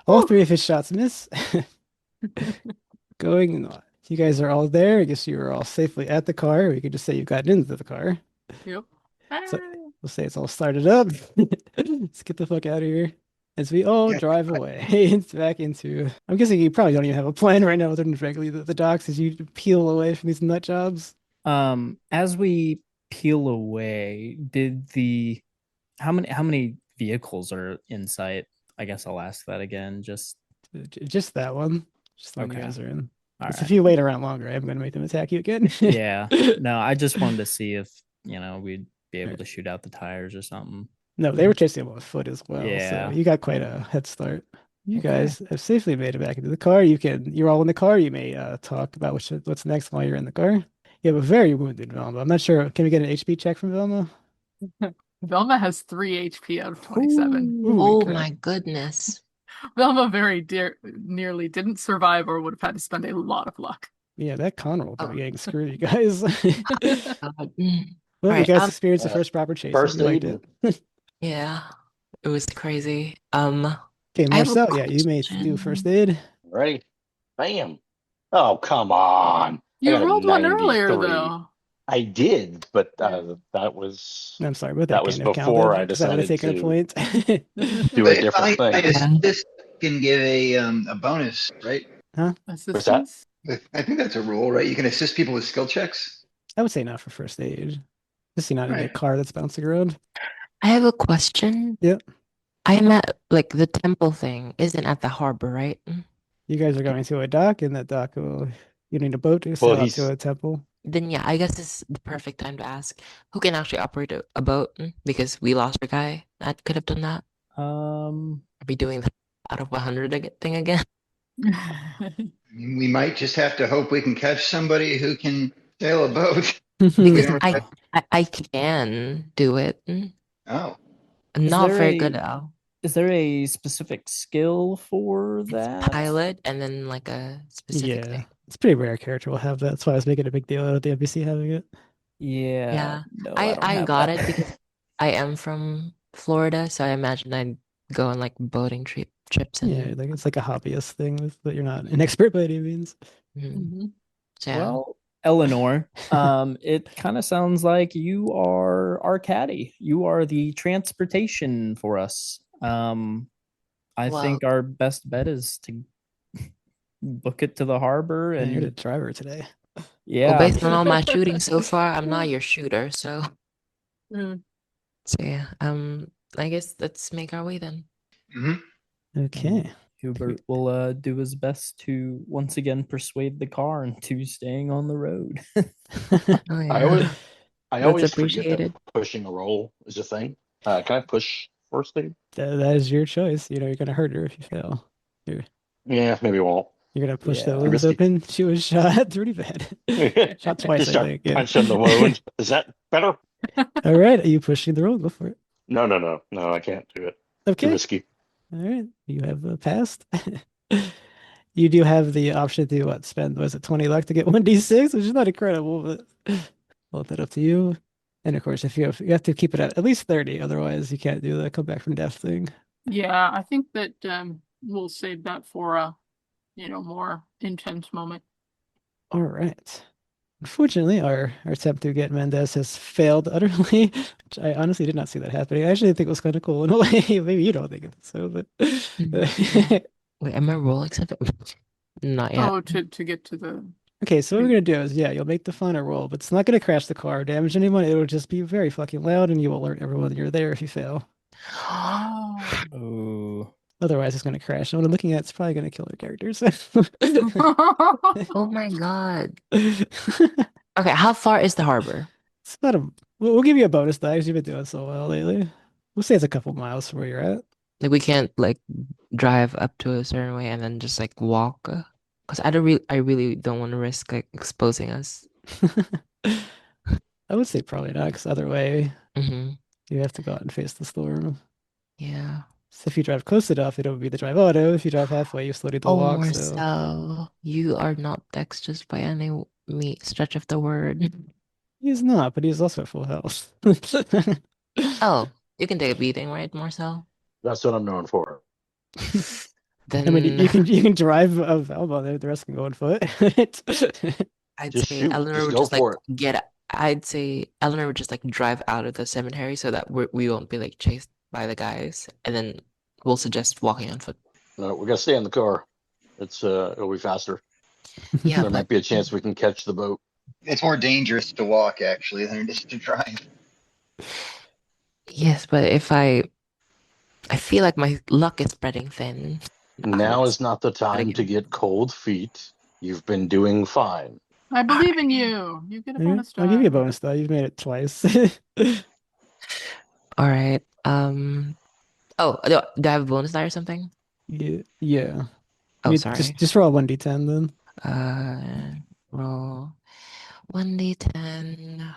All 3 of his shots miss. Going on. You guys are all there. I guess you are all safely at the car. We could just say you've gotten into the car. Yep. So we'll say it's all started up. Let's get the fuck out of here. As we all drive away back into. I'm guessing you probably don't even have a plan right now other than frankly the docks as you peel away from these nut jobs. As we peel away, how many vehicles are in sight? I guess I'll ask that again. Just that one. Just the one you Okay. guys are in. all If right. you wait around longer, I'm going to make them attack you again. Yeah. No, I just wanted to see if we'd be able to shoot out the tires or something. No, they were chasing him on foot as well. Yeah. So you got quite a head start. You Okay. guys have safely made it back into the car. You're all in the car. You may talk about what's next while you're in the car. You have a very wounded Velma. I'm not sure. Can we get an HP check from Velma? Velma has 3 HP out of 27. Ooh, Oh crap. my goodness. Velma very nearly didn't survive or would have had to spend a lot of luck. Yeah, that con roll Oh. probably getting screwed, you guys. God. Well, you Alright, guys experienced the first proper chase. First You liked aid. it. Yeah, it was crazy. Okay, I have a Marcel, yeah, you may do first aid. Ready? Bam. Oh, come on. I You got a rolled one earlier 93. though. I did, but Yeah. that was I'm sorry, but that was can't have before counted I because that would have decided taken a to point. do a different I thing. assist can give a bonus, right? Assistance. I think that's a rule, right? You can assist people with skill checks. I would say not for first aid. Just not in a Right. car that's bouncing around. I have a question. Yep. I'm at the temple thing isn't at the harbor, right? You guys are going to a dock, and that dock you need a boat to sail out he's- to a temple. Then yeah, I guess this is the perfect time to ask who can actually operate a boat because we lost a guy that could have done that. Are we doing the out of 100 thing again? We might just have to hope we can catch somebody who can sail a boat. Because don't know. I can do it. Oh, I'm Is not there very a- good at Is there a specific skill for it's that? pilot and then like a specific Yeah, thing. it's a pretty rare character will have that. That's why I was making a big deal out of the NPC having it. Yeah. Yeah. No, I don't I have got that. it because I am from Florida, so I imagine I'd go on like boating trips and Yeah, like it's like a hobbyist thing, but you're not an expert by any means. Mhm. So, yeah. Well, Eleanor, it kind of sounds like you are our caddy. You are the transportation for us. I Well- think our best bet is to book it to the harbor And you're the and driver today. yeah. Well, based on all my shooting so far, I'm not your shooter, so Mm. yeah. I guess let's make our way then. hmm Okay. Hubert will do his best to once again persuade the car into staying on the road. Oh I always yeah. I That's always forget appreciated. that pushing a roll is a thing. Can I push first aid? That is your choice. You know, you're gonna hurt her if you fail. You're Yeah, maybe I won't. you're gonna push the Yeah. Too wounds risky. open. She was shot pretty bad. Shot twice, Just I start think. Yeah. punching the wound. Is that better? All right. Are you pushing the roll? Go for it. No, I can't do it. Too Okay. risky. All right. You have passed. You do have the option to what spend, was it 20 luck to get 1d6, which is not incredible, but I'll let that up to you. And of course, if you have to keep it at least 30, otherwise you can't do the come back from death thing. Yeah, I think that we'll save that for a, more intense moment. All right. Unfortunately, our attempt to get Mendez has failed utterly, which I honestly did not see that happening. I actually think it was kind of cool in a way. Maybe you don't think it's so, but Wait, am I rolling something? Not yet. Oh, to get to the okay, so what we're gonna do is, yeah, you'll make the final roll, but it's not gonna crash the car or damage anyone. It'll just be very fucking loud, and you will alert everyone you're there if you fail. Oh. Oh. Otherwise, it's gonna crash. And what I'm looking at, it's probably gonna kill our characters. Oh my god. Okay, how far is the harbor? It's about we'll give you a bonus dice. You've been doing so well lately. We'll say it's a couple miles from where you're at. Like we can't like drive up to a certain way and then just like walk. Because I really don't want to risk like exposing us. I would say probably not, because other way Mm-hmm. you have to go out and face the storm. Yeah. So if you drive close enough, it'll be the drive auto. If you drive halfway, you slowly the Oh, walk. So Marcel, you are not dexterous by any stretch of the word. he's not, but he's also at full health. Oh, you can take a beating, right, Marcel? That's what I'm known for. I mean, you Then can drive a Velma. The rest can go on foot. I'd Just say shoot. Eleanor Just would go just like for it. get. I'd say Eleanor would just like drive out of the cemetery so that we won't be like chased by the guys, and then we'll suggest walking on foot. No, we're gonna stay in the car. It'll be faster. Yeah, There might be a chance we can catch the boat. It's more dangerous to walk actually than it is to drive. yes, but if I feel like my luck is spreading thin. Now is not the time again. to get cold feet. You've been doing fine. I believe in you. You get a Yeah, bonus die. I'll give you a bonus though. You've made it twice. All right. Oh, do I have a bonus die or something? Yeah. Oh, sorry. Just roll 1d10 then. Roll 1d10.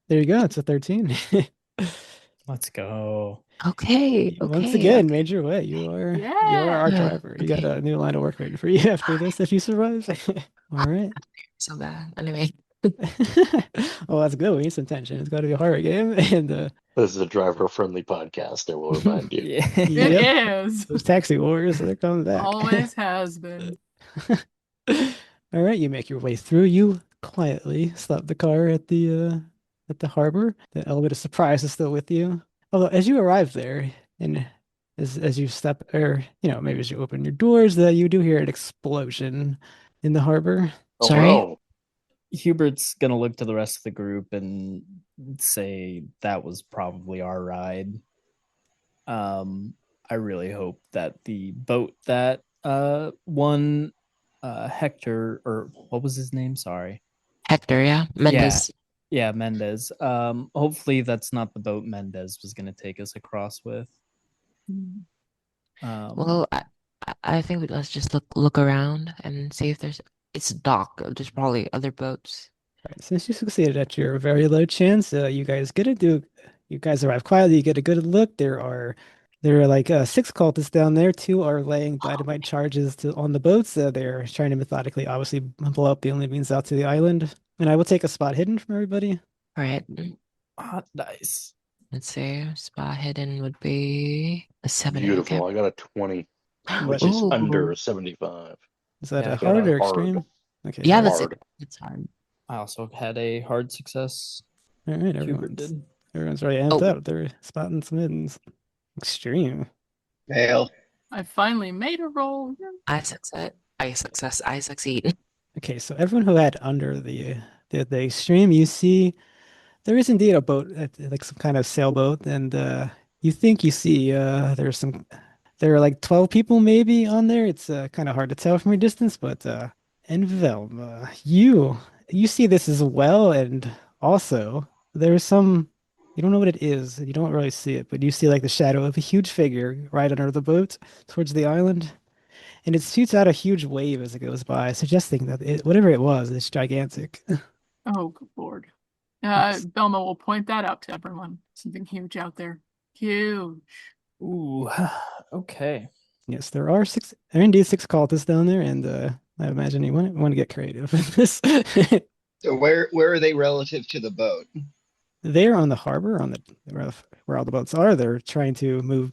There you go. It's a 13. Let's go. Okay. Once Okay. again, made your way. You are our Yeah. driver. You got Okay. a new line of work waiting for you after this if you survive. All right. So bad. Anyway. Oh, that's good. We need some tension. It's got to be a horror game. And This is a driver-friendly podcast, I will remind you. Yeah. It yep, is. those taxi wars, they're coming back. Always has been. All right, you make your way through. You quietly stop the car at the harbor. The element of surprise is still with you. Although as you arrive there, and as you step, or maybe as you open your doors, you do hear an explosion in the harbor. Oh, Sorry? no. Hubert's gonna look to the rest of the group and say that was probably our ride. I really hope that the boat that won Hector, or what was his name? Sorry. Hector, yeah. Mendes. Yeah, Mendez. Hopefully that's not the boat Mendez was gonna take us across with. Well, I think let's just look around and see if it's a dock. There's probably other boats. Right, since you succeeded at your very low chance, you guys arrive quietly. You get a good look. There are like 6 cultists down there. 2 are laying dynamite charges on the boats. They're trying to methodically, obviously, blow up the only means out to the island. And I will take a spot hidden from everybody. All right. Hot dice. Let's see. Spot hidden would be a 7. Beautiful. Okay. I got a 20, What which is Ooh. under 75. is that? Yeah, A I got hard a or hard. extreme? Okay. Yeah, so- that's hard. it. It's hard. I also had a hard success. all right. Hubert did. Everyone's already amped Oh. up. They're spotting some hiddens. Extreme. Fail. I finally made a roll. I succeed. Okay, so everyone who had under the extreme, you see there is indeed a boat, like some kind of sailboat, and you think you see there are like 12 people maybe on there. It's kind of hard to tell from a distance, but and Velma, you see this as well, and also there's some You don't know what it is, and you don't really see it, but you see like the shadow of a huge figure right under the boat towards the island, and it shoots out a huge wave as it goes by, suggesting that whatever it was is gigantic. Oh, good Lord. Yes. Velma will point that out to everyone. Something huge out there. Huge. Ooh, okay. Yes, there are indeed six cultists down there, and I imagine you want to get creative with this. So where are they relative to the boat? They're on the harbor, where all the boats are. They're trying to move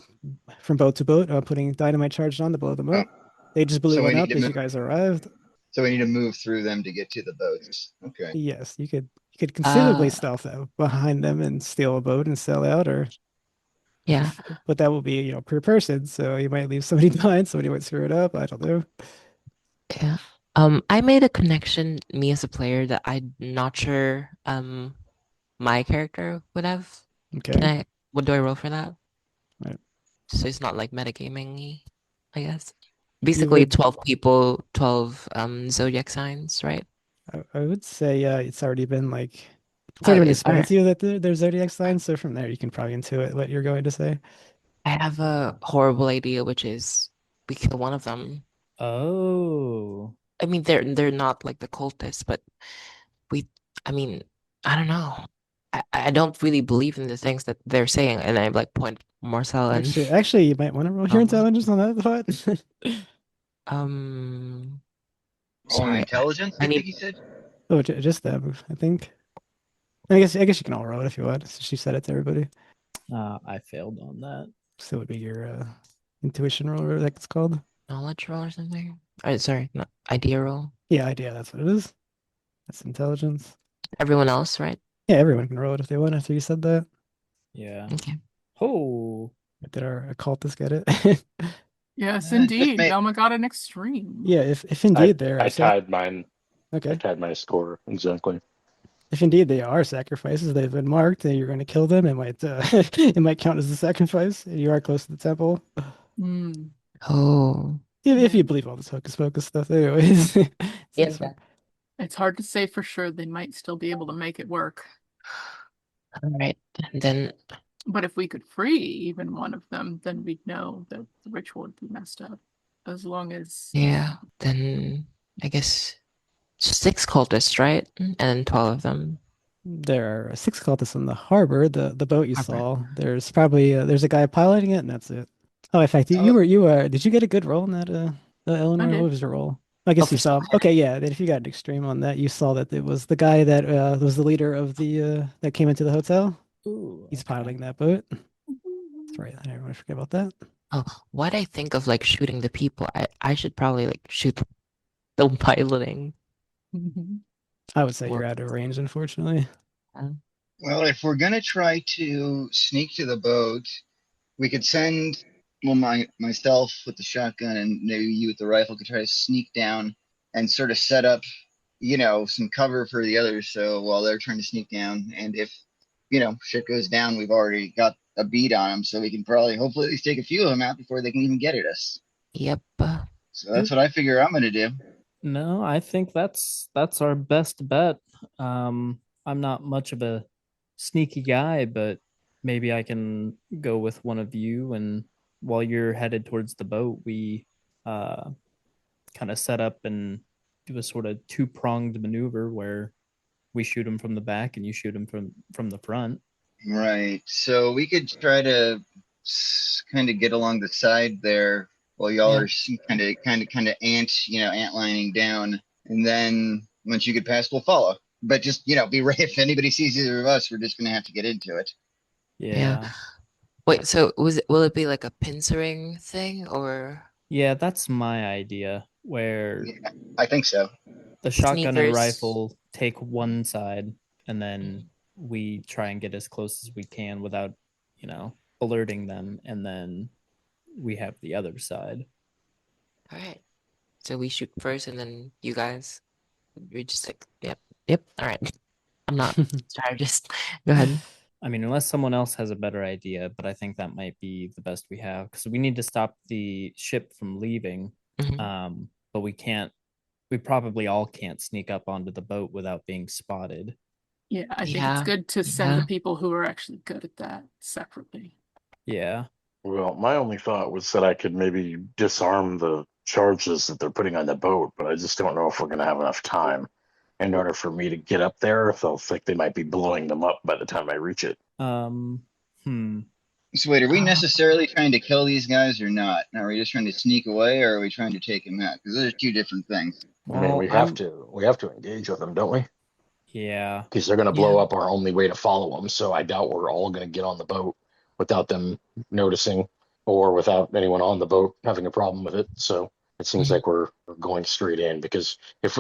from boat to boat, putting dynamite charges on to blow them Oh, up. They just blew so we one need up to as move. you guys arrived. So we need to move through them to get to the boats. Okay. Yes, you could conceivably Uh, stealth out behind them and steal a boat and sell out, or yeah. if, but that will be, per person, so you might leave somebody behind, somebody might screw it up. I don't know. Yeah. I made a connection, me as a player, that I'm not sure my character would have. Can Okay. I what do I roll for that? Right. So it's not like metagaming-y, I guess. You Basically would 12 people, 12 zodiac signs, right? I would say it's Oh, already been all explained right. to you that there's zodiac signs, so from there you can probably intuit what you're going to say. I have a horrible idea, which is we kill one of them. Oh. I mean, they're not like the cultists, but we. I mean, I don't know. I don't really believe in the things that they're saying, and I like point Marcel and Actually, you might want to roll your Velma. intelligence on that thought. Um, Rolling sorry, intelligence, I I think need. you said. Oh, just that move, I think. I guess you can all roll it if you want. She said it to everybody. I failed on that. So it would be your intuition roll, or whatever that's called. Knowledge roll or something? Sorry, not idea roll. Yeah, idea. That's what it is. That's intelligence. Everyone else, right? Yeah, everyone can roll it if they want after you said that. Yeah. Okay. Oh. Did our occultists get it? Yes, Just indeed. made. Velma got an extreme. Yeah, if I indeed there I are tied mine. I okay. tied my score exactly. If indeed they are sacrifices, they've been marked, and you're going to kill them. It might it might count as a sacrifice. You are close to the temple. Hmm. Oh, If Yeah. you believe all this hocus pocus stuff, anyways. yeah. It's fine. It's hard to say for sure. They might still be able to make it work. All right. Then, But if we could free even one of them, then we'd know that the ritual would be messed up. As long as yeah. Then I guess six cultists, right? And 12 of them There are six cultists on the harbor, the boat you are part. saw. There's probably there's a guy piloting it, and that's it. Oh, in fact, Oh, you were. Did you get a good roll in that, I Eleanor? What did. was your roll? I Oh, guess you for saw. spot. Okay, yeah. Then if you got an extreme on that, you saw that it was the guy that was the leader of the that came into the hotel. Ooh, He's okay. piloting that boat. That's right. I didn't want to forget about that. Oh, why'd I think of like shooting the people? I should probably like shoot the piloting. Mhm. I would say you're Well, out of range, unfortunately. uh, well, if we're gonna try to sneak to the boat, we could send well myself with the shotgun and maybe you with the rifle could try to sneak down and sort of set up, some cover for the others. So while they're trying to sneak down, and if shit goes down, we've already got a beat on them, so we can probably hopefully at least take a few of them out before they can even get at us. yep. So that's what I figure I'm gonna do. No, I think that's our best bet. I'm not much of a sneaky guy, but maybe I can go with one of you, and while you're headed towards the boat, we uh kind of set up and do a sort of two-pronged maneuver where we shoot him from the back and you shoot him from the front. Right. So we could try to kind of get along the side there while y'all Yeah. are kind of ant lining down, and then once you get past, we'll follow. But just be ready if anybody sees either of us, we're just gonna have to get into it. Yeah. Yeah. Wait, so will it be like a pincering thing or Yeah, that's my idea where Yeah, I think so. the shotgun and sneakers? rifle take one side and then we try and get as close as we can without, alerting them, and then we have the other side. All right. So we shoot first and then you guys, we just like, yep, yep. All right. I'm not sorry, just go ahead. I mean, unless someone else has a better idea, but I think that might be the best we have because we need to stop the ship from leaving. Mhm. But we probably all can't sneak up onto the boat without being spotted. Yeah, I think it's Yeah. good to send the Yeah. people who are actually good at that separately. Yeah. Well, my only thought was that I could maybe disarm the charges that they're putting on the boat, but I just don't know if we're going to have enough time in order for me to get up there. They'll think they might be blowing them up by the time I reach it. Hmm. So wait, are we Uh, necessarily trying to kill these guys or not? Are we just trying to sneak away, or are we trying to take them out? Because those are two different things. I mean, Well, I'm we have to engage with them, don't we? yeah. Because they're going to blow yeah. up our only way to follow them. So I doubt we're all going to get on the boat without them noticing or without anyone on the boat having a problem with it. So it seems Mhm. like we're going straight in because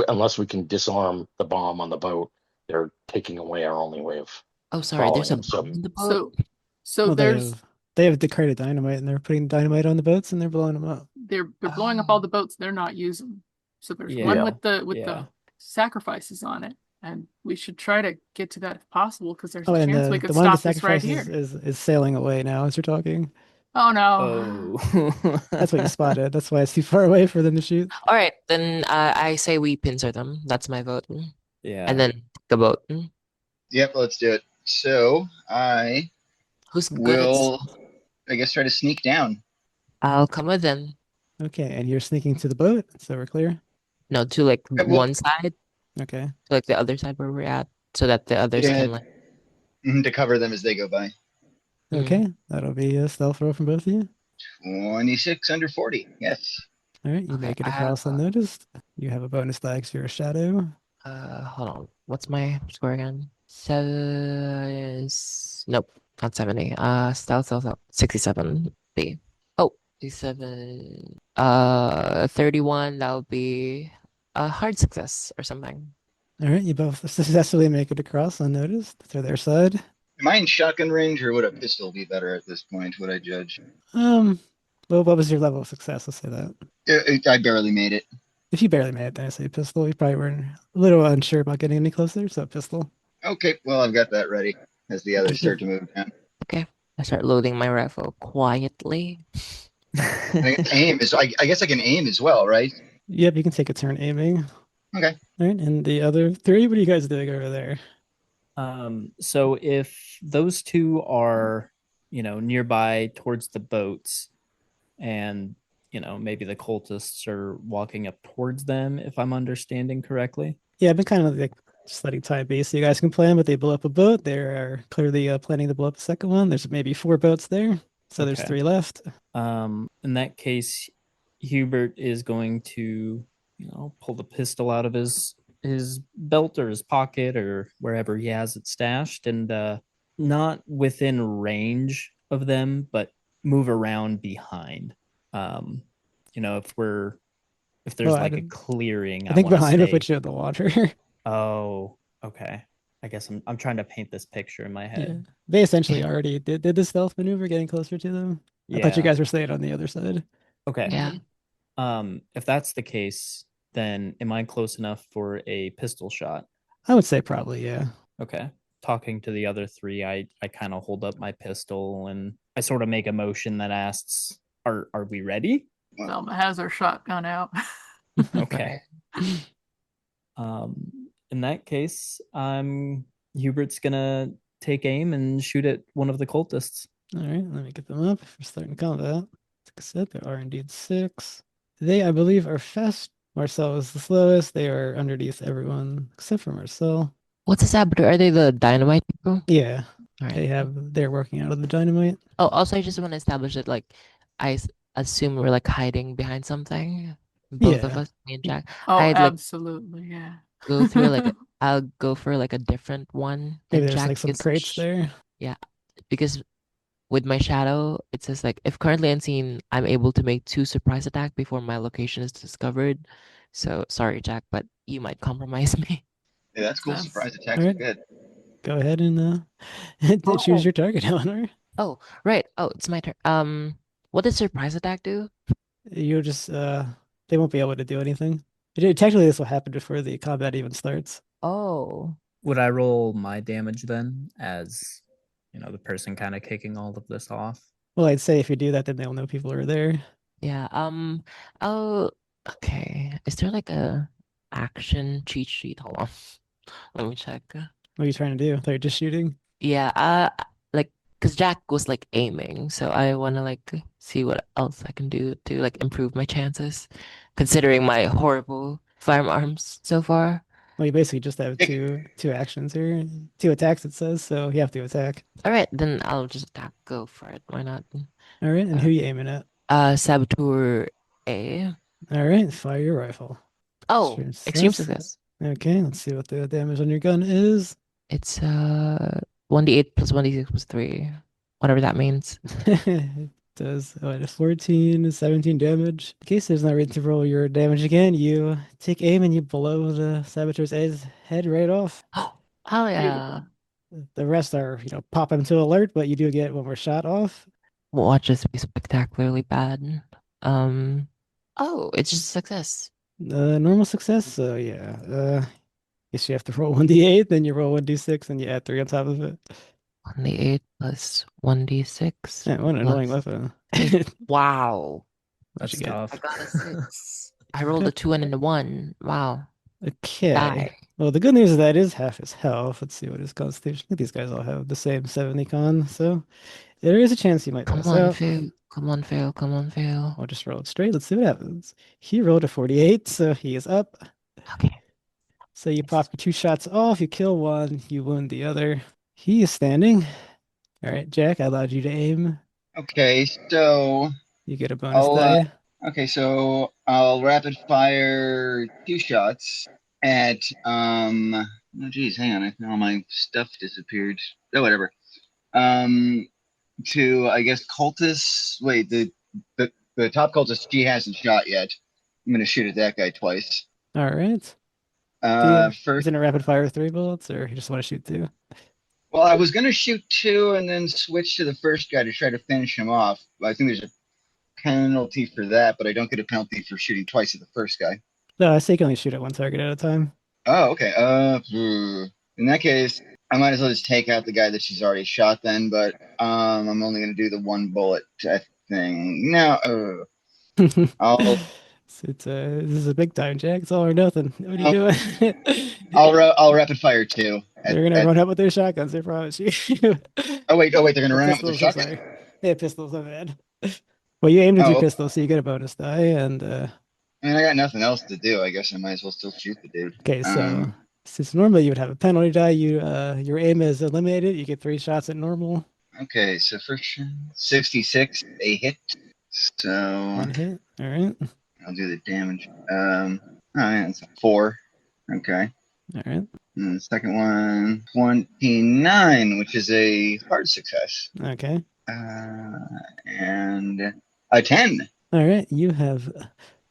unless we can disarm the bomb on the boat, they're taking away our only way of Oh, sorry. following There's a them. So bomb in the boat. So Well, they there's have they have decarded dynamite and they're putting dynamite on the boats and they're blowing them up. they're blowing up all the boats they're not using. So there's one Yeah. yeah, with the Yeah. sacrifices on it, and we should try to get to that if possible because there's Oh, a and chance we the could one with the stop this right sacrifices here. is sailing away now as you're talking. Oh no. Oh. That's what you spotted. That's why it's too far away for them to shoot. All right, then I say we pincer them. That's my vote. And Yeah. then take a vote. Yep, let's do it. So I Who's good at will, I guess, try to sneak down. I'll come with them. Okay, and you're sneaking to the boat, so we're clear. No, to like Well, one side, Okay. to like the other side where we're at, so that the others yeah, can like. to cover them as they go by. Mm. Okay, that'll be a stealth roll from both of you. 26 under 40. Yes. All right, you Okay, make it I have. across unnoticed. You have a bonus die because you're a shadow. Hold on. What's my score again? Nope, not 70. Stealth, 67. B. Oh, 67. 31. That would be a hard success or something. All right, you both successfully make it across unnoticed to their side. Am I in shotgun range, or would a pistol be better at this point? Would I judge? Um, well, what was your level of success? Let's say that. I barely made it. If you barely made it, then I say pistol. You probably were a little unsure about getting any closer, so pistol. Okay, well, I've got that ready as the others Okay. start to move down. Okay. I start loading my rifle quietly. I aim is. I guess I can aim as well, right? Yep, you can take a turn aiming. Okay. All right, and the other three, what are you guys doing over there? So if those two are, nearby towards the boats and, maybe the cultists are walking up towards them, if I'm understanding correctly. Yeah, I've been kind of like just letting time be so you guys can plan, but they blow up a boat. They are clearly planning to blow up a second one. There's maybe 4 boats there, so there's Okay. 3 left. In that case, Hubert is going to, pull the pistol out of his belt or his pocket or wherever he has it stashed, and not within range of them, but move around behind. If there's Oh, like a clearing, I think want to behind will stay. put you in the water. Oh, okay. I guess I'm trying to paint this picture in my Yeah. head. They essentially already did the stealth maneuver getting closer to them. I thought you Yeah. guys were staying on the other side. Okay. Yeah. If that's the case, then am I close enough for a pistol shot? I would say probably, yeah. Okay. Talking to the other three, I kind of hold up my pistol and I sort of make a motion that asks, "Are we ready?" Velma has her shotgun out. Okay. In that case, Hubert's gonna take aim and shoot at one of the cultists. All right, let me get them up for starting combat. Like I said, there are indeed 6. They, I believe, are fast. Marcel is the slowest. They are underneath everyone except for Marcel. What's a saboteur? Are they the dynamite people? Yeah, All right. they're working out of the dynamite. Oh, also, I just want to establish that, like, assume we're like hiding behind something. Both of Yeah. us, me and Jack. Oh, I'd like absolutely, yeah. go through like I'll go for like a different one, Maybe and there's Jack like some is crates there. yeah, because with my shadow, it says like if currently unseen, I'm able to make 2 surprise attack before my location is discovered. So sorry, Jack, but you might compromise me. Yeah, that's cool. Sense. Surprise attacks All are right. good. Go ahead and choose your target, Eleanor. Oh, right. Oh, it's my turn. What does surprise attack do? You just they won't be able to do anything. Technically, this will happen before the combat even starts. Oh, Would I roll my damage then, as the person kind of kicking all of this off? Well, I'd say if you do that, then they'll know people are there. yeah. Oh, okay. Is there like a action cheat sheet? Hold on. Let me check. What are you trying to do? I thought you were just shooting. Yeah, like, because Jack was like aiming, so I want to like see what else I can do to like improve my chances, considering my horrible firearms so far. Well, you basically just have two actions here, two attacks. It says so. You have to attack. All right, then I'll just attack. Go for it. Why not? All right, and Uh, who you aiming at? Saboteur A. All right, fire your rifle. Oh, extreme success. Okay, let's see what the damage on your gun is. It's 1d8 plus 1d6 plus 3, whatever that means. It does 14, 17 damage. In case there's not reason to roll your damage again, you take aim and you blow the saboteur's head right off. Oh yeah. The rest are, pop him to alert, but you do get one more shot off. Watch this be spectacularly bad. Oh, it's just a success. Normal success, so yeah. Guess you have to roll 1d8, then you roll 1d6, and you add 3 on top of it. 1d8 plus 1d6. Yeah, what an annoying weapon. Wow. What'd That's you get? tough. I got a 6. I rolled a 2 and a 1. Wow. Okay. Die. Well, the good news is that is half his health. Let's see what his constitution. I think these guys all have the same 70 con, so there is a chance he might Come pass on, out. fail. Come on, fail. Come on, fail. I'll just roll it straight. Let's see what happens. He rolled a 48, so he is up. Okay. So you pop 2 shots off, you kill one, you wound the other. He is standing. All right, Jack, I allowed you to aim. Okay, so You get a bonus I'll die. I'll rapid fire 2 shots at oh geez, hang on, I think all my stuff disappeared. Oh, whatever. To I guess cultists. Wait, the top cultist she hasn't shot yet. I'm gonna shoot at that guy twice. All right. Is First, it a rapid fire with 3 bullets, or you just want to shoot 2? well, I was gonna shoot 2 and then switch to the first guy to try to finish him off. I think there's a penalty for that, but I don't get a penalty for shooting twice at the first guy. No, I say you can only shoot at 1 target at a time. Oh, okay. In that case, I might as well just take out the guy that she's already shot then. But I'm only gonna do the 1 bullet thing. No, I'll This is a big time, Jack. It's all or nothing. What are you doing? I'll rapid fire 2. They're gonna run up with their shotguns. I promise you. Oh wait, they're gonna run up with Pistols, the I'm shotgun. sorry. Yeah, pistols. I'm bad. Well, you aimed at your Oh, pistol, so you get a bonus die. And and I got nothing else to do. I guess I might as well still shoot the dude. okay, so since normally you would have a penalty die, your aim is eliminated. You get 3 shots at normal. Okay, so first 66, a hit. So 1 hit. All right. I'll do the damage. Oh yeah, it's 4. Okay. All right. And the second one, 29, which is a hard success. Okay. And a 10. All right. You have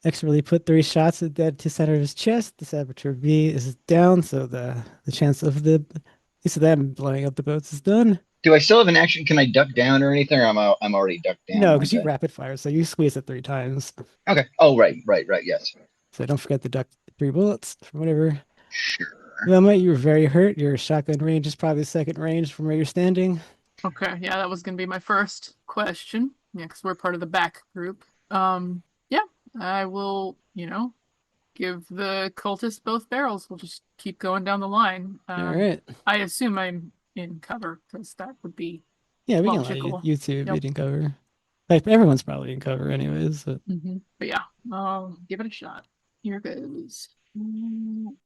expertly put 3 shots at that to center of his chest. The saboteur B is down, so the chance of them blowing up the boats is done. Do I still have an action? Can I duck down or anything? Or I'm already ducked down. No, because you rapid fire, so you squeeze it 3 times. Okay. Oh, right. Yes. So don't forget to duck 3 bullets from whatever. Sure. Velma, you're very hurt. Your shotgun range is probably second range from where you're standing. Okay, yeah, that was gonna be my first question. Yeah, because we're part of the back group. Yeah, I will, give the cultists both barrels. We'll just keep going down the line. All right. I assume I'm in cover because that would be Yeah, we can logical. let you two Yep. be in cover. Like everyone's probably in cover anyways. So. But yeah, I'll give it a shot. Here goes.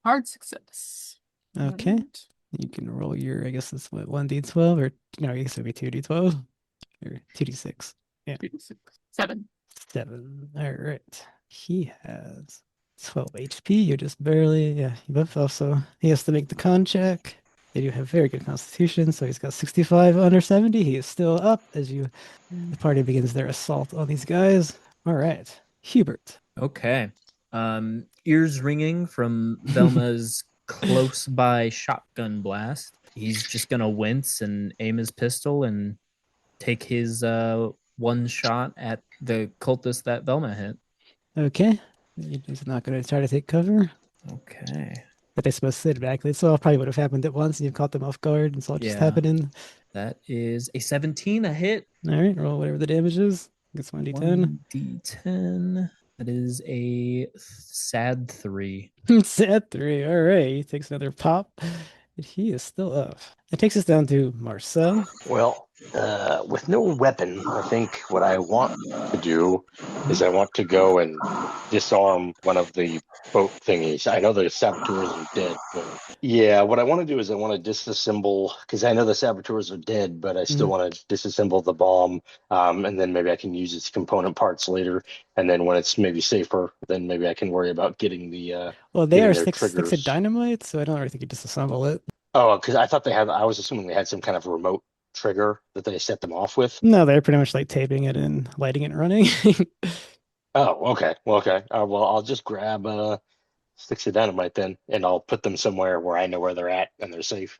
Hard success. Okay. Alright. You can roll your, I guess it's what, 1d12 or no, I guess it would be 2d12 or 2d6. Yeah. 7. 7. All right. He has 12 HP. You're just barely, yeah, you both also, he has to make the con check. They do have very good constitution, so he's got 65 under 70. He is still up as the party begins their assault on these guys. All right. Hubert. Okay. Ears ringing from Velma's close by shotgun blast. He's just gonna wince and aim his pistol and take his 1 shot at the cultist that Velma hit. Okay. He's not going to try to take cover. Okay. But they're supposed to sit back. This all probably would have happened at once and you've caught them off guard. And it's all just Yeah. happening. That is a 17, a hit. All right. Roll whatever the damage is. Gets 1d10. 1d10. That is a sad 3. Sad 3. All right. He takes another pop. But he is still up. It takes us down to Marcel. Well, with no weapon, I think what I want to do is I want to go and disarm one of the boat thingies. I know the saboteurs are dead, but yeah, what I want to do is I want to disassemble because I know the saboteurs are dead, but I still want to disassemble the bomb, and then maybe I can use its component parts later. And then when it's maybe safer, then maybe I can worry about getting the Well, they getting are their sticks of triggers. dynamite, so I don't really think you disassemble it. Oh, because I thought they had. I was assuming they had some kind of remote trigger that they set them off with. No, they're pretty much like taping it and lighting it and running. Oh, okay. Well, okay. Well, I'll just grab sticks of dynamite then, and I'll put them somewhere where I know where they're at and they're safe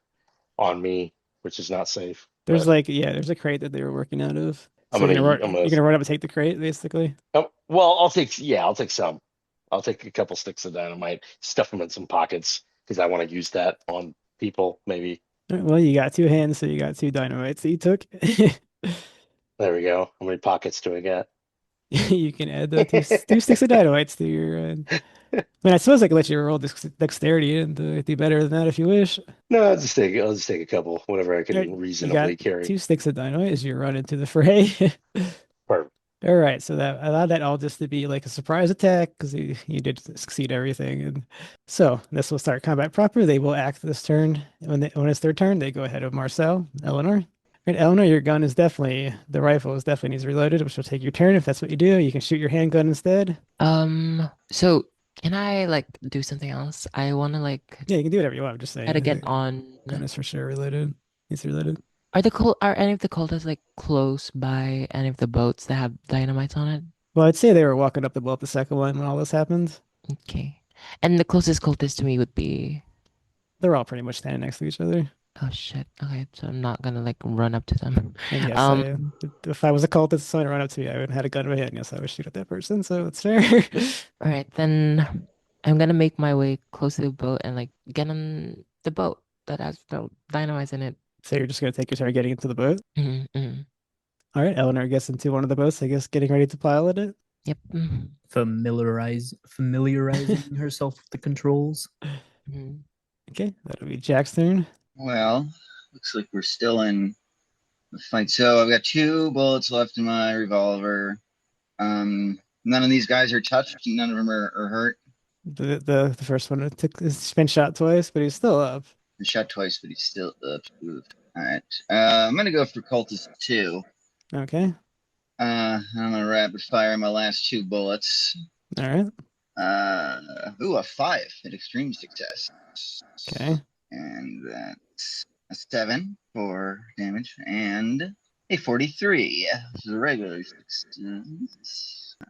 on me, which is not safe. There's But like, yeah, there's a crate that they were working out of. I'm So gonna. I'm you're gonna. gonna run up and take the crate, basically. Oh, well, I'll take. Yeah, I'll take some. I'll take a couple sticks of dynamite, stuff them in some pockets because I want to use that on people. Maybe. All right, well, you got two hands, so you got two dynamites that you took. There we go. How many pockets do I get? You can add the two sticks of dynamites to your. I mean, I suppose I could let you roll dexterity and do better than that if you wish. No, I'll just take a couple, whatever I All right, can you got reasonably carry. two sticks of dynamite as you run into the fray. Perfect. All right, so that allowed that all just to be like a surprise attack because you did succeed everything, and so this will start combat proper. They will act this turn when it's their turn. They go ahead of Marcel, Eleanor. Right, Eleanor, your gun is definitely the rifle is definitely needs reloaded, which will take your turn if that's what you do. You can shoot your handgun instead. So can I like do something else? I want to like Yeah, you can do whatever you want. I'm just try to saying, get the on. gun is for sure reloaded. It's reloaded. Are any of the cultists like close by any of the boats that have dynamites on it? Well, I'd say they were walking up the boat the second one when all this happened. Okay. And the closest cultist to me would be. They're all pretty much standing next to each other. Oh shit. Okay, so I'm not gonna like run up to them. And yes, Um, if I was a cultist, someone run up to me, I would have had a gun in my hand. Yes, I would shoot at that person, so it's fair. all right, then I'm gonna make my way close to the boat and like get on the boat that has the dynamites in it. So you're just gonna take your turn getting into the boat. Mm-hmm. All right, Eleanor gets into one of the boats, I guess, getting ready to pilot it. Yep. Familiarizing herself with the controls. Mm-hmm. Okay, that'll be Jack's turn. Well, looks like we're still in the fight. So I've got 2 bullets left in my revolver. None of these guys are touched. None of them are hurt. The first one it's been shot twice, but he's still up. He shot twice, but he's still up. All right. I'm gonna go for cultist 2. Okay. I'm gonna rapid fire my last 2 bullets. All right. A 5 at extreme success. Okay. And that's a 7 for damage, and a 43. This is a regular success.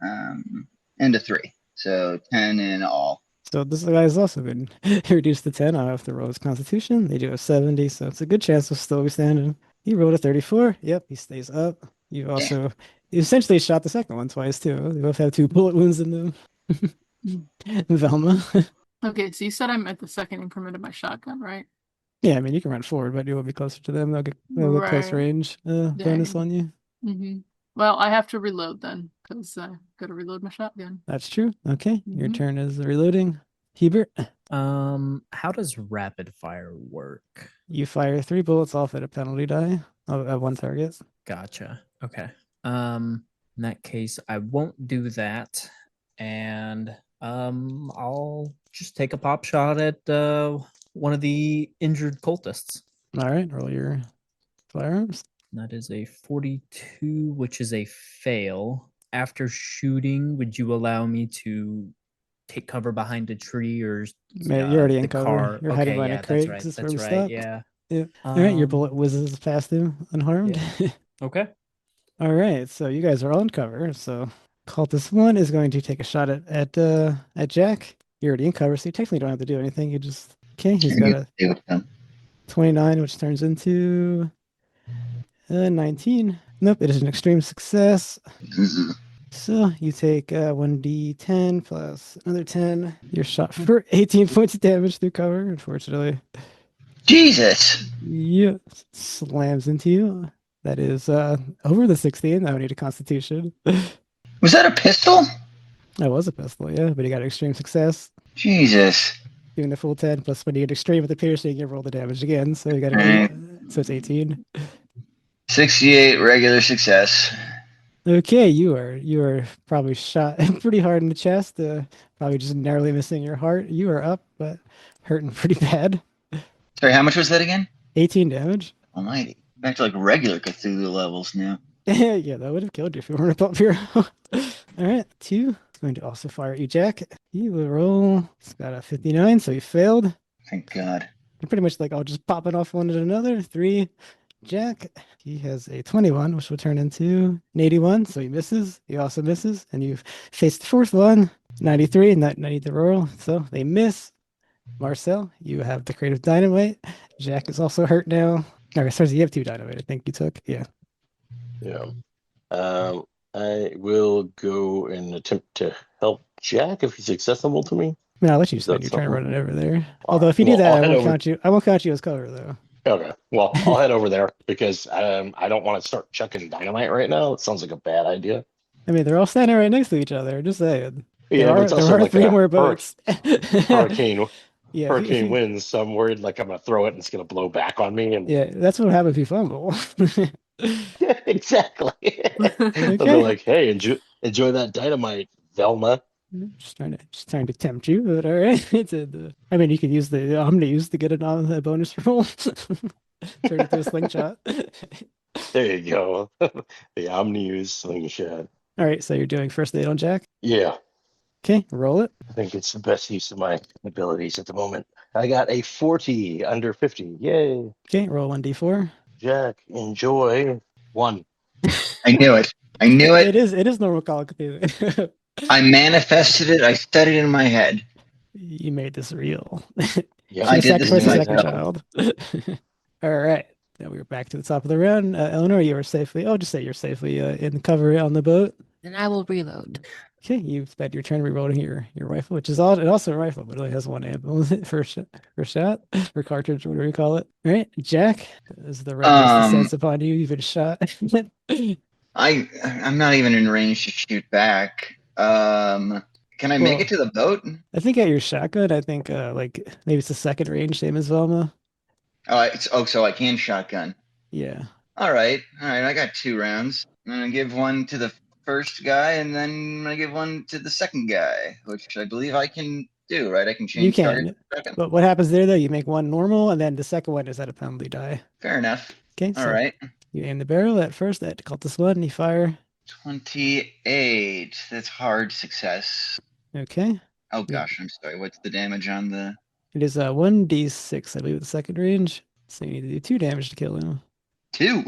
And a 3. So 10 in all. So this guy has also been reduced to 10. I'll have to roll his constitution. They do a 70, so it's a good chance he'll still be standing. He rolled a 34. Yep, he stays up. You essentially shot the second one twice too. They both have 2 bullet wounds in them. Velma. Okay, so you said I'm at the second increment of my shotgun, right? Yeah, I mean you can run forward, but you will be closer to them. They'll get close Right. range bonus on you. Mm-hmm. Well, I have to reload then, because I gotta reload my shotgun. That's true. Okay, your Mhm. turn is reloading. Hubert, How does rapid fire work? you fire 3 bullets off at a penalty die at 1 target. Gotcha. Okay. In that case, I won't do that, and I'll just take a pop shot at one of the injured cultists. All right, roll your firearms. That is a 42, which is a fail. After shooting, would you allow me to take cover behind a tree or Man, you're already in the cover. car? You're hiding Okay, behind a yeah, crate. that's right. 'Cause this is where That's we right. stopped. Yeah. Yeah. All right, your bullet whizzes past him unharmed. Okay. All right, so you guys are all in cover. So cultist 1 is going to take a shot at Jack. You're already in cover, so you technically don't have to do anything. You just he's got a 29, which turns into 19. Nope, it is an extreme success. So you take 1d10 plus another 10. You're shot for 18 points of damage through cover, unfortunately. Jesus! Yep, slams into you. That is over the 16. I would need a constitution. Was that a pistol? That was a pistol, yeah, but he got extreme success. Jesus. doing the full 10 plus when you get extreme with the piercing, you roll the damage again. So you got an Alright. 8. So it's 18. 68 regular success. Okay, you are probably shot pretty hard in the chest, probably just narrowly missing your heart. You are up, but hurting pretty bad. Sorry, how much was that again? 18 damage. Almighty. Back to like regular Cthulhu levels now. Yeah, that would have killed you if you weren't a Pulp hero. All right, 2. Going to also fire at you, Jack. You will roll. It's got a 59, so you failed. Thank God. You're pretty much like all just popping off one to another. 3. Jack, he has a 21, which will turn into an 81, so he misses. He also misses, and you face the fourth one, 93, and that need the roll, so they miss. Marcel, you have the creative dynamite. Jack is also hurt now. Okay, sorry, you have 2 dynamite, I think you took. Yeah. Yeah. I will go and attempt to help Jack if he's accessible to me. I mean, I'll let you Is that spend your turn something? running over there. All Although right. if you do Well, that, I'll I head won't over. count you. I won't count you as cover though. Okay. Well, I'll head over there because I don't want to start chucking dynamite right now. It sounds like a bad idea. I mean, they're all standing right next to each other. Just saying. Yeah, but it's There also are like 3 a more boats. hurricane. Yeah, Hurricane winds, so I'm worried like I'm gonna throw it and it's gonna blow back on me. And yeah, that's what happens if you fumble. yeah, exactly. I'll be Okay. like, hey, enjoy that dynamite, Velma. Just trying to tempt you, but all right. I mean, you could use the Omnius to get it on the bonus roll. Turn it to a slingshot. There you go. The Omnius slingshot. All right, so you're doing first aid on Jack. Yeah, Okay, roll it. I think it's the best use of my abilities at the moment. I got a 40 under 50. Yay. Okay, roll 1d4. Jack, enjoy. 1. I knew it. I knew it. It is normal Call of Cthulhu. I manifested it. I said it in my head. You made this real. Yeah, I Should have did this sacrificed to a second myself. child. All right. Now we're back to the top of the round. Eleanor, you are safely. Oh, just say you're safely in cover on the boat. Then I will reload. Okay, you've spent your turn reloading your rifle, which is also a rifle, but it only has 1 ammo for shot, or cartridge, whatever you call it. All right, Jack, as the red descends upon you, you've been shot. I'm not even in range to shoot back. Can I make it to the boat? I think at your shotgun, I think like maybe it's the second range, same as Velma. So I can shotgun. Yeah. All right. I got 2 rounds. I'm gonna give one to the first guy, and then I'm gonna give one to the second guy, which I believe I can do. Right? I can change. You can. But what happens there though? You make one normal, and then the second one is at a penalty die. Fair enough. Okay. All right. You aim the barrel at first at cultist 1, and you fire. 28. That's hard success. Okay. Oh gosh, I'm sorry. What's the damage on the? It is 1d6, I believe, at the second range. So you need to do 2 damage to kill him. 2.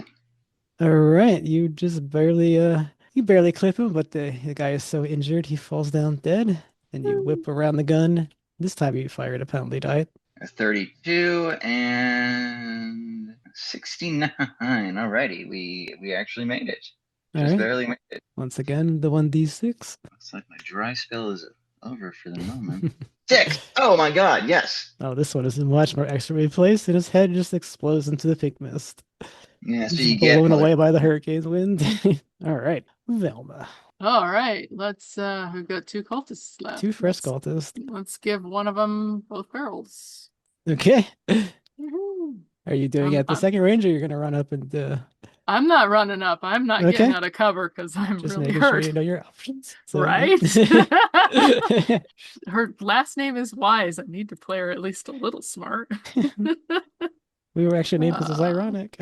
All right, you just barely clip him, but the guy is so injured he falls down dead. And you whip around the gun. This time you fire at a penalty die. 32 and 69. Alrighty, we actually made it. Just barely made it. Once again, the 1d6. Looks like my dry spell is over for the moment. 6! Oh my god, yes! Oh, this one is much more extra placed, and his head just explodes into the pink mist. Yeah, so He's you get blown away by the hurricane's wind. All right, Velma. All right, we've got 2 cultists left. 2 fresh cultists. Let's give one of them both barrels. Okay. Woohoo. Are you doing it at the second range, or you're going to run up and... I'm not running up. I'm not getting out of cover because I'm just really making hurt. sure you know your options. So. Right? Her last name is Wise. I need to play her at least a little smart. We were actually named because it's ironic.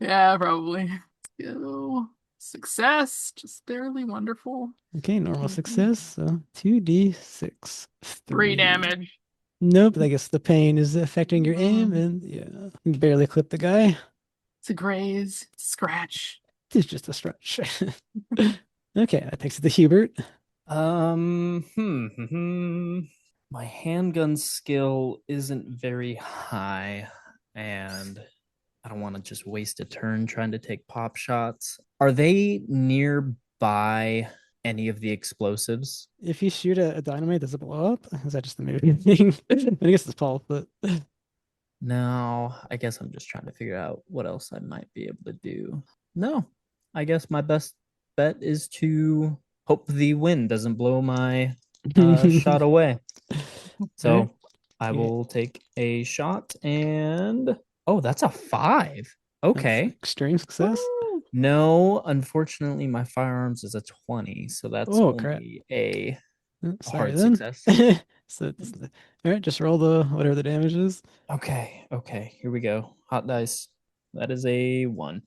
Yeah, probably. Go. Success. Just barely wonderful. Okay, normal success. So 2d6. 3 damage. Nope, I guess the pain is affecting your aim, and yeah, you barely clip the guy. It's a graze, scratch. It's just a stretch. Okay, that takes it to Hubert. My handgun skill isn't very high, and I don't want to just waste a turn trying to take pop shots. Are they nearby any of the explosives? If you shoot a dynamite, does it blow up? Is that just the movie thing? I guess it's Pulp, but... No, I guess I'm just trying to figure out what else I might be able to do. No, I guess my best bet is to hope the wind doesn't blow my shot away. So I Yeah. will take a shot and that's a 5. That's Okay. extreme success. No, unfortunately, my firearms is a 20, so that's Oh, crap. only a Sorry hard then. success. So all right, just roll the whatever the damage is. Okay, here we go. Hot dice. That is a 1.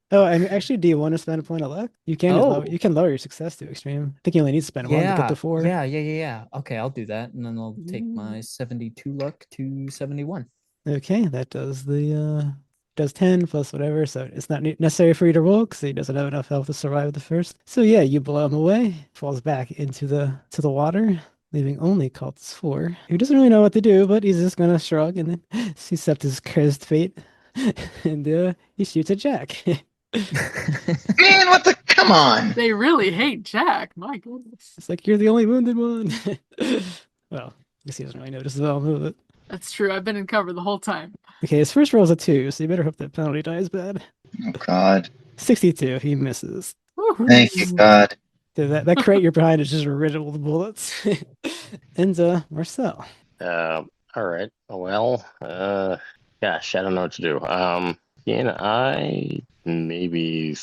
Oh, and actually, do you want to spend a point of luck? You can just Oh. you can lower your success to extreme. I think you only need to spend one to get to 4. Yeah. Okay, I'll do that, and then I'll take my 72 luck to 71. Okay, that does the does 10 plus whatever, so it's not necessary for you to roll because he doesn't have enough health to survive the first. So yeah, you blow him away, falls back into the water, leaving only Cult's 4, who doesn't really know what to do, but he's just gonna shrug and then he accepts his cursed fate, and he shoots at Jack. Man, what the? Come on. They really hate Jack. My goodness. It's like you're the only wounded one. Well, I guess he doesn't really notice the move it. That's true. I've been in cover the whole time. Okay, his first roll is a 2, so you better hope that penalty die is bad. Oh God. 62, he misses. Thank you, God. So that crate you're behind is just riddled with bullets. And Marcel. All right. Well, gosh, I don't know what to do. Can I maybe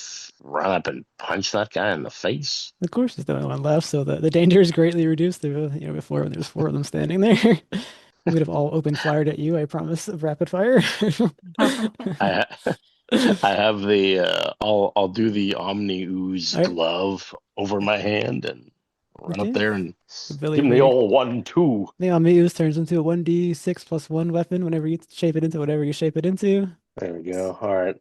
run up and punch that guy in the face? Of course, there's the only one left, so the danger is greatly reduced. Before when there was 4 of them standing there, we would have all open fired at you. I promise, of rapid fire. I have the I'll do the Omni Ooze All right. glove over my hand and run Okay. up there and Billy give me the old 1-2. The Omni turns into a 1d6 plus 1 weapon whenever you shape it into whatever you shape it into. There we go. All right.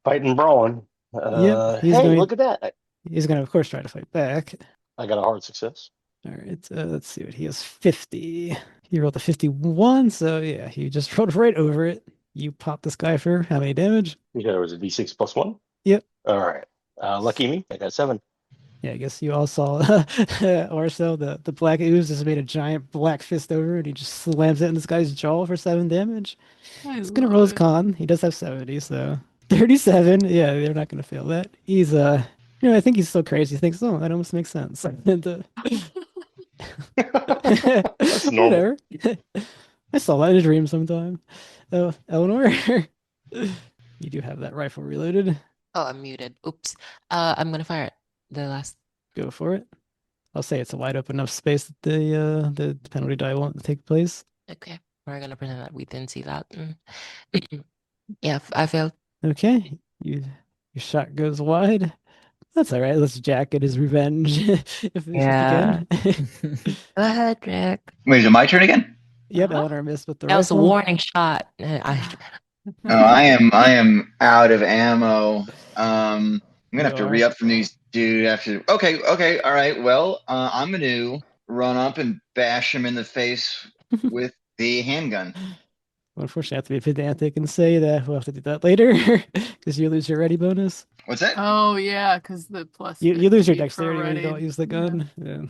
Fighting brawling. Yep, he's Hey, going. look at that! He's going to, of course, try to fight back. I got a hard success. All right, let's see what he has. 50. He rolled a 51, so yeah, he just rolled right over it. You pop this guy for how many damage? You said it was a D6 plus 1? Yep. All right. Lucky me. I got 7. Yeah, I guess you all saw Orso, the black ooze just made a giant black fist over and he just slams it in this guy's jaw for 7 damage. He's gonna roll his con. He does have 70, so 37. Yeah, they're not gonna fail that. He's I think he's so crazy. He thinks, oh, that almost makes sense. And, That's normal. whatever. I saw that in a dream sometime. Oh, Eleanor, you do have that rifle reloaded. Oh, I'm muted. Oops. I'm gonna fire it. The last. Go for it. I'll say it's a wide open enough space that the penalty die won't take place. Okay, we're gonna pretend that we didn't see that. Yeah, I failed. Okay, your shot goes wide. That's all right. Let's Jack get his revenge if he Yeah. can. Go ahead, Jack. Wait, is it my turn again? Yep, Eleanor missed with the That was a rifle. warning shot. Oh, I am out of ammo. I'm gonna have to You are. re-up from these dude after. Okay, all right. Well, I'm gonna run up and bash him in the face with the handgun. Unfortunately, I have to be pedantic and say that we'll have to do that later because you lose your ready bonus. What's that? Oh yeah, because the plus You lose your 50 dexterity when you pro-ready. don't use the Yeah. gun. Yeah.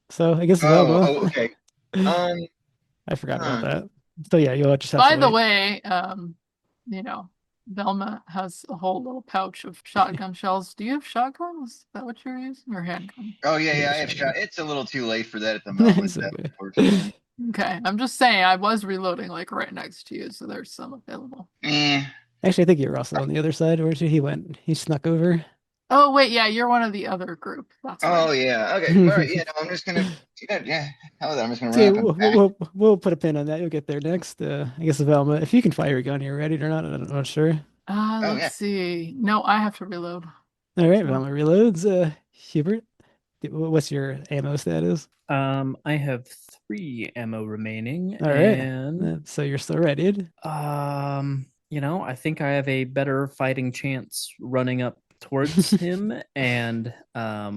So I guess Velma. Oh, okay. I forgot about that. So yeah, you'll just have By to the wait. way, Velma has a whole little pouch of shotgun shells. Do you have shotgun? Is that what you're using? Or handgun? Oh yeah, Yeah, I have shotgun. shot. It's a little too late for that at the moment. It's okay. Unfortunately. Okay, I'm just saying I was reloading like right next to you, so there's some available. Actually, I think you were also on the other side, weren't you? He snuck over. Oh wait, yeah, you're one of the other group. That's Oh right. yeah. Okay. All right. Yeah. No, I'm just gonna. Yeah. Hell with that. I'm just gonna Okay, run up and bash. we'll put a pin on that. You'll get there next. I guess Velma, if you can fire your gun, you're ready or not? I'm not sure. Let's yeah. see. No, I have to reload. All right, Velma reloads. Hubert, what's your ammo status? I have 3 ammo remaining. All right. And So you're still ready. I think I have a better fighting chance running up towards him and All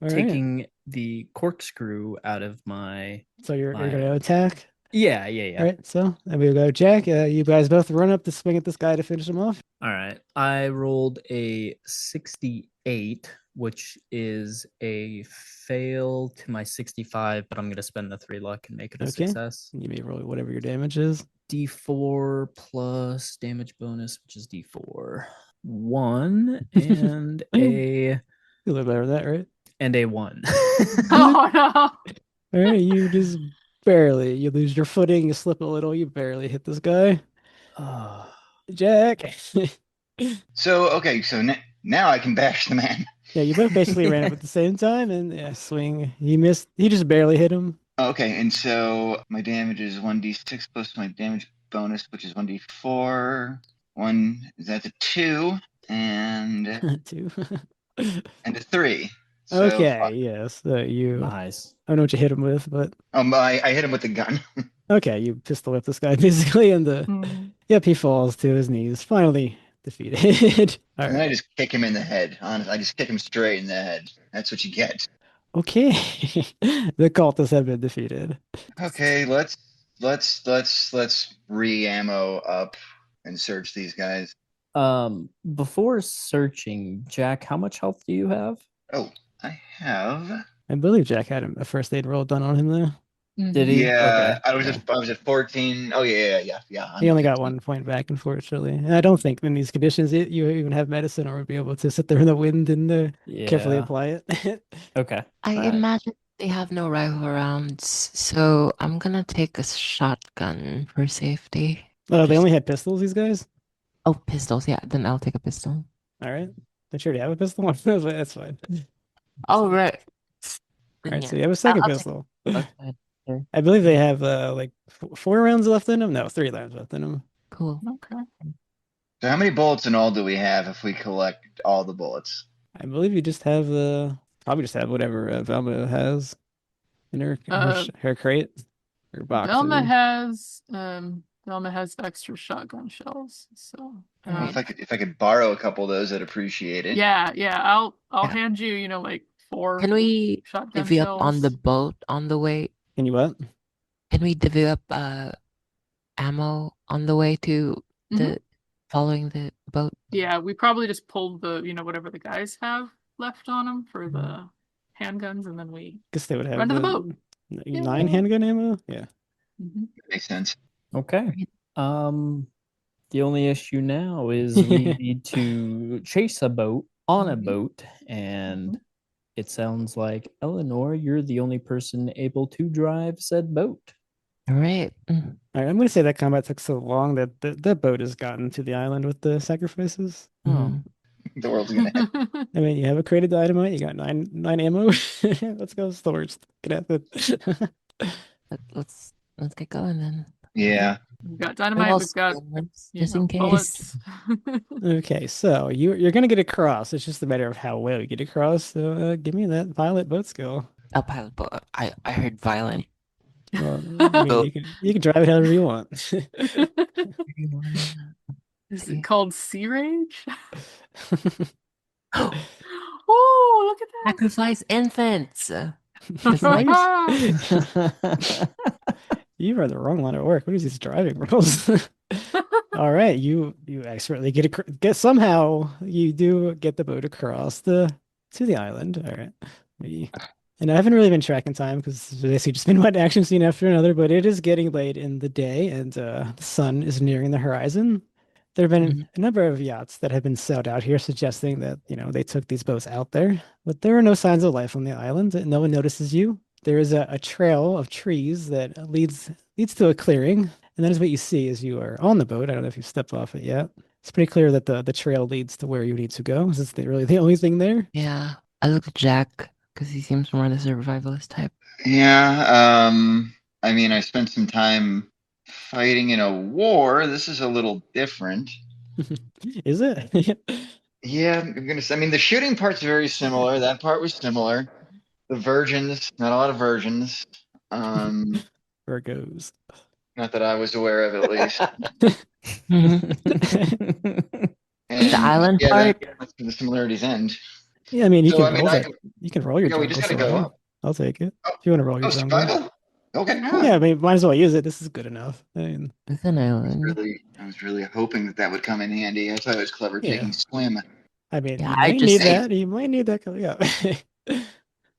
right. taking the corkscrew out of my. So you're my- going to attack. Yeah. All right. So then we go, Jack. You guys both run up to swing at this guy to finish him off. All right. I rolled a 68, which is a fail to my 65, but I'm going to spend the 3 luck and make it a Okay. success. You may roll whatever your damage is. D4 plus damage bonus, which is D4. 1 and You look better than that, right? a 1. Oh no. All right, you just Barely. You lose your footing, you slip a little, you barely hit this guy. Jack. So okay, so now I can bash the man. Yeah, you both basically ran up at the same time and yeah, swing. He missed. He just barely hit him. Okay, and so my damage is 1d6 plus my damage bonus, which is 1d4. That's a 2 and Two. a 3. So Okay, yes. You Nice. I don't know what you hit him with, but I hit him with the gun. okay, you pistol whip this guy basically and Mm. yep, he falls to his knees, finally defeated. All And then I right. just kick him in the head. Honestly, I just kick him straight in the head. That's what you get. Okay. The cultists have been defeated. Okay, let's re-ammo up and search these guys. Before searching, Jack, how much health do you have? Oh, I have. I believe Jack had a first aid roll done on him there. Did he? Yeah, Okay. I was at 14. Oh yeah. He only got 15. 1 point back, unfortunately. And I don't think in these conditions you even have medicine or would be able to sit there in the wind and carefully Yeah. apply it. Okay. I Alright. imagine they have no rifle rounds, so I'm gonna take a shotgun for safety. Oh, they Just- only had pistols, these guys? Oh, pistols. Yeah, then I'll take a pistol. All right. They sure do have a pistol. That's fine. Oh, right. All Then right, yeah. so you have a second I'll take pistol. both sides. Sure. I believe they have like 4 rounds left in them. No, 3 rounds left in them. Cool. Okay. So how many bullets in all do we have if we collect all the bullets? I believe you just have probably just have whatever Velma has in her crate or box. Velma has extra shotgun shells. So Well, if I could borrow a couple of those, I'd appreciate it. yeah, I'll Yeah. hand you, like 4 Can we shotgun divvy up on the shells. boat on the way? Can you what? Can we divvy up ammo on the way to the following the boat? Yeah, we probably just pulled the, whatever the guys have left on them for the handguns, and then we Guess they would have run to the boat. 9 handgun ammo. Yeah. Mhm. Makes sense. Okay. The only issue now is we need to chase a boat on a boat, and it sounds like Eleanor, you're the only person able to drive said boat. All right. All right, I'm going to say that combat took so long that the boat has gotten to the island with the sacrifices. Oh. The world's gonna end. I mean, you have a crate of dynamite. You got nine ammo. Let's go storage. Get at it. Let's get going then. Yeah. We've got We dynamite, all we've got just in case. bullets. Okay, so you're going to get across. It's just a matter of how well you get across. So give me that pilot boat skill. I'll pilot boat. I heard violent. Well, I mean, you can drive it however you want. Is it called Sea Rage? Oh, look at that. Sacrifice infants. You are the wrong line of work. What is these driving rules? All right, you expertly get somehow you do get the boat across to the island. All right, and I haven't really been tracking time because it's basically just been one action scene after another. But it is getting late in the day, and the sun is nearing the horizon. There have been a number of yachts that have been sailed out here, suggesting that they took these boats out there. But there are no signs of life on the island. No one notices you. There is a trail of trees that leads to a clearing, and that is what you see as you are on the boat. I don't know if you've stepped off it yet. It's pretty clear that the trail leads to where you need to go. Is this really the only thing there? Yeah, I look at Jack because he seems more the survivalist type. Yeah. I mean, I spent some time fighting in a war. This is a little different. Is it? Yeah, I mean, the shooting part's very similar. That part was similar. The virgins, not a lot of virgins. Virgos. Not that I was aware of, at least. The island part? That's where the similarities end. Yeah, I mean, you So, can I mean, roll I that. You can roll your we jungle just gotta go survival. up. I'll take it. If you want to roll your Oh, jungle. survival? Okay. Yeah, I mean, might as well use it. This is good enough. I mean, It's an island. I was really hoping that would come in handy. I thought it was clever taking swim. I mean, Yeah, you I might just need say- that. You might need that coming up.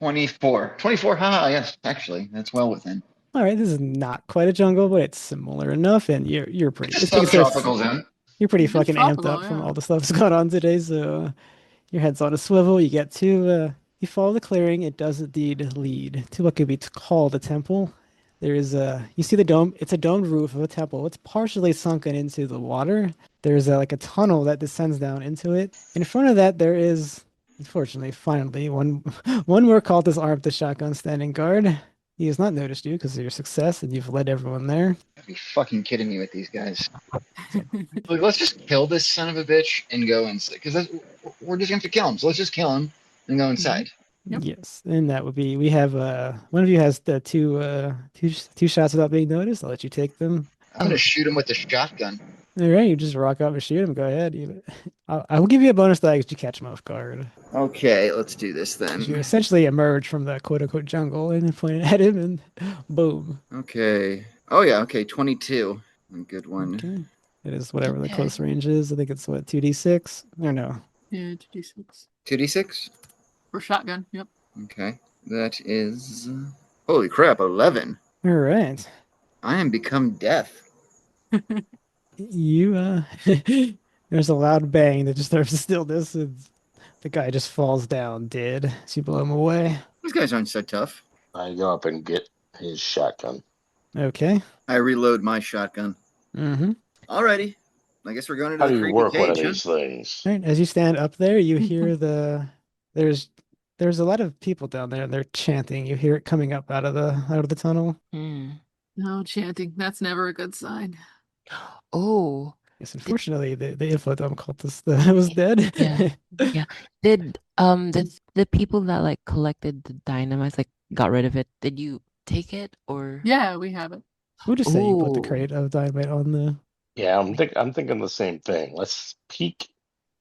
24. 24, haha, yes, actually. That's well within. All right, this is not quite a jungle, but it's similar enough, and you're pretty. It's a because there's- subtropical zone. You're pretty It's fucking amped tropical, up from yeah. all the stuff that's going on today, so your head's on a swivel. You get to you follow the clearing. It does indeed lead to what could be called a temple. There is you see the dome. It's a domed roof of a temple. It's partially sunken into the water. There's like a tunnel that descends down into it. In front of that, there is, unfortunately, finally one one more cultist armed with a shotgun standing guard. He has not noticed you because of your success, and you've led everyone there. Are you fucking kidding me with these guys? Like, let's just kill this son of a bitch and go inside. Because we're just going to kill him. So let's just kill him and go inside. Yep. Yes, and that would be we have one of you has the two shots without being noticed. I'll let you take them. I'm going to shoot him with the shotgun. All right, you just rock up and shoot him. Go ahead. I will give you a bonus die because you catch him off guard. Okay, let's do this then. You essentially emerge from the quote-unquote jungle and point at him, and boom. Okay. Oh, yeah, okay, 22. A good one. Okay. It is whatever the close range is. I think it's what, 2d6? Or no? Yeah, 2d6. 2d6? For shotgun, yep. Okay. That is... holy crap, 11. All right. I am become death. You, there's a loud bang that disturbs the stillness, and the guy just falls down dead as you blow him away. These guys aren't so tough. I go up and get his shotgun. Okay. I reload my shotgun. Mm-hmm. Alrighty. I guess we're going into How the do you creepy work one of cage, huh? these things? All right. As you stand up there, you hear there's a lot of people down there, and they're chanting. You hear it coming up out of the tunnel. No chanting. That's never a good sign. Oh, Yes, unfortunately, the info dump cultist was dead. yeah, yeah. Did the people that like collected the dynamite like got rid of it? Did you take it or? Yeah, we have it. We'll just say you put the Ooh. crate of dynamite on the. Yeah, I'm thinking the same thing. Let's peek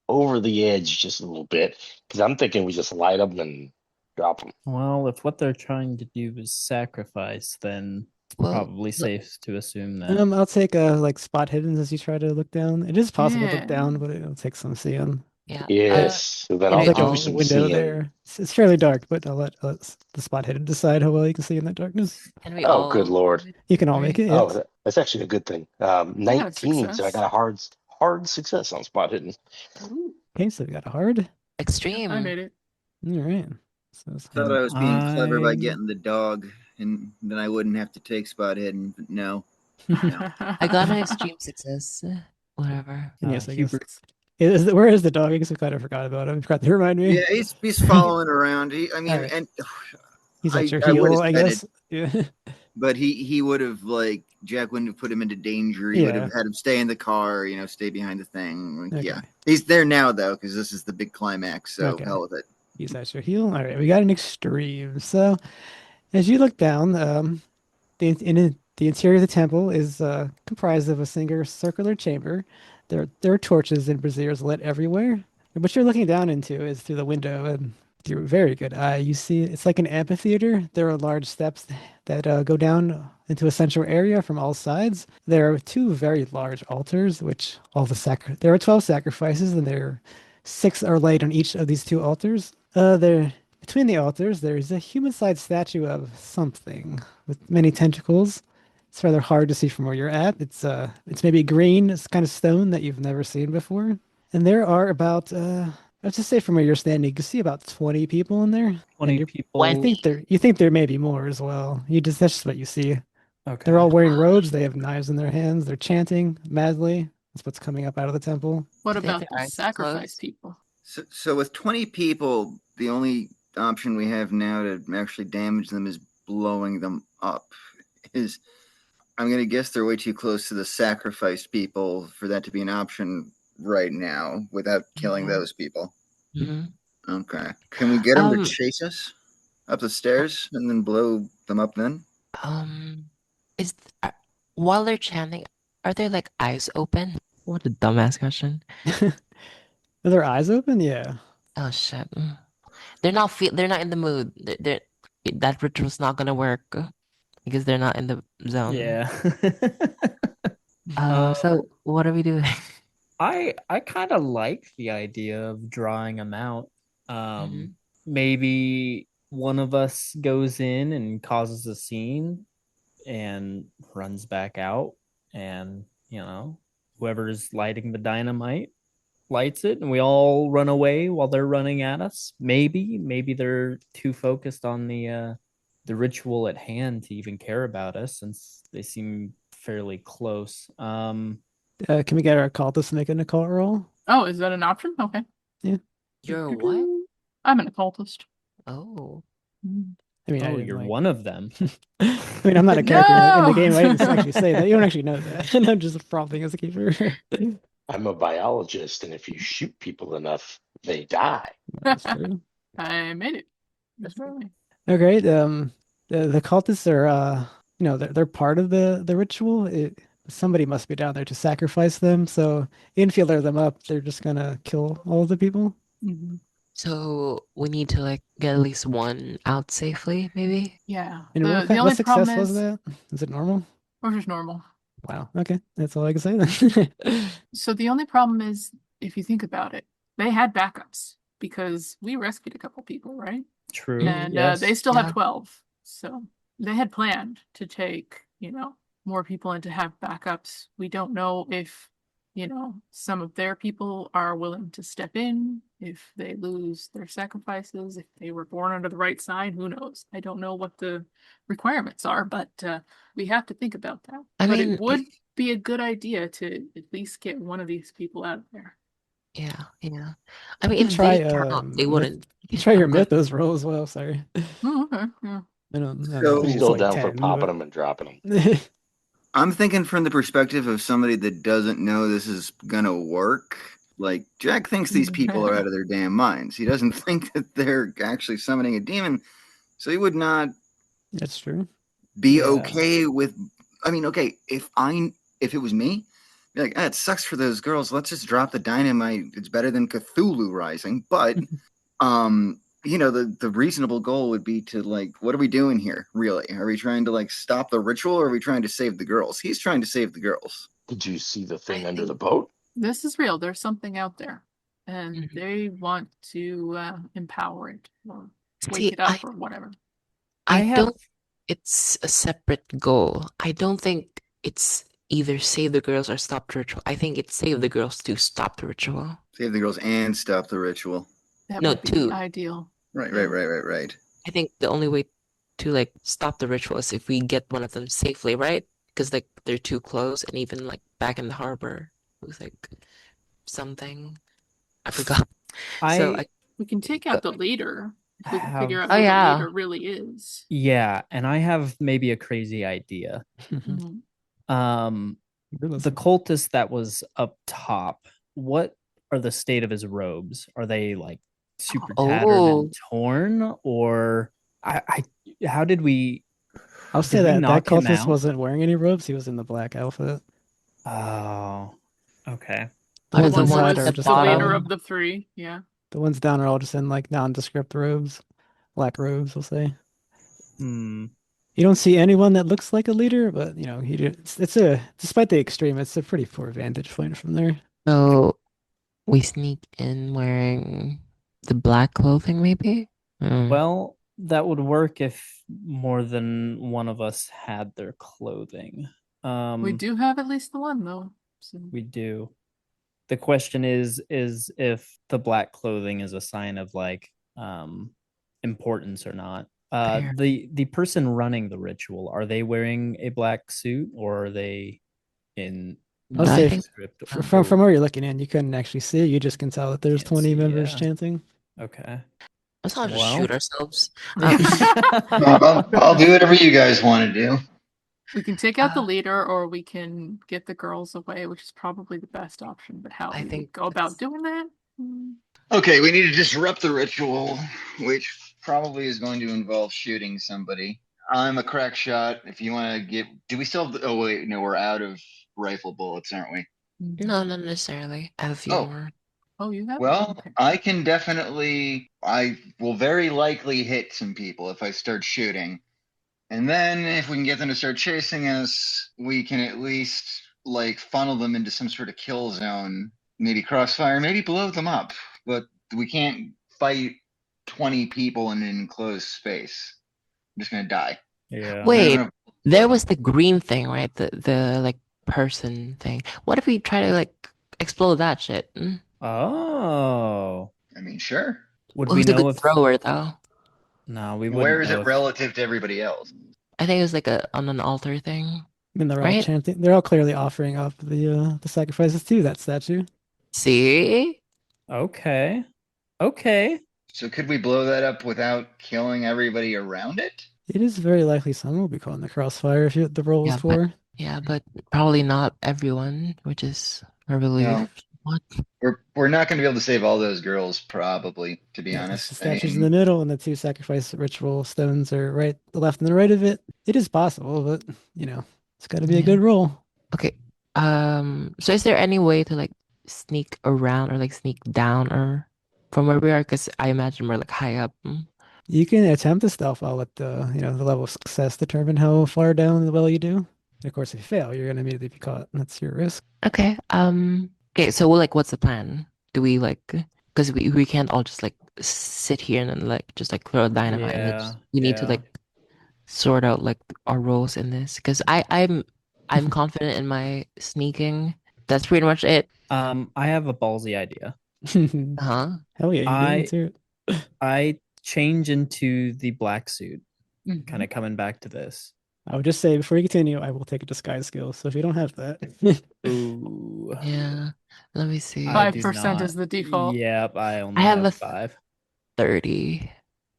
over the edge just a little bit because I'm thinking we just light them and drop them. Well, if what they're trying to do is sacrifice, then Well, probably look, safe to assume that. I'll take like spot hidden as you try to look down. It is possible to Yeah. look down, but it'll take some seeing. yeah. Yes. So then Can I'll we Like do a all- some window seeing. there. It's fairly dark, but I'll let the spot hidden decide how well you can see in that darkness. Can we Oh, all? good Lord. You can all make it. Oh, Yes. that's actually a good thing. a 19, so I success. got a hard success on spot hidden. Ooh, Okay, so we got a hard. Extreme. I made it. All right. So Thought I was being clever by I- getting the dog, and then I wouldn't have to take spot hidden, but no. I got an extreme success. Whatever. yes, I guess. Hubert. Where is the dog? I guess I kind of forgot about him. You forgot to remind me. Yeah, he's following around. Alright. And He's at I- your I would've heel, I said guess. Yeah. but he would have like Jack wouldn't have put him into danger. He would Yeah. have had him stay in the car, stay behind the thing. Like, Okay. Yeah, he's there now though because this is the big climax. So Okay. hell with it. He's at your heel. All right, we got an extreme. So, as you look down, the interior of the temple is comprised of a single circular chamber. There are torches and braziers lit everywhere. And what you're looking down into is through the window, and through a very good eye, you see it's like an amphitheater. There are large steps that go down into a central area from all sides. There are two very large altars, which there are 12 sacrifices, and there are 6 are laid on each of these two altars. Between the altars, there is a human-sized statue of something with many tentacles. It's rather hard to see from where you're at. It's maybe green. It's kind of stone that you've never seen before. And there are about let's just say from where you're standing, you can see about 20 people in there. And 20 people. I think you think there may be more as well. That's just what you see. Okay. They're all wearing robes. They have knives in their hands. They're chanting madly. That's what's coming up out of the temple. What Do they about have the their eyes sacrifice closed? people? So with 20 people, the only option we have now to actually damage them is blowing them up. I'm gonna guess they're way too close to the sacrificed people for that to be an option right now without killing Yeah. those people. Mhm. Okay. Can we get them to Um, chase us up the stairs and then blow them up then? Is while they're chanting, are their like eyes open? What a dumbass question. Are their eyes open? Yeah. Oh shit. They're not in the mood. That ritual's not gonna work because they're not in the zone. Yeah. So what are we doing? I kind of like the idea of drawing them out. Mhm. Maybe one of us goes in and causes a scene and runs back out, and whoever's lighting the dynamite lights it, and we all run away while they're running at us. Maybe they're too focused on the the ritual at hand to even care about us, since they seem fairly close. Can we get our cultist to make an occult roll? Oh, is that an option? Okay. Yeah. You're what? I'm an occultist. Oh. Mm. I mean, I Oh, didn't you're like. one of them. I mean, I'm not a character in the No! game. I didn't actually say that. You don't actually know that. I'm just prompting as a keeper. I'm a biologist, and if you shoot people enough, they die. That's true. I made it. That's right. Okay. The cultists are they're part of the ritual. Somebody must be down there to sacrifice them. So infielder them up. They're just gonna kill all of the people. Mhm. So we need to like get at least one out safely, maybe? Yeah. And The only what success problem was is, that? Is it normal? or just normal. Wow. Okay. That's all I can say then. So the only problem is, if you think about it, they had backups because we rescued a couple people, right? True. And Yes. they still have Yeah. 12. So they had planned to take, more people and to have backups. We don't know if, some of their people are willing to step in, if they lose their sacrifices, if they were born under the right side, who knows? I don't know what the requirements are, but we have to think about that. I But mean, it would be a good idea to at least get one of these people out of there. yeah. I mean, You if try they count, they myth- wouldn't. try your I'm gonna- mythos roll as well. Sorry. Oh, okay. Yeah. I don't know. So- I I'm think it's still like down for 10, popping but- them and dropping them. I'm thinking from the perspective of somebody that doesn't know this is gonna work. Like, Jack thinks these people are out of their damn minds. He doesn't think that they're actually summoning a demon, so he would not That's true. be Yeah. okay with. I mean, okay, if it was me, be like, it sucks for those girls. Let's just drop the dynamite. It's better than Cthulhu rising. But, the reasonable goal would be to, like, what are we doing here? Really, are we trying to, like, stop the ritual, or are we trying to save the girls? He's trying to save the girls. Did you see the thing I under the think- boat? This is real. There's something out there, and Mhm. they want to empower it or wake See, it up or whatever. I I have- don't. It's a separate goal. I don't think it's either save the girls or stop the ritual. I think it's save the girls to stop the ritual. Save the girls and stop the ritual. That No, would be two. the ideal. Right. I think the only way to like stop the ritual is if we get one of them safely, right? Because like they're too close, and even like back in the harbor, it was like something I forgot. So We can take out the leader if we can figure out Oh, who yeah. the leader really is. Yeah, and I have maybe a crazy idea. Mhm. The cultist that was up top, what are the state of his robes? Are they like super tattered Oh. and torn, or how did we? I'll say Did we that knock him cultist out? wasn't wearing any robes. He was in the black outfit. Oh, okay. The Or ones the One one inside at are the just the leader bottom. of the three. Yeah. the ones down are all just in like nondescript robes, black robes. We'll say. Hmm. You don't see anyone that looks like a leader, but despite the extreme, it's a pretty poor vantage point from there. So we sneak in wearing the black clothing, maybe? Well, that would work if more than one of us had their clothing. We do have at least the one though. So. We do. The question is if the black clothing is a sign of like importance or not. Fair. The person running the ritual, are they wearing a black suit, or are they in I'll I say think script? from where you're looking in, you couldn't actually see. You just can tell that there's Can't 20 see, members yeah. chanting. Okay. let's not just Well. shoot ourselves. I'll do whatever you guys want to do. We can take out the Uh, leader, or we can get the girls away, which is probably the best option. But how I we think would go about that's- doing that? Hmm. Okay, we need to disrupt the ritual, which probably is going to involve shooting somebody. I'm a crack shot. If you want to get, do we still have? Oh wait, no, we're out of rifle bullets, aren't we? No, not necessarily. I have a few Oh. more. Oh, you have? Well, Okay. I can definitely. I will very likely hit some people if I start shooting, and then if we can get them to start chasing us, we can at least like funnel them into some sort of kill zone. Maybe crossfire, maybe blow them up. But we can't fight 20 people in an enclosed space. I'm just gonna die. Yeah. Wait, I don't know. there was the green thing, right? The like person thing. What if we try to like explode that shit? Oh. I mean, sure. Would we Who's the know good if thrower though? No, we wouldn't Where is know it relative to everybody else? I think it was like on an altar thing, I mean, they're all right? chanting. They're all clearly offering up the sacrifices to that statue. See? Okay. Okay. So could we blow that up without killing everybody around it? It is very likely someone will be caught in the crossfire if the roll is Yeah, but for. yeah, but probably not everyone, which is a No, relief. What? we're not going to be able to save all those girls, probably. To be Yeah, because the honest, I statue's in the mean, middle and the two sacrifice ritual stones are right, the left and the right of it. It is possible, but it's got to be a Yeah. good roll. Okay. So is there any way to like sneak around or like sneak down or from where we are? Because I imagine we're like high up. You can attempt a stealth. I'll let the level of success determine how far down the well you do. And of course, if you fail, you're gonna immediately be caught. And that's your risk. Okay. Okay. So like, what's the plan? Do we like? Because we can't all just like sit here and then like just like throw dynamite and then Yeah. we need to Yeah. like sort out like our roles in this. Because I'm confident in my sneaking. That's pretty much it. I have a ballsy idea. Huh? Hell yeah, you do. Let's hear it. I change into the black suit, Mhm. kind of coming back to this. I would just say before you continue, I will take a disguise skill. So if you don't have that, Ooh. Yeah. Let me see. I do 5% is not. the default. Yep, I only I have have a 5. 30.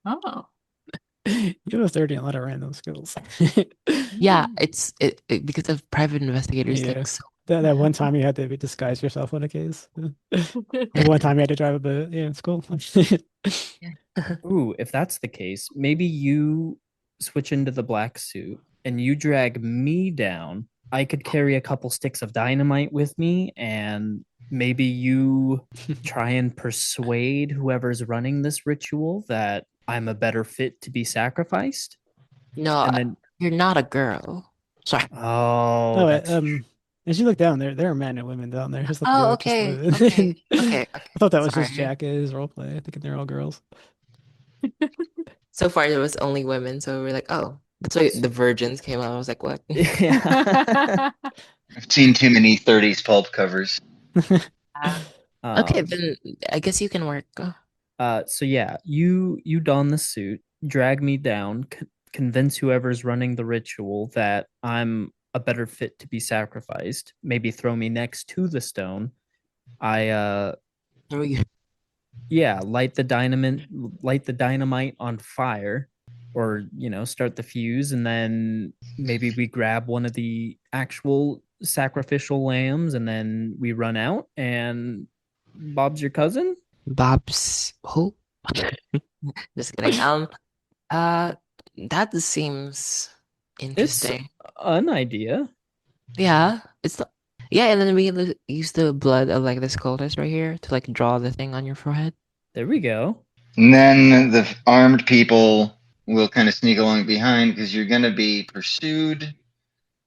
Oh. you have a 30 on a lot of random skills. Yeah, it's because of private investigators Yeah. like so. That one time you had to disguise yourself on a case. The one time you had to drive a boat. Yeah, it's cool. Ooh, if that's the case, maybe you switch into the black suit and you drag me down. I could carry a couple sticks of dynamite with me, and maybe you try and persuade whoever's running this ritual that I'm a better fit to be sacrificed. No, And then, you're not a girl. Sorry. oh, Oh, that's as you look down there are men and women down there. Just like Oh, goat, just okay. living. Okay. Okay. I thought that was just Sorry. Jack's roleplay. I think they're all girls. So far there was only women, so we're like, oh, that's why the virgins came out. I was like, what? yeah. I've seen too many 30s pulp covers. Okay, Um, then I guess you can work. so yeah, you don the suit, drag me down, convince whoever's running the ritual that I'm a better fit to be sacrificed. Maybe throw me next to the stone. I Here we go. yeah, light the dynamite on fire, or start the fuse, and then maybe we grab one of the actual sacrificial lambs, and then we run out, and Bob's your cousin. Bob's Hope. Just kidding. Uh, that seems It's interesting. an idea. Yeah, yeah, and then we use the blood of like this cultist right here to like draw the thing on your forehead. There we go. And then the armed people will kind of sneak along behind because you're going to be pursued.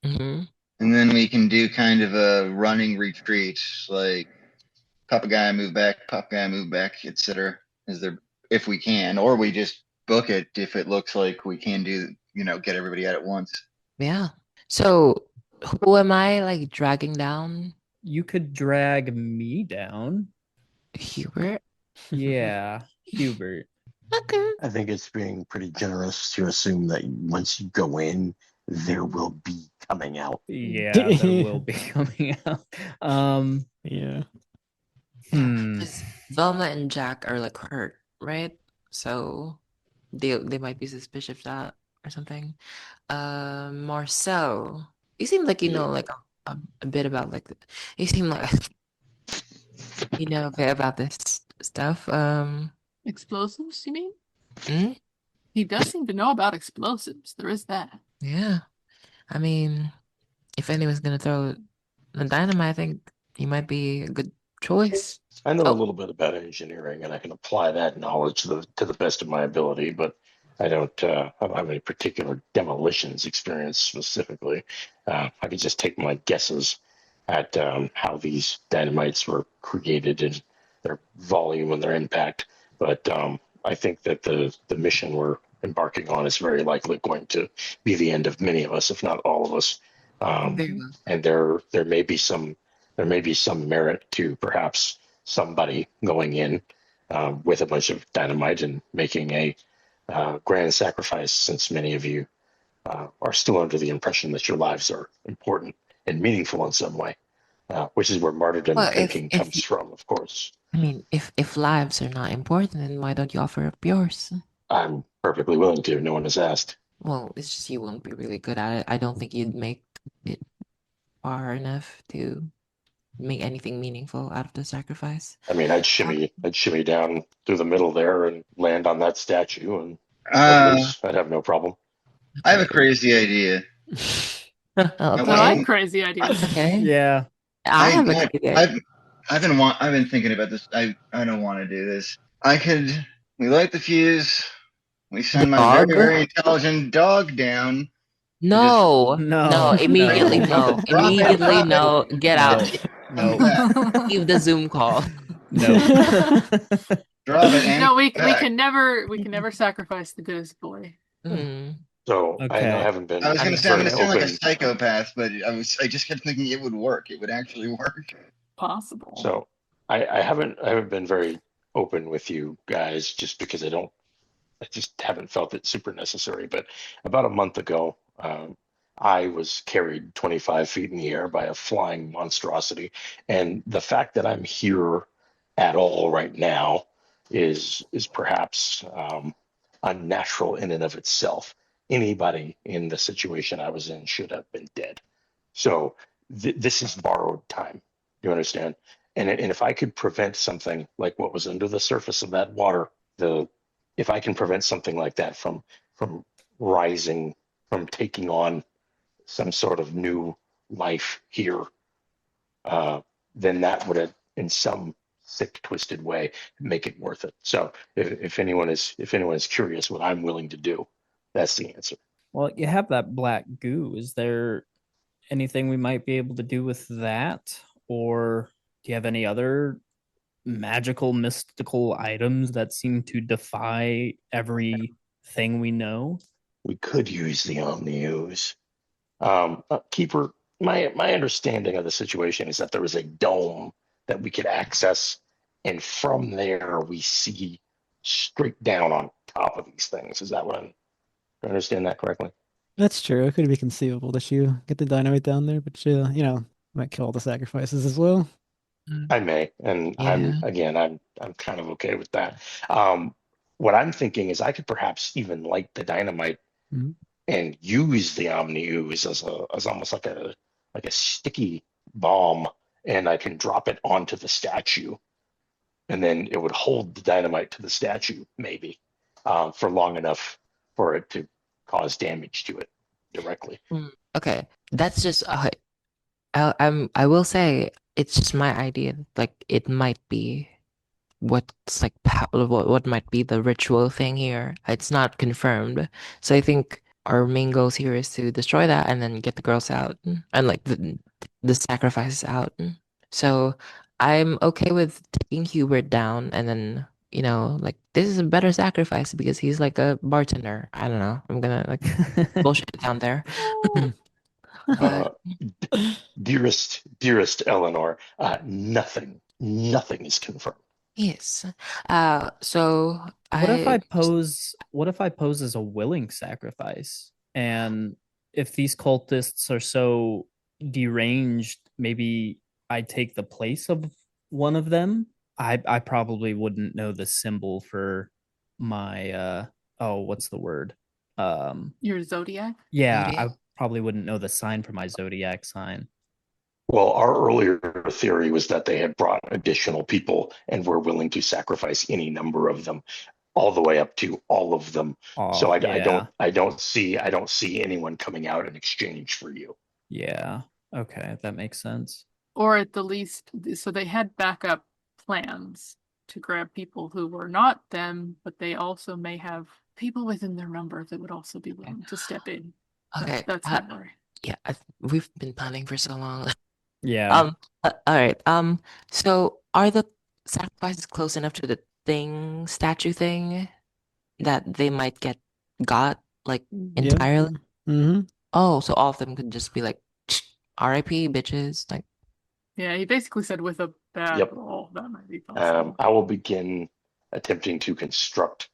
Mm-hmm. And then we can do kind of a running retreat, like pop a guy, move back, etc. If we can, or we just book it if it looks like we can do, get everybody out at once. Yeah. So who am I like dragging down? You could drag me down. Hubert? Yeah, Hubert. Okay. I think it's being pretty generous to assume that once you go in, there will be coming out. Yeah, there will be coming out. Yeah. Because Velma and Jack are like hurt, right? So they might be suspicious of that or something. Marcel, you seem like you know like a bit about like you seem like you know a bit about this stuff. Explosives, you mean? Hmm? He does seem to know about explosives. There is that. Yeah. I mean, if anyone's gonna throw the dynamite, I think he might be a good choice. I know a Oh, little bit about engineering, and I can apply that knowledge to the best of my ability, but I don't have any particular demolitions experience specifically. I could just take my guesses at how these dynamites were created and their volume and their impact. But I think that the mission we're embarking on is very likely going to be the end of many of us, if not all of us. very well. And there may be some merit to perhaps somebody going in with a bunch of dynamite and making grand sacrifice, since many of you are still under the impression that your lives are important and meaningful in some way, which is where martyrdom Well, thinking comes from, of course. I mean, if lives are not important, then why don't you offer up yours? I'm perfectly willing to. No one has asked. Well, it's just you won't be really good at it. I don't think you'd make it far enough to make anything meaningful out of the sacrifice. I mean, I'd shimmy down through the middle there and land on that statue, and I'd have no problem. I have a crazy idea. Okay. I like crazy ideas. Okay. Yeah. I have a good idea. I've been thinking about this. I don't want to do this. We light the fuse. We send my very, Dog? very intelligent dog down. No, No. no, immediately no, immediately no. Get out. No. Leave the Zoom call. No. Drop it. And No, we can never sacrifice the goodest boy. Mm. So Okay. I haven't been. I was I'm going to say I'm going very to sound like a open. psychopath, but I just kept thinking it would work. It would actually work. Possible. So I haven't been very open with you guys, just because I just haven't felt it super necessary. But about a month ago, I was carried 25 feet in the air by a flying monstrosity, and the fact that I'm here at all right now is perhaps unnatural in and of itself. Anybody in the situation I was in should have been dead. So this is borrowed time. You understand? And if I could prevent something like what was under the surface of that water, if I can prevent something like that from rising, from taking on some sort of new life here, then that would, in some sick, twisted way, make it worth it. So if anyone is curious what I'm willing to do, that's the answer. Well, you have that black goo. Is there anything we might be able to do with that? Or do you have any other magical, mystical items that seem to defy everything we know? We could use the Omni-Ooze. Keeper, my understanding of the situation is that there is a dome that we could access, and from there we see straight down on top of these things. Is that what I understand that correctly? That's true. It could be conceivable that you get the dynamite down there, but might kill all the sacrifices as well. I may, and Yeah. I'm kind of okay with that. What I'm thinking is I could perhaps even light the dynamite Mhm. and use the Omni-Ooze as almost like a sticky bomb, and I can drop it onto the statue, and then it would hold the dynamite to the statue, maybe, for long enough for it to cause damage to it directly. Okay, that's just I will say it's just my idea. Like it might be what's like what might be the ritual thing here. It's not confirmed, so I think our main goals here is to destroy that and then get the girls out and like the sacrifices out. So I'm okay with taking Hubert down and then like this is a better sacrifice because he's like a bartender. I don't know. I'm gonna like bullshit it down there. But Dearest Eleanor, nothing is confirmed. yes. So What if I pose as a willing sacrifice? And if these cultists are so deranged, maybe I take the place of one of them. I probably wouldn't know the symbol for my what's the word? Your zodiac? Yeah, Zodiac? I probably wouldn't know the sign for my zodiac sign. Well, our earlier theory was that they had brought additional people and were willing to sacrifice any number of them, all the way up to all of them. So I don't see anyone coming out in exchange for you. Yeah. Okay, that makes sense. Or at the least, so they had backup plans to grab people who were not them, but they also may have people within their number that would also be willing to step in. okay. That's my worry. Yeah, we've been planning for so long. Yeah. All right. So are the sacrifices close enough to the statue thing that they might got like entirely? Mm-hmm. Oh, so all of them could just be like, R.I.P. bitches. Like, Yeah, he basically said with a bad Yep. roll, that might be possible. I will begin attempting to construct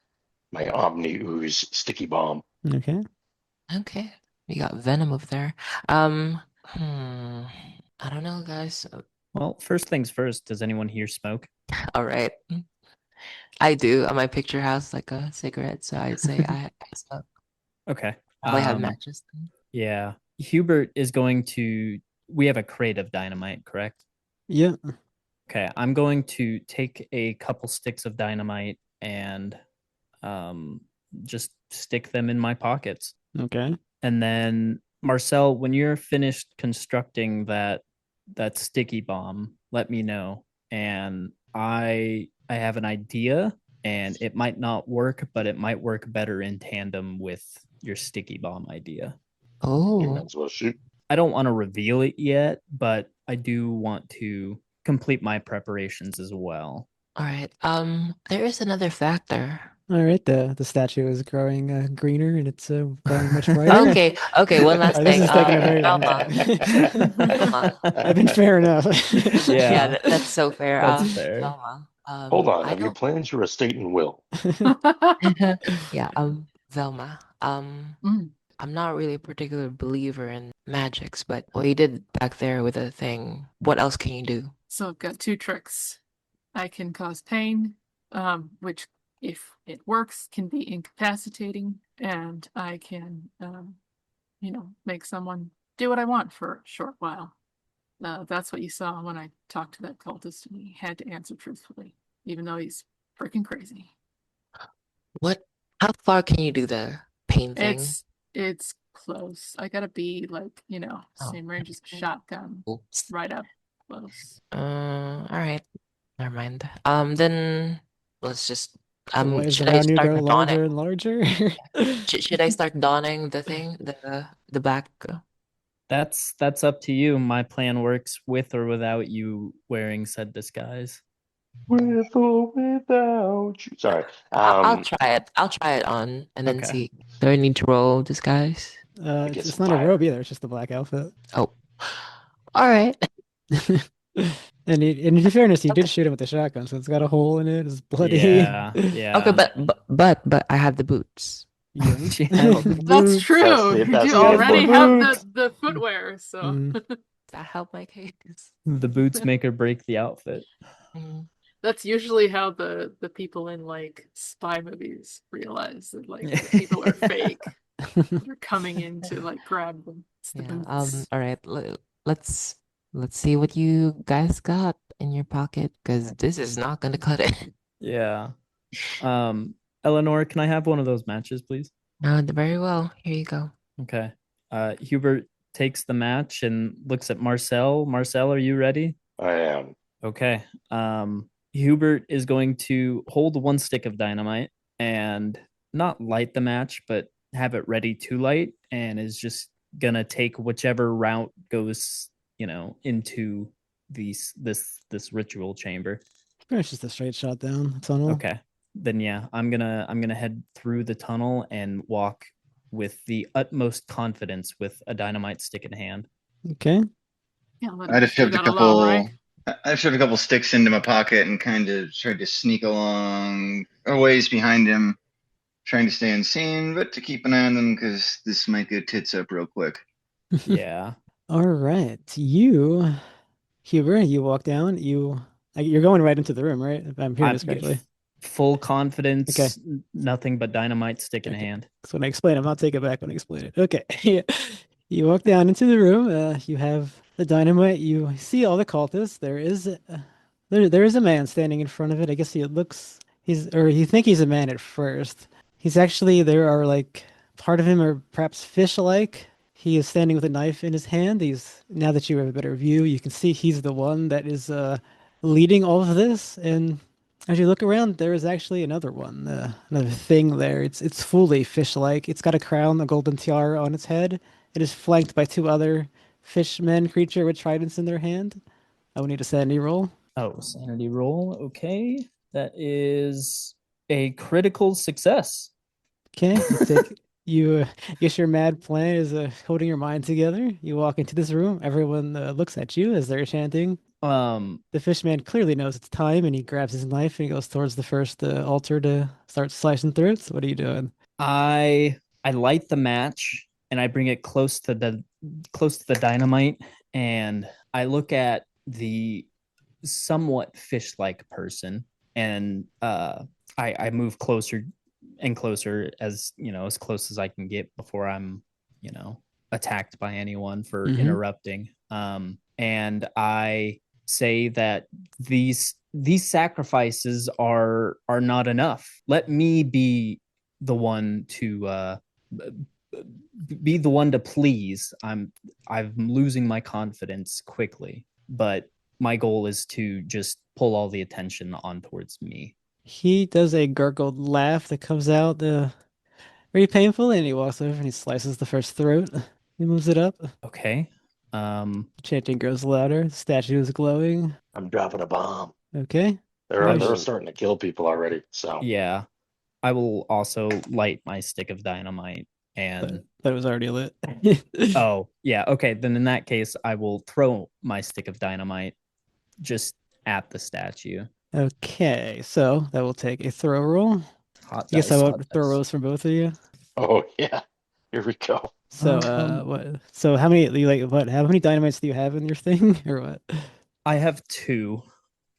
my Omni Ooze sticky bomb. Okay. Okay. We got Venom over there. I don't know, guys. Well, first things first, does anyone here smoke? All right. I do on my picture house like a cigarette, so I'd say I smoke. Okay. Probably have matches. Yeah. Hubert is going to. We have a crate of dynamite, correct? Yeah. Okay. I'm going to take a couple sticks of dynamite and just stick them in my pockets. Okay. And then Marcel, when you're finished constructing that sticky bomb, let me know. And I have an idea, and it might not work, but it might work better in tandem with your sticky bomb idea. You Oh, might as well shoot. I don't want to reveal it yet, but I do want to complete my preparations as well. all right. There is another factor. All right. The statue is growing greener and it's growing much brighter. Okay. One last This thing. is taking a very long Velma. time. Velma. I've been fair enough. Yeah, that's so fair. That's fair. Velma. Hold on. I Have you don't. planned your estate and will? Yeah. Velma. Mm. I'm not really a particular believer in magics, but what you did back there with the thing, what else can you do? So I've got two tricks. I can cause pain, which, if it works, can be incapacitating, and I can, make someone do what I want for a short while. That's what you saw when I talked to that cultist, and he had to answer truthfully, even though he's freaking crazy. How far can you do the pain thing? It's close. I gotta be like, same range as a shotgun, Oops. right up close. All right. Never mind. Then let's just The waves should I around you start grow larger donning? and larger. Should I start donning the thing, the back? That's up to you. My plan works with or without you wearing said disguise. With or without you. Sorry. I'll try it. I'll try it on and then Okay. see. Do I need to roll disguise? get It's some not a fire. robe either. It's just a black outfit. Oh, all right. And in fairness, you did Okay. shoot him with a shotgun, so it's got a hole in it. It's bloody. Yeah. Yeah. Okay, but I have the boots. Yeah. She The has That's boots. true. That's You the do already important have part. the footwear, so Mm. Does that help my case? the boots make or break the outfit. Mm. that's usually how the people in like spy movies realize that like the people are fake. They're coming in to like grab them. It's the Yeah. boots. All right. Let's see what you guys got in your pocket, because this is not gonna cut it. Yeah. Eleanor, can I have one of those matches, please? Very well. Here you go. Okay. Hubert takes the match and looks at Marcel. Marcel, are you ready? I am. Okay. Hubert is going to hold one stick of dynamite and not light the match, but have it ready to light, and is just gonna take whichever route goes, into this ritual chamber. It's just a straight shot down the tunnel. Okay. Then yeah, I'm gonna head through the tunnel and walk with the utmost confidence with a dynamite stick in hand. Okay. Yeah, let I'd him have do shoved a that alone, couple. right? I've shoved a couple sticks into my pocket and kind of tried to sneak along a ways behind him, trying to stay unseen, but to keep an eye on them because this might go tits up real quick. Yeah. All right. You, Huber, you walk down. You're going right into the room, right? If I'm hearing this correctly. Full confidence, Okay. nothing but dynamite stick in Okay. hand. So when I explain, I'm not taking it back when I explain it. Okay. You walk down into the room. You have the dynamite. You see all the cultists. There is a man standing in front of it. I guess you think he's a man at first. There are like part of him are perhaps fish-like. He is standing with a knife in his hand. Now that you have a better view, you can see he's the one that is leading all of this. And as you look around, there is actually another one, another thing there. It's fully fish-like. It's got a crown, a golden tiara on its head. It is flanked by two other fishmen creature with tridents in their hand. I will need a sanity roll. Oh, sanity roll. Okay. That is a critical success. Okay, I guess your mad plan is holding your mind together. You walk into this room. Everyone looks at you as they're chanting, The fishman clearly knows it's time, and he grabs his knife and he goes towards the first altar to start slicing throats. What are you doing? I light the match and I bring it close to the dynamite, and I look at the somewhat fish-like person, and I move closer and closer, as as close as I can get before I'm attacked by anyone for interrupting. And I say that these sacrifices are not enough. Let me be the one to please. I'm losing my confidence quickly, but my goal is to just pull all the attention on towards me. He does a gurgled laugh that comes out very painful, and he walks over and he slices the first throat. He moves it up. Okay. Chanting grows louder. The statue is glowing. I'm dropping a bomb. Okay. They're starting to kill people already. So yeah, I will also light my stick of dynamite. And but it was already lit. Oh, yeah. Okay. Then in that case, I will throw my stick of dynamite just at the statue. Okay, so that will take a throw roll. Hot I guess dice, I hot want throw dice. rolls from both of you. Oh yeah, here we go. So what? So how many how many dynamites do you have in your thing, or what? I have 2.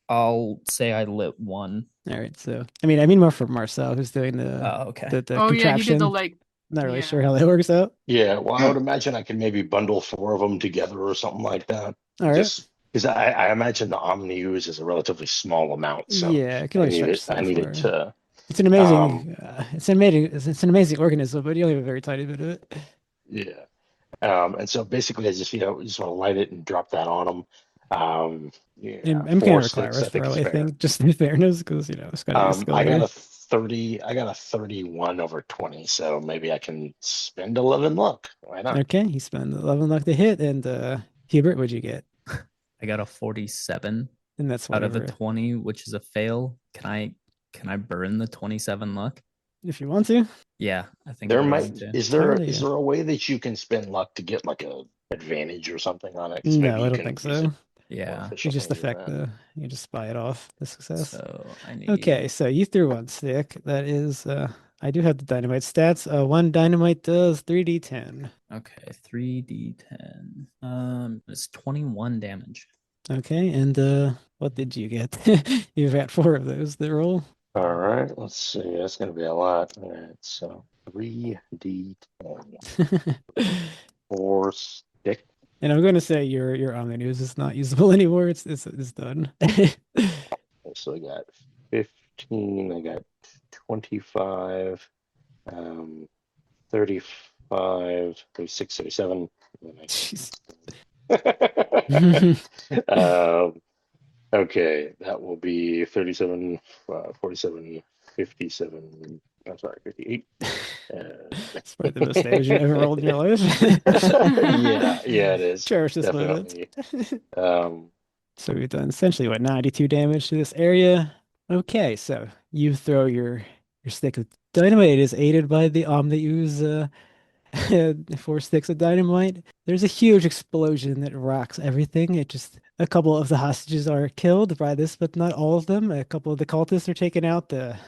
I'll say I lit 1. All right, so I mean more for Marcel, who's doing the okay. the Oh yeah, he did contraption. the Not really sure how that works out. Yeah, well, I would imagine I can maybe bundle 4 of them together or something like that. All right. Just because I imagine the omni-ooze is a relatively small amount, so yeah, it can only stretch I need it to. It's an amazing, it's an amazing organism, but you only have a very tiny bit of it. Yeah, and so basically, I just just want to light it and drop that on them. Yeah, I'm kind of require a throw, I think, just in fairness, because it's got to be a skill. I got a 30. I got a 31 over 20, so maybe I can spend 11 luck. Why not? Okay, you spend 11 luck to hit, and Hubert, what'd you get? I got a 47, and that's out of the 20, which is a fail. Can I burn the 27 luck if you want to? Yeah, I think there might. Is there a way that you can spend luck to get like a advantage or something on it? No, I don't think so. Yeah, you just you just buy it off the success. So I need. Okay, so you threw 1 stick. That is, I do have the dynamite stats. 1 dynamite does 3d10. Okay, 3d10. It's 21 damage. Okay, and what did you get? You've got 4 of those that roll. All right, let's see. That's going to be a lot. All right, so 3d10. 4 stick. And I'm going to say your omni-ooze is not usable anymore. It's done. So I got 15. I got 25. 35, 36, 37. Okay, that will be 37, 47, 57. I'm sorry, 58. It's probably the most damage you've ever rolled in your life. yeah, it is. Cherish this moment. So we've done essentially 92 damage to this area. Okay, so you throw your stick of dynamite. It is aided by the omni-ooze 4 sticks of dynamite. There's a huge explosion that rocks everything. A couple of the hostages are killed by this, but not all of them. A couple of the cultists are taken out. The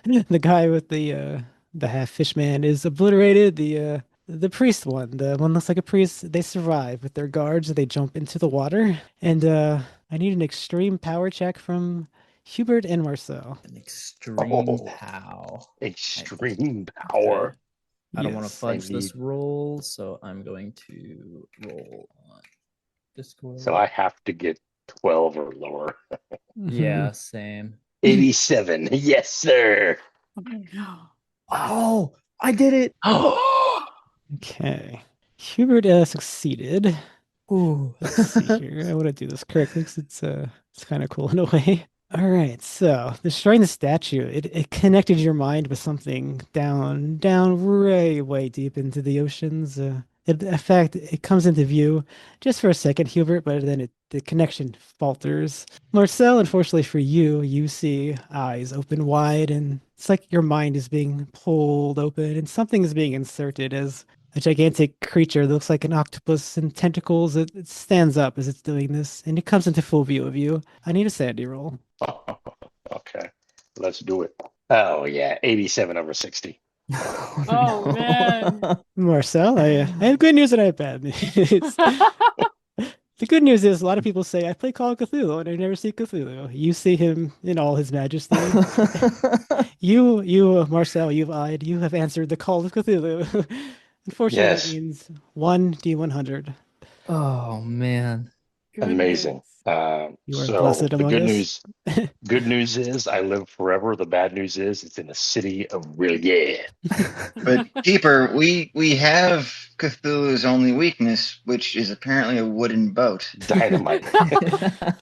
guy with the half fish man is obliterated. The priest one, the one looks like a priest, they survive with their guards. They jump into the water, and I need an extreme power check from Hubert and Marcel. An extreme power. Extreme power. Okay. I don't want to fudge this roll, so I'm going to roll on Discord. So I have to get 12 or lower. Yeah, same. 87. Yes, sir. Oh, I did it. Okay. Hubert succeeded. Ooh. Let's see here. I want to do this correctly because it's kind of cool in a way. All right, so destroying the statue, it connected your mind with something down way deep into the oceans. In fact, it comes into view just for a second, Hubert, but then the connection falters. Marcel, unfortunately for you, you see eyes open wide, and it's like your mind is being pulled open, and something is being inserted as A gigantic creature that looks like an octopus and tentacles. It stands up as it's doing this, and it comes into full view of you. I need a sanity roll. Okay, let's do it. Oh yeah, 87 over 60. Oh, man. Marcel, I have good news and I have bad news. The good news is a lot of people say I play Call of Cthulhu and I never see Cthulhu. You see him in all his majesty. Marcel, you have answered the Call of Cthulhu. Unfortunately, that Yes, means 1d100. Oh man. amazing. Goodness. You are So blessed the among us. good news is I live forever. The bad news is it's in the city of Rillier. But Keeper, we have Cthulhu's only weakness, which is apparently a wooden boat. Dynamite.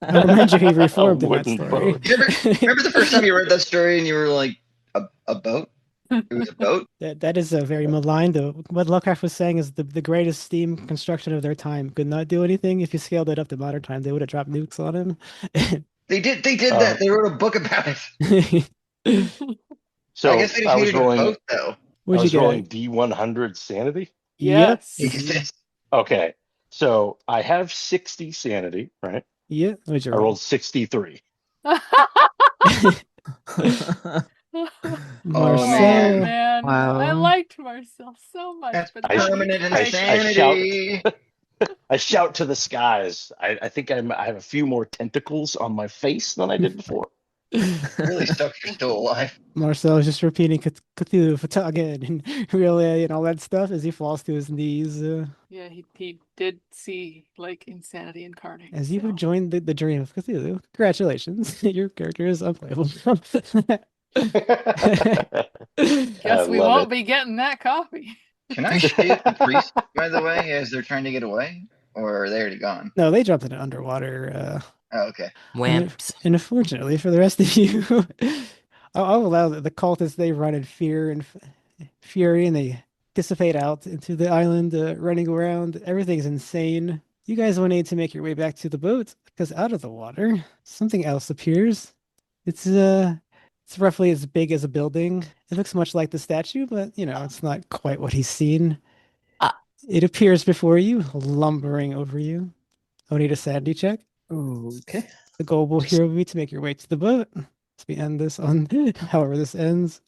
I'll remind you he A reformed in that wooden story. boat. Remember the first time you read that story and you were like, a boat? It was a boat? That is a very maligned. What Lovecraft was saying is the greatest steam construction of their time could not do anything. If you scaled it up to modern time, they would have dropped nukes on him. They did Um, that. They wrote a book about it. So I guess they just I was needed a rolling. boat, though. I What'd you was get rolling at? D100 sanity. Yep. Yes. Jesus. Okay, so I have 60 sanity, right? Yeah. What'd you I roll? rolled 63. Oh, Marcel. man. Wow. I Wow. liked Marcel so much, That's but I- now he permanent strikes. insanity. I shout to the skies. I think I have a few more tentacles on my face than I did before. Really sucks you're still alive. Marcel is just repeating Cthulhu Fata again and really and all that stuff as he falls to his knees. Yeah, he did see like insanity incarnate. As you so. have joined the dream of Cthulhu, congratulations, your character is unplayable. I Guess we love won't it. be getting that copy. Can I shoot the priest, by the way, as they're trying to get away? Or are they already gone? No, they jumped in an underwater. Oh, okay. Wimps. And unfortunately for the rest of you, I'll allow the cultists. They run in fear and fury, and they dissipate out into the island, running around. Everything's insane. You guys will need to make your way back to the boat because out of the water, something else appears. It's roughly as big as a building. It looks much like the statue, but it's not quite what he's seen. Ah. It appears before you, lumbering over you. I'll need a sanity check. Okay. The goal will here will be to make your way to the boat. As we end this on however this ends.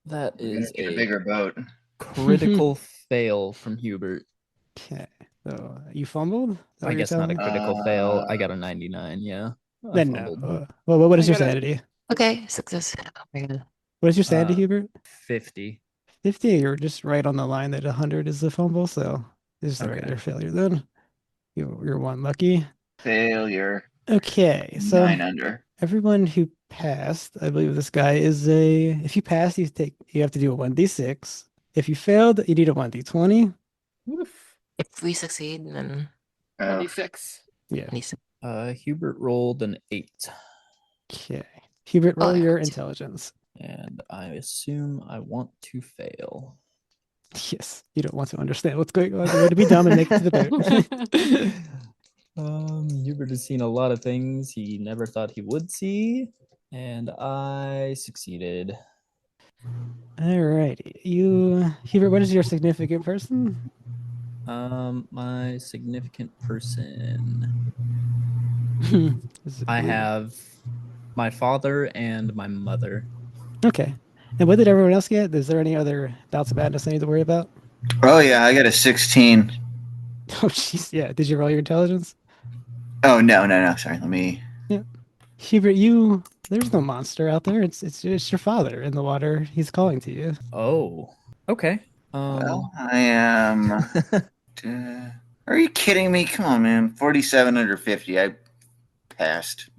That We're gonna is get a a bigger boat. critical fail from Hubert. Okay. So you fumbled? Is that I what you're guess not a telling me? critical fail. I got a 99, yeah. I Then no. fumbled. Well, what I is your got a- sanity? Okay, success. Oh my God. What is your sanity, Uh, Hubert? 50. 50. You're just right on the line that 100 is the fumble, so this is the Okay. regular failure then. You're one lucky. Failure. Okay, so 9 under. everyone who passed, I believe this guy is a. If you pass, you have to do a 1d6. If you failed, you need a 1d20. Oof. If we succeed, then 26. Yeah. Hubert rolled an 8. Okay. Hubert, roll Oh, your yeah. intelligence. And I assume I want to fail. Yes, you don't want to understand what's going on. You want to be dumb and make it to the boat. Hubert has seen a lot of things he never thought he would see, and I succeeded. Alrighty. Hubert, what is your significant person? My significant person. Is it I blue? have my father and my mother. Okay. And what did everyone else get? Is there any other bouts of madness I need to worry about? Oh, yeah, I got a 16. Oh, jeez. Yeah. Did you roll your intelligence? Oh, no. Sorry, let me. Hubert, there's no monster out there. It's your father in the water. He's calling to you. Oh, okay. Well, I am. Are you kidding me? Come on, man. 47 under 50. I passed.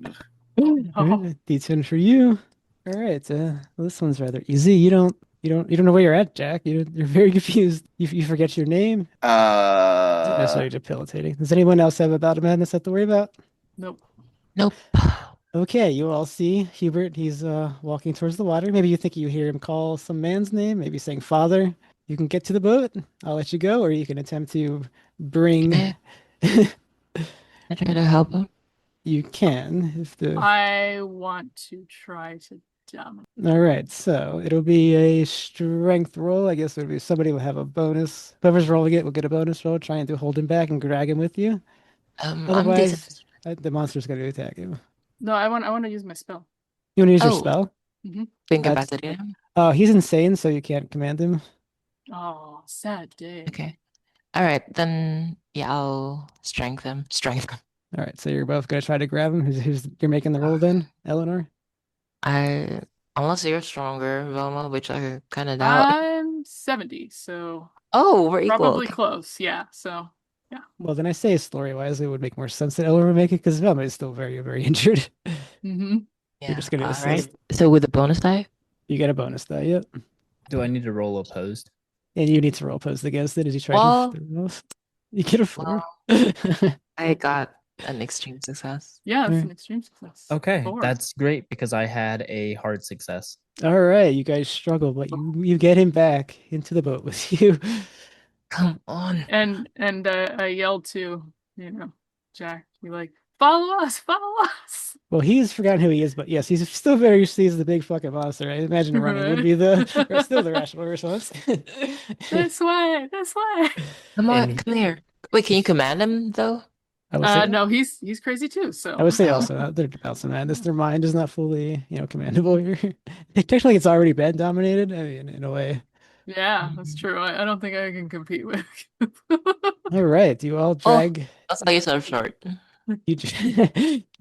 Oh, All no. right, D10 for you. All right. Well, this one's rather easy. You don't know where you're at, Jack. You're very confused. You forget your name. Not necessarily debilitating. Does anyone else have a bout of madness I have to worry about? Nope. Nope. Okay, you all see Hubert. He's walking towards the water. Maybe you think you hear him call some man's name, maybe saying father. You can get to the boat. I'll let you go, or you can attempt to bring. Okay. I try to help him. You can if the. I want to try to down. All right, so it'll be a strength roll. I guess it'll be somebody will have a bonus. Whoever's rolling it will get a bonus roll, trying to hold him back and drag him with you. I'm decent. Otherwise, the monster's going to attack him. No, I want to use my spell. You want to use your Oh, spell? incapacity. He's insane, so you can't command him. Oh, sad day. Okay. All right, then yeah, I'll strengthen. All right, so you're both going to try to grab him. You're making the roll then, Eleanor? Unless you're stronger, Velma, which I kind of doubt. I'm 70, so Oh, we're equal. probably Okay. close. Yeah, so yeah. Well, then I say story-wise, it would make more sense that Eleanor would make it because Velma is still very, very injured. Mm-hmm. You're just going to All assist. right. So with the bonus die? You get a bonus die, yep. Do I need to roll opposed? And you need to roll opposed against it as you try Well- to roll. You get a 4. I got an extreme success. Yeah, it's Alright. an extreme success. Okay, 4. that's great because I had a hard success. All right, you guys struggle, but you get him back into the boat with you. Come on. And I yelled to, Jack, be like, follow us. Well, he's forgotten who he is, but yes, he's still very sees the big fucking monster. I imagine running would be still the rational response. This way. Come on, And- come here. Wait, can you command him though? I would say, No, he's crazy too, so I would say also they're bouts of madness. Their mind is not fully, commandable here. Technically, it's already been dominated. I mean, in a way. yeah, that's true. I don't think I can compete with. All right, you all drag. That's how you sell short. You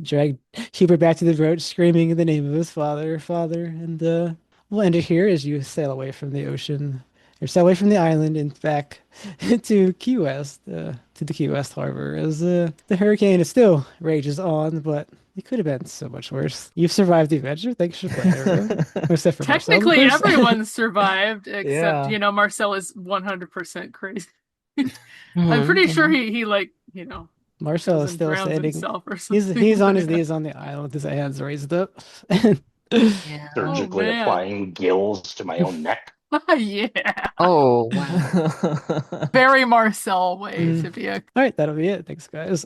drag Hubert back to the boat, screaming the name of his father, and we'll end it here as you sail away from the ocean, or sail away from the island and back to Key West, to the Key West harbor, as the hurricane is still rages on, but it could have been so much worse. You've survived the adventure. Thanks for playing, everyone. Except for Marcel, of Technically, course. everyone survived except Yeah. Marcel is 100% crazy. I'm Mhm, pretty sure mhm. he Marcel is doesn't still drown standing. himself or something. He's on his Yeah. knees on the island with his hands raised up. Yeah. Surgically man. applying gills to my own neck. Yeah. Oh, wow. Very Marcel way to be a All right, that'll be it. Thanks, guys.